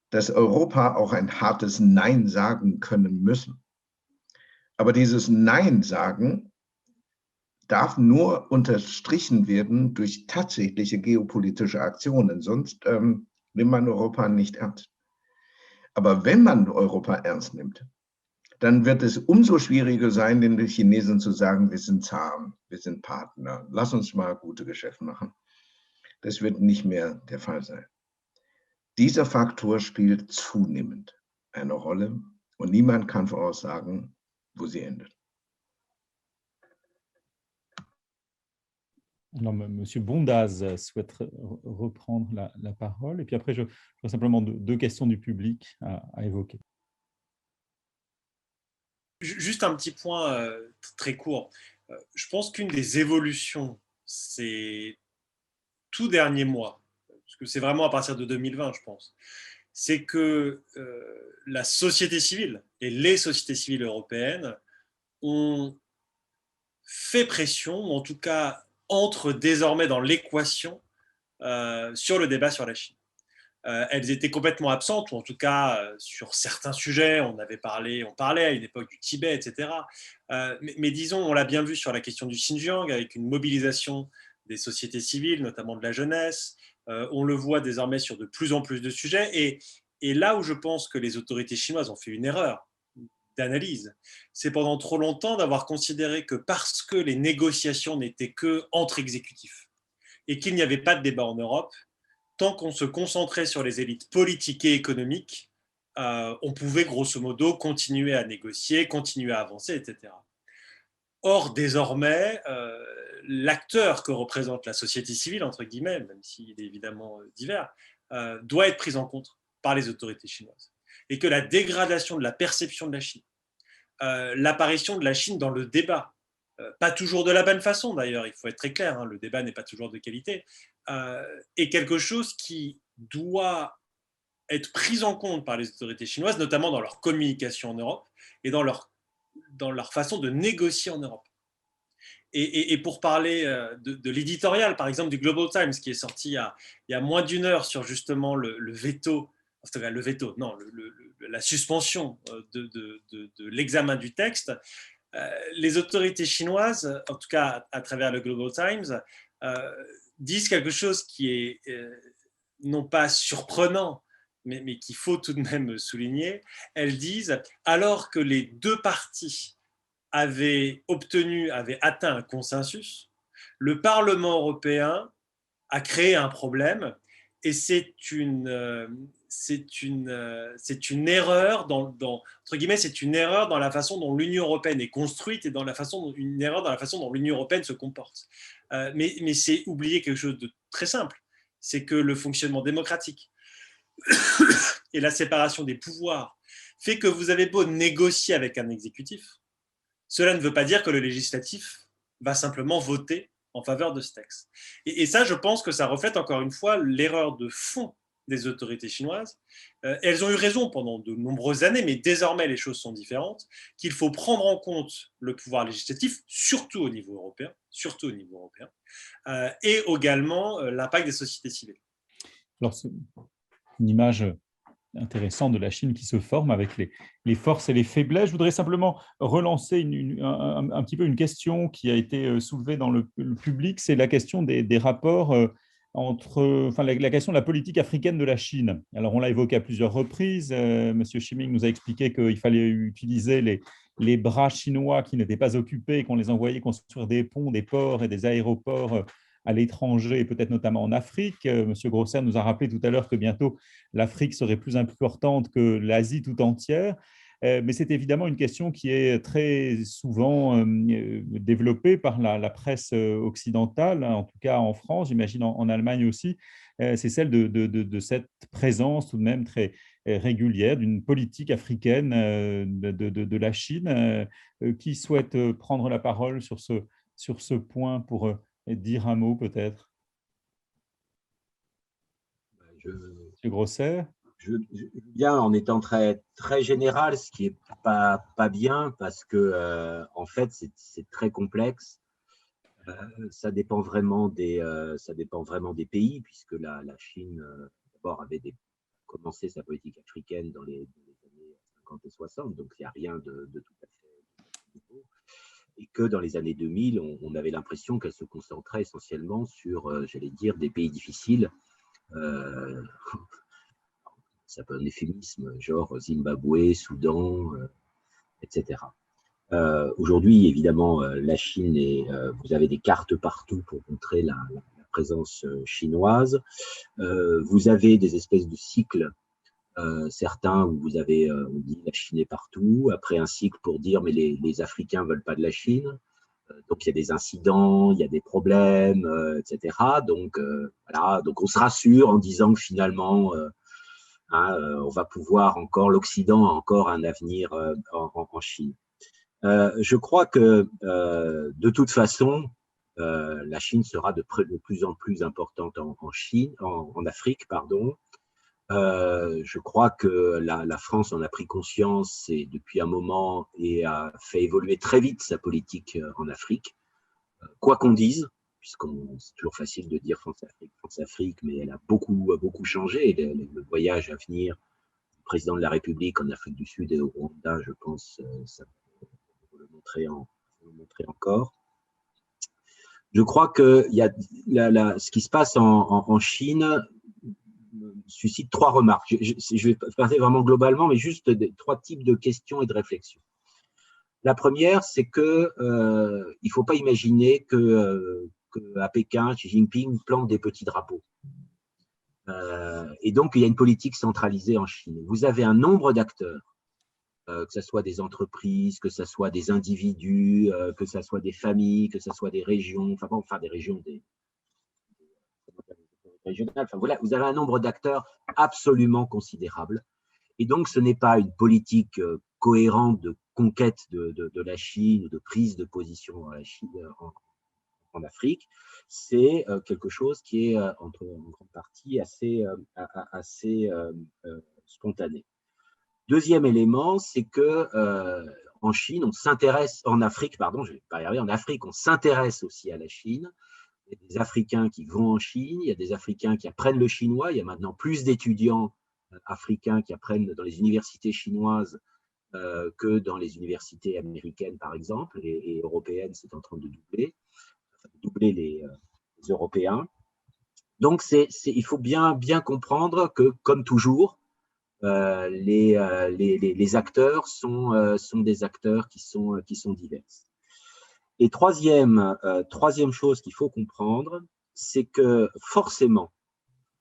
dass Europa auch ein hartes Nein sagen können müssen. Aber dieses Nein sagen darf nur unterstrichen werden durch tatsächliche geopolitische Aktionen, sonst nimmt man Europa nicht ernst. Aber wenn man Europa ernst nimmt, dann wird es umso schwieriger sein, den Chinesen zu sagen, wir sind zahm, wir sind Partner, lass uns mal gute Geschäfte machen. Das wird nicht mehr der Fall sein. Dieser Faktor spielt zunehmend eine Rolle und niemand kann voraussagen, wo sie endet. Alors, Monsieur Bondaz souhaite reprendre la parole. Et puis après, j'aurais simplement deux questions du public à évoquer. Juste un petit point très court. Je pense qu'une des évolutions, ces tout derniers mois, parce que c'est vraiment à partir de 2020, je pense, c'est que la société civile et les sociétés civiles européennes ont fait pression, ou en tout cas entrent désormais dans l'équation sur le débat sur la Chine. Elles étaient complètement absentes, ou en tout cas sur certains sujets, on parlait à une époque du Tibet, etc. Mais disons, on l'a bien vu sur la question du Xinjiang, avec une mobilisation des sociétés civiles, notamment de la jeunesse. On le voit désormais sur de plus en plus de sujets. Et là où je pense que les autorités chinoises ont fait une erreur d'analyse, c'est pendant trop longtemps d'avoir considéré que parce que les négociations n'étaient que entre exécutifs et qu'il n'y avait pas de débat en Europe, tant qu'on se concentrait sur les élites politiques et économiques, on pouvait grosso modo continuer à négocier, continuer à avancer, etc. Or, désormais, l'acteur que représente la société civile, entre guillemets, même s'il est évidemment divers, doit être pris en compte par les autorités chinoises. Et que la dégradation de la perception de la Chine, l'apparition de la Chine dans le débat, pas toujours de la bonne façon d'ailleurs, il faut être très clair, hein, le débat n'est pas toujours de qualité, est quelque chose qui doit être pris en compte par les autorités chinoises, notamment dans leur communication en Europe et dans leur façon de négocier en Europe. Et pour parler de l'éditorial, par exemple, du Global Times, qui est sorti il y a moins d'une heure sur justement le veto, la suspension de l'examen du texte, les autorités chinoises, en tout cas à travers le Global Times, disent quelque chose qui est non pas surprenant, mais qu'il faut tout de même souligner. Elles disent, alors que les deux parties avaient atteint un consensus, le Parlement européen a créé un problème et c'est une erreur entre guillemets, c'est une erreur dans la façon dont l'Union européenne est construite et une erreur dans la façon dont l'Union européenne se comporte. Mais c'est oublier quelque chose de très simple, c'est que le fonctionnement démocratique et la séparation des pouvoirs fait que vous avez beau négocier avec un exécutif, cela ne veut pas dire que le législatif va simplement voter en faveur de ce texte. Et ça, je pense que ça reflète encore une fois l'erreur de fond des autorités chinoises. Elles ont eu raison pendant de nombreuses années, mais désormais les choses sont différentes, qu'il faut prendre en compte le pouvoir législatif, surtout au niveau européen, et également l'impact des sociétés civiles. Alors, c'est une image intéressant de la Chine qui se forme avec les forces et les faiblesses. Je voudrais simplement relancer un petit peu une question qui a été soulevée dans le public, c'est la question des rapports la question de la politique africaine de la Chine. Alors, on l'a évoqué à plusieurs reprises. Monsieur Shiming nous a expliqué qu'il fallait utiliser les bras chinois qui n'étaient pas occupés, qu'on les envoyait construire des ponts, des ports et des aéroports à l'étranger, et peut-être notamment en Afrique. Monsieur Grosser nous a rappelé tout à l'heure que bientôt l'Afrique serait plus importante que l'Asie tout entière. Mais c'est évidemment une question qui est très souvent développée par la presse occidentale, en tout cas en France, j'imagine en Allemagne aussi. C'est celle de cette présence tout de même très régulière d'une politique africaine de la Chine. Qui souhaite prendre la parole sur ce point pour dire un mot peut-être? Monsieur Grosser. Je viens en étant très, très général, ce qui n'est pas bien parce que, en fait, c'est très complexe. Ça dépend vraiment des pays, puisque la Chine, d'abord, avait commencé sa politique africaine dans les années 50 et 60, donc il n'y a rien de tout à fait nouveau. Et que dans les années 2000, on avait l'impression qu'elle se concentrait essentiellement sur, j'allais dire, des pays difficiles. Ça peut être un euphémisme, genre Zimbabwe, Soudan, etc. Aujourd'hui, évidemment, la Chine, vous avez des cartes partout pour montrer la présence chinoise. Vous avez des espèces de cycles, certains où vous avez, on dit la Chine est partout, après un cycle pour dire mais les Africains ne veulent pas de la Chine. Donc, il y a des incidents, il y a des problèmes, etc. Donc, voilà. Donc, on se rassure en disant que finalement, on va pouvoir encore, l'Occident a encore un avenir en Chine. Je crois que, de toute façon, la Chine sera de plus en plus importante en Afrique, pardon. Je crois que la France en a pris conscience depuis un moment et a fait évoluer très vite sa politique en Afrique. Quoi qu'on dise, c'est toujours facile de dire France-Afrique, mais elle a beaucoup changé. Le voyage à venir du président de la République en Afrique du Sud et au Rwanda, je pense, ça va le montrer encore. Je crois que ce qui se passe en Chine suscite 3 remarques. Je vais passer vraiment globalement, mais juste 3 types de questions et de réflexions. La première, c'est que il ne faut pas imaginer qu'à Pékin, Xi Jinping plante des petits drapeaux. Et donc, il y a une politique centralisée en Chine. Vous avez un nombre d'acteurs, que ce soit des entreprises, que ce soit des individus, que ce soit des familles, que ce soit des régions, des régions, régionales. Enfin, voilà, vous avez un nombre d'acteurs absolument considérable. Et donc, ce n'est pas une politique cohérente de conquête de la Chine ou de prise de position en Afrique. C'est quelque chose qui est en grande partie assez spontané. Deuxième élément, c'est que en Chine, en Afrique, on s'intéresse aussi à la Chine. Il y a des Africains qui vont en Chine, il y a des Africains qui apprennent le chinois, il y a maintenant plus d'étudiants africains qui apprennent dans les universités chinoises que dans les universités américaines, par exemple, et européennes, c'est en train de doubler les Européens. Donc, il faut bien comprendre que, comme toujours, les acteurs sont des acteurs qui sont divers. Et troisième chose qu'il faut comprendre, c'est que forcément,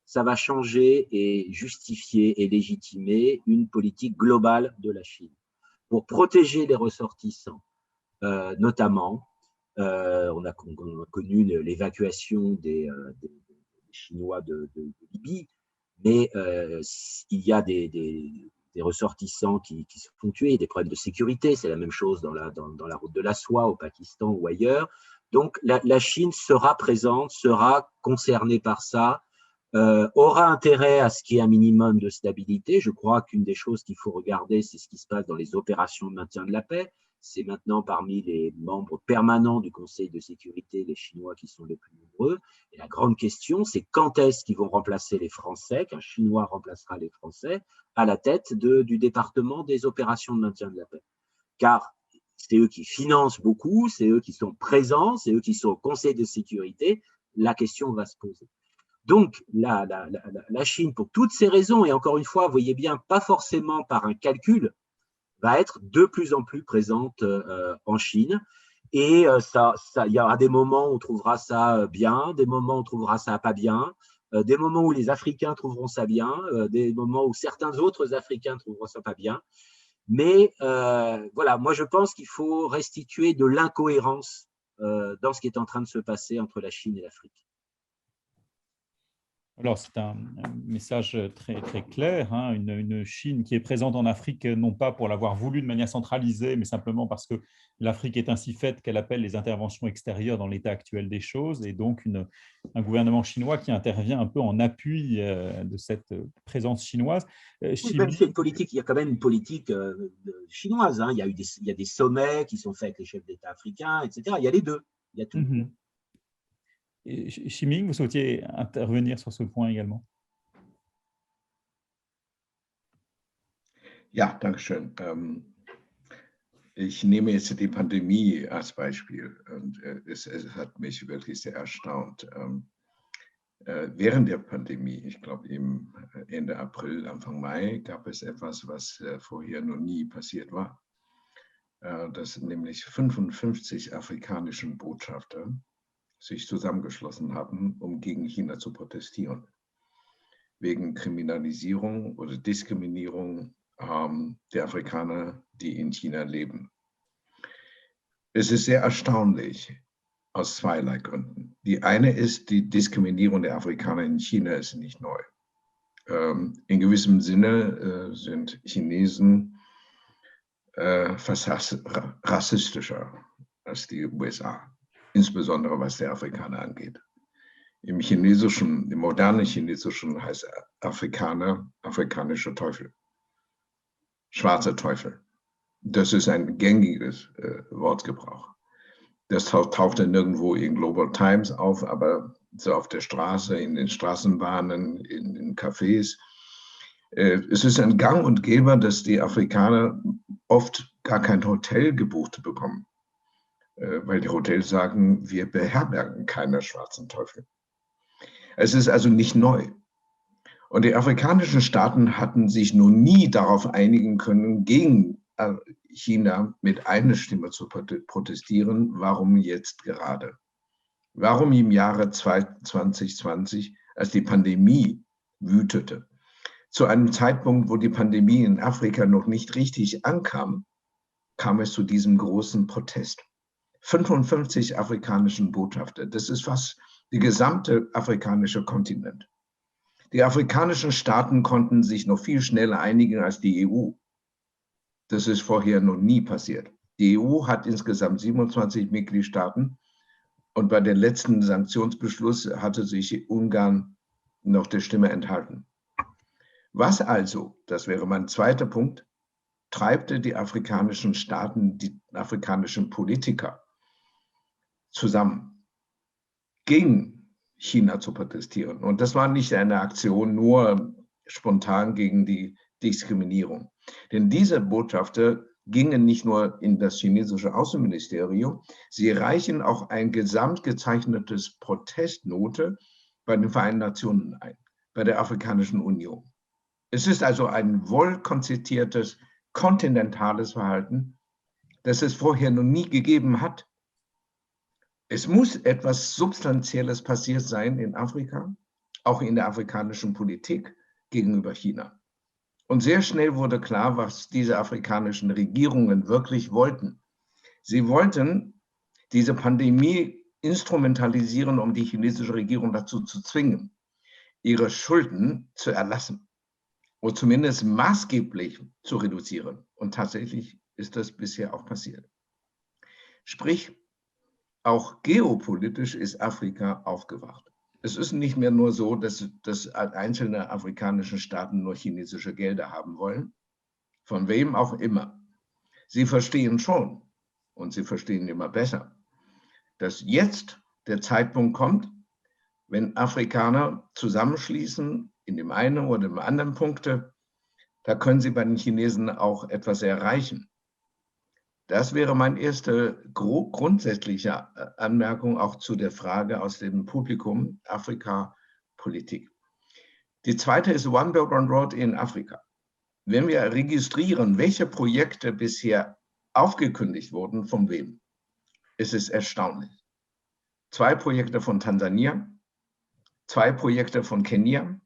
ça va changer et justifier et légitimer une politique globale de la Chine. Pour protéger les ressortissants, notamment, on a connu l'évacuation des Chinois de Libye, mais il y a des ressortissants qui se font tuer, des problèmes de sécurité, c'est la même chose dans la route de la soie au Pakistan ou ailleurs. Donc la Chine sera présente, sera concernée par ça, aura intérêt à ce qu'il y ait un minimum de stabilité. Je crois qu'une des choses qu'il faut regarder, c'est ce qui se passe dans les opérations de maintien de la paix. C'est maintenant parmi les membres permanents du Conseil de sécurité les Chinois qui sont les plus nombreux. Et la grande question, c'est quand est-ce qu'ils vont remplacer les Français, qu'un Chinois remplacera les Français à la tête du département des opérations de maintien de la paix. Car c'est eux qui financent beaucoup, c'est eux qui sont présents, c'est eux qui sont au Conseil de sécurité. La question va se poser. Donc, la Chine, pour toutes ces raisons, et encore une fois, vous voyez bien, pas forcément par un calcul, va être de plus en plus présente en Chine. Et il y aura des moments où on trouvera ça bien, des moments où on trouvera ça pas bien, des moments où les Africains trouveront ça bien, des moments où certains autres Africains trouveront ça pas bien. Mais voilà, moi je pense qu'il faut restituer de l'incohérence dans ce qui est en train de se passer entre la Chine et l'Afrique. Alors, c'est un message très, très clair, hein, une Chine qui est présente en Afrique, non pas pour l'avoir voulu de manière centralisée, mais simplement parce que l'Afrique est ainsi faite qu'elle appelle les interventions extérieures dans l'état actuel des choses, et donc un gouvernement chinois qui intervient un peu en appui de cette présence chinoise. Oui, même s'il y a une politique, il y a quand même une politique chinoise. Hein. Il y a des sommets qui sont faits avec les chefs d'État africains, etc. Il y a les deux, il y a tout. Ximing, vous souhaitiez intervenir sur ce point également? Ja, danke schön. Ich nehme jetzt die Pandemie als Beispiel und es hat mich wirklich sehr erstaunt. Während der Pandemie, ich glaube Ende April, Anfang Mai, gab es etwas, was vorher noch nie passiert war. Dass nämlich 55 afrikanischen Botschafter sich zusammengeschlossen haben, um gegen China zu protestieren. Wegen Kriminalisierung oder Diskriminierung der Afrikaner, die in China leben. Es ist sehr erstaunlich aus zweierlei Gründen. Die eine ist, die Diskriminierung der Afrikaner in China ist nicht neu. In gewissem Sinne sind Chinesen fast rassistischer als die USA, insbesondere was die Afrikaner angeht. Im modernen Chinesischen heißt Afrikaner afrikanischer Teufel, schwarzer Teufel. Das ist ein gängiges Wortgebrauch. Das tauchte nirgendwo in Global Times auf, aber so auf der Straße, in den Straßenbahnen, in den Cafés. Es ist ein Gang und Gäbe, dass die Afrikaner oft gar kein Hotel gebucht bekommen, weil die Hotels sagen, wir beherbergen keine schwarzen Teufel. Es ist also nicht neu. Und die afrikanischen Staaten hatten sich noch nie darauf einigen können, gegen China mit einer Stimme zu protestieren. Warum jetzt gerade? Warum im Jahre 2020, als die Pandemie wütete, zu einem Zeitpunkt, wo die Pandemie in Afrika noch nicht richtig ankam, kam es zu diesem großen Protest. 55 afrikanischen Botschafter, das ist fast der gesamte afrikanische Kontinent. Die afrikanischen Staaten konnten sich noch viel schneller einigen als die EU. Das ist vorher noch nie passiert. Die EU hat insgesamt 27 Mitgliedstaaten und bei dem letzten Sanktionsbeschluss hatte sich Ungarn noch der Stimme enthalten. Was also, das wäre mein zweiter Punkt, treibte die afrikanischen Staaten, die afrikanischen Politiker zusammen, gegen China zu protestieren? Und das war nicht eine Aktion nur spontan gegen die Diskriminierung. Denn diese Botschafter gingen nicht nur in das chinesische Außenministerium, sie reichen auch ein gesamtgezeichnetes Protestnote bei den Vereinten Nationen ein, bei der Afrikanischen Union. Es ist also ein wohl konzipiertes, kontinentales Verhalten, das es vorher noch nie gegeben hat. Es muss etwas Substanzielles passiert sein in Afrika, auch in der afrikanischen Politik gegenüber China. Und sehr schnell wurde klar, was diese afrikanischen Regierungen wirklich wollten. Sie wollten diese Pandemie instrumentalisieren, um die chinesische Regierung dazu zu zwingen, ihre Schulden zu erlassen oder zumindest maßgeblich zu reduzieren. Und tatsächlich ist das bisher auch passiert. Sprich, auch geopolitisch ist Afrika aufgewacht. Es ist nicht mehr nur so, dass einzelne afrikanische Staaten nur chinesische Gelder haben wollen, von wem auch immer. Sie verstehen schon, und sie verstehen immer besser, dass jetzt der Zeitpunkt kommt, wenn Afrikaner zusammenschließen in dem einen oder dem anderen Punkte, da können sie bei den Chinesen auch etwas erreichen. Das wäre meine erste grundsätzliche Anmerkung auch zu der Frage aus dem Publikum Afrika-Politik. Die zweite ist One Belt One Road in Afrika. Wenn wir registrieren, welche Projekte bisher aufgekündigt wurden, von wem, ist es erstaunlich. 2 Projekte von Tansania, 2 Projekte von Kenia,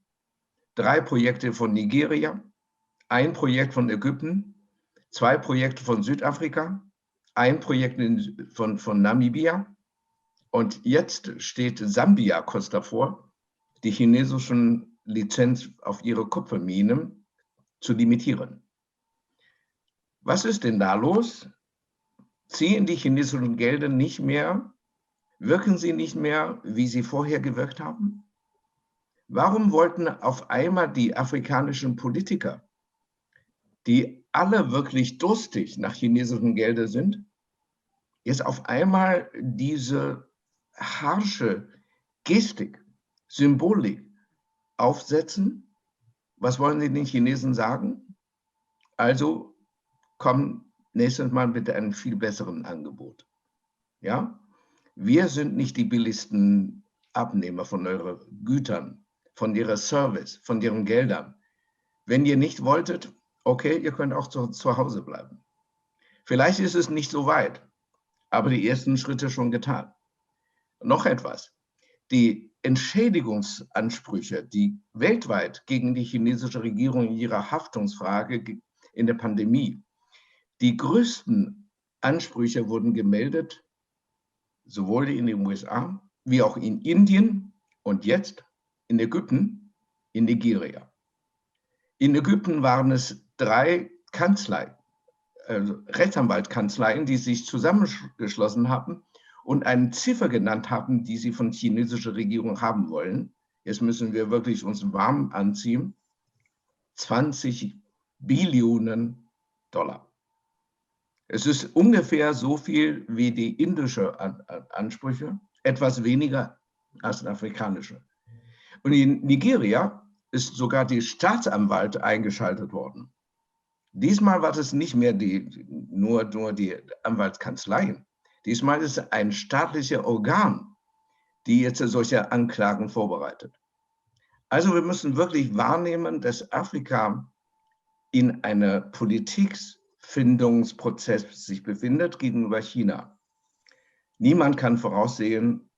3 Projekte von Nigeria, 1 Projekt von Ägypten, 2 Projekte von Südafrika, 1 Projekt von Namibia und jetzt steht Sambia kurz davor, die chinesischen Lizenz auf ihre Kupferminen zu limitieren. Was ist denn da los? Ziehen die chinesischen Gelder nicht mehr? Wirken sie nicht mehr, wie sie vorher gewirkt haben? Warum wollten auf einmal die afrikanischen Politiker, die alle wirklich durstig nach chinesischen Geldern sind, jetzt auf einmal diese harsche Gestik, Symbolik aufsetzen? Was wollen sie den Chinesen sagen? Also komm nächstes Mal mit einem viel besseren Angebot. Ja? Wir sind nicht die billigsten Abnehmer von euren Gütern, von ihrer Service, von ihren Geldern. Wenn ihr nicht wolltet, okay, ihr könnt auch zu Hause bleiben. Vielleicht ist es nicht so weit, aber die ersten Schritte schon getan. Noch etwas. Die Entschädigungsansprüche, die weltweit gegen die chinesische Regierung in ihrer Haftungsfrage in der Pandemie, die größten Ansprüche wurden gemeldet, sowohl in den USA wie auch in Indien und jetzt in Ägypten, in Nigeria. In Ägypten waren es 3 Kanzleien, Rechtsanwaltskanzleien, die sich zusammengeschlossen haben und eine Ziffer genannt haben, die sie von der chinesischen Regierung haben wollen. Jetzt müssen wir wirklich uns warm anziehen. 20 Billionen Dollar. Es ist ungefähr so viel wie die indische Ansprüche, etwas weniger als die afrikanische. Und in Nigeria ist sogar die Staatsanwalt eingeschaltet worden. Diesmal war es nicht mehr nur die Anwaltskanzleien. Diesmal ist es ein staatliches Organ, die jetzt solche Anklagen vorbereitet. Also wir müssen wirklich wahrnehmen, dass Afrika in einem Politikfindungsprozess sich befindet gegenüber China. Niemand kann voraussehen,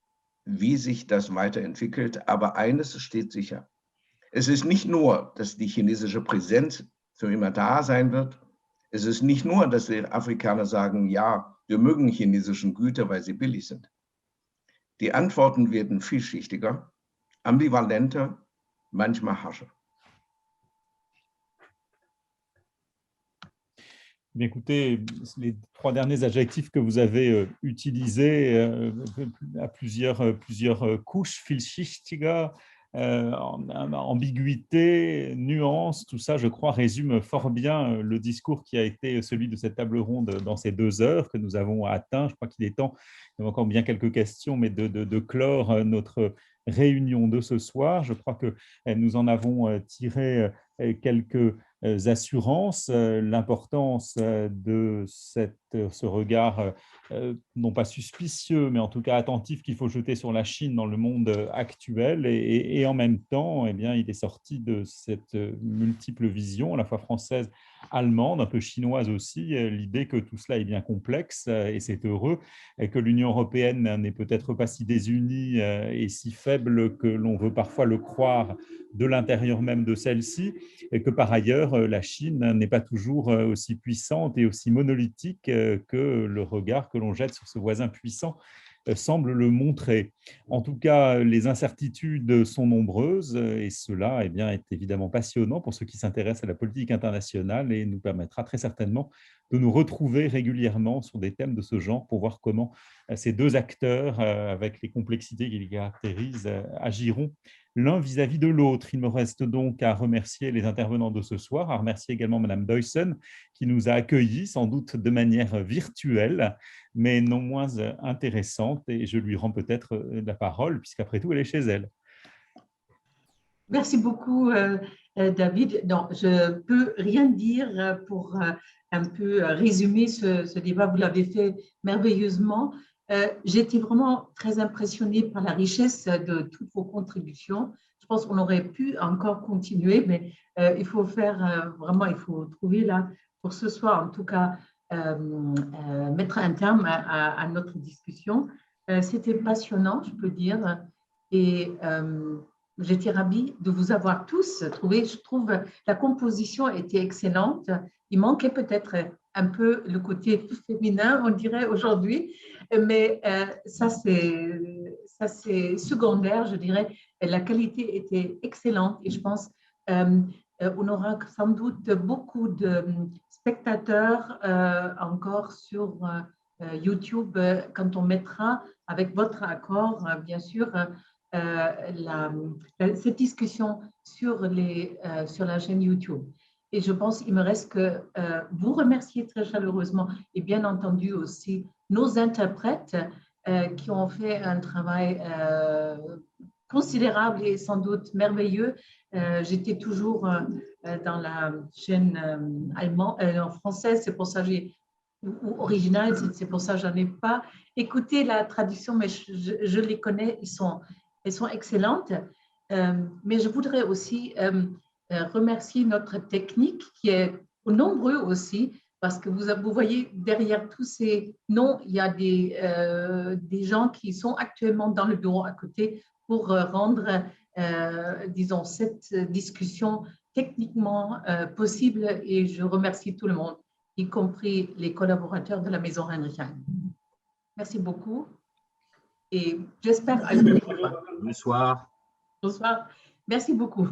wie sich das weiterentwickelt, aber eines steht sicher. Es ist nicht nur, dass die chinesische Präsenz für immer da sein wird. Es ist nicht nur, dass die Afrikaner sagen, ja, wir mögen chinesischen Güter, weil sie billig sind. Die Antworten werden vielschichtiger, ambivalenter, manchmal harscher. Écoutez, les 3 derniers adjectifs que vous avez utilisés à plusieurs couches, vielschichtiger, ambiguïté, nuance, tout ça, je crois, résume fort bien le discours qui a été celui de cette table ronde dans ces 2 heures que nous avons atteint. Je crois qu'il est temps, il y a encore bien quelques questions, mais de clore notre réunion de ce soir. Je crois que nous en avons tiré quelques assurances, l'importance de ce regard, non pas suspicieux, mais en tout cas attentif qu'il faut jeter sur la Chine dans le monde actuel. Et en même temps, eh bien, il est sorti de cette multiple vision, à la fois française, allemande, un peu chinoise aussi, l'idée que tout cela est bien complexe, et c'est heureux, et que l'Union européenne n'est peut-être pas si désunie et si faible que l'on veut parfois le croire de l'intérieur même de celle-ci, et que par ailleurs, la Chine n'est pas toujours aussi puissante et aussi monolithique que le regard que l'on jette sur ce voisin puissant semble le montrer. En tout cas, les incertitudes sont nombreuses et cela eh bien, est évidemment passionnant pour ceux qui s'intéressent à la politique internationale et nous permettra très certainement de nous retrouver régulièrement sur des thèmes de ce genre pour voir comment ces 2 acteurs, avec les complexités qui les caractérisent, agiront l'un vis-à-vis de l'autre. Il me reste donc à remercier les intervenants de ce soir, à remercier également Madame Deussen qui nous a accueillis, sans doute de manière virtuelle, mais non moins intéressante, et je lui rends peut-être la parole, puisqu'après tout, elle est chez elle. Merci beaucoup, David. Non, je ne peux rien dire pour un peu résumer ce débat. Vous l'avez fait merveilleusement. J'étais vraiment très impressionnée par la richesse de toutes vos contributions. Je pense qu'on aurait pu encore continuer, mais il faut faire vraiment, il faut trouver là, pour ce soir en tout cas, mettre un terme à notre discussion. C'était passionnant, je peux dire, et j'étais ravie de vous avoir tous trouvé. Je trouve la composition était excellente. Il manquait peut-être un peu le côté féminin, on dirait aujourd'hui, mais ça c'est secondaire, je dirais. La qualité était excellente et je pense on aura sans doute beaucoup de spectateurs encore sur YouTube quand on mettra, avec votre accord, bien sûr, cette discussion sur la chaîne YouTube. Et je pense qu'il me reste que vous remercier très chaleureusement et bien entendu aussi nos interprètes qui ont fait un travail considérable et sans doute merveilleux. J'étais toujours dans la chaîne allemande, en française, c'est pour ça que ou originale, c'est pour ça que je n'en ai pas écouté la traduction, mais je les connais, elles sont excellentes. Mais je voudrais aussi remercier notre technique qui est nombreux aussi, parce que vous voyez derrière tous ces noms, il y a des gens qui sont actuellement dans le bureau à côté pour rendre, disons, cette discussion techniquement possible, et je remercie tout le monde. y compris les collaborateurs de la Maison Heinrich Heine. Merci beaucoup et j'espère à une prochaine fois. Bonsoir. Bonsoir. Merci beaucoup.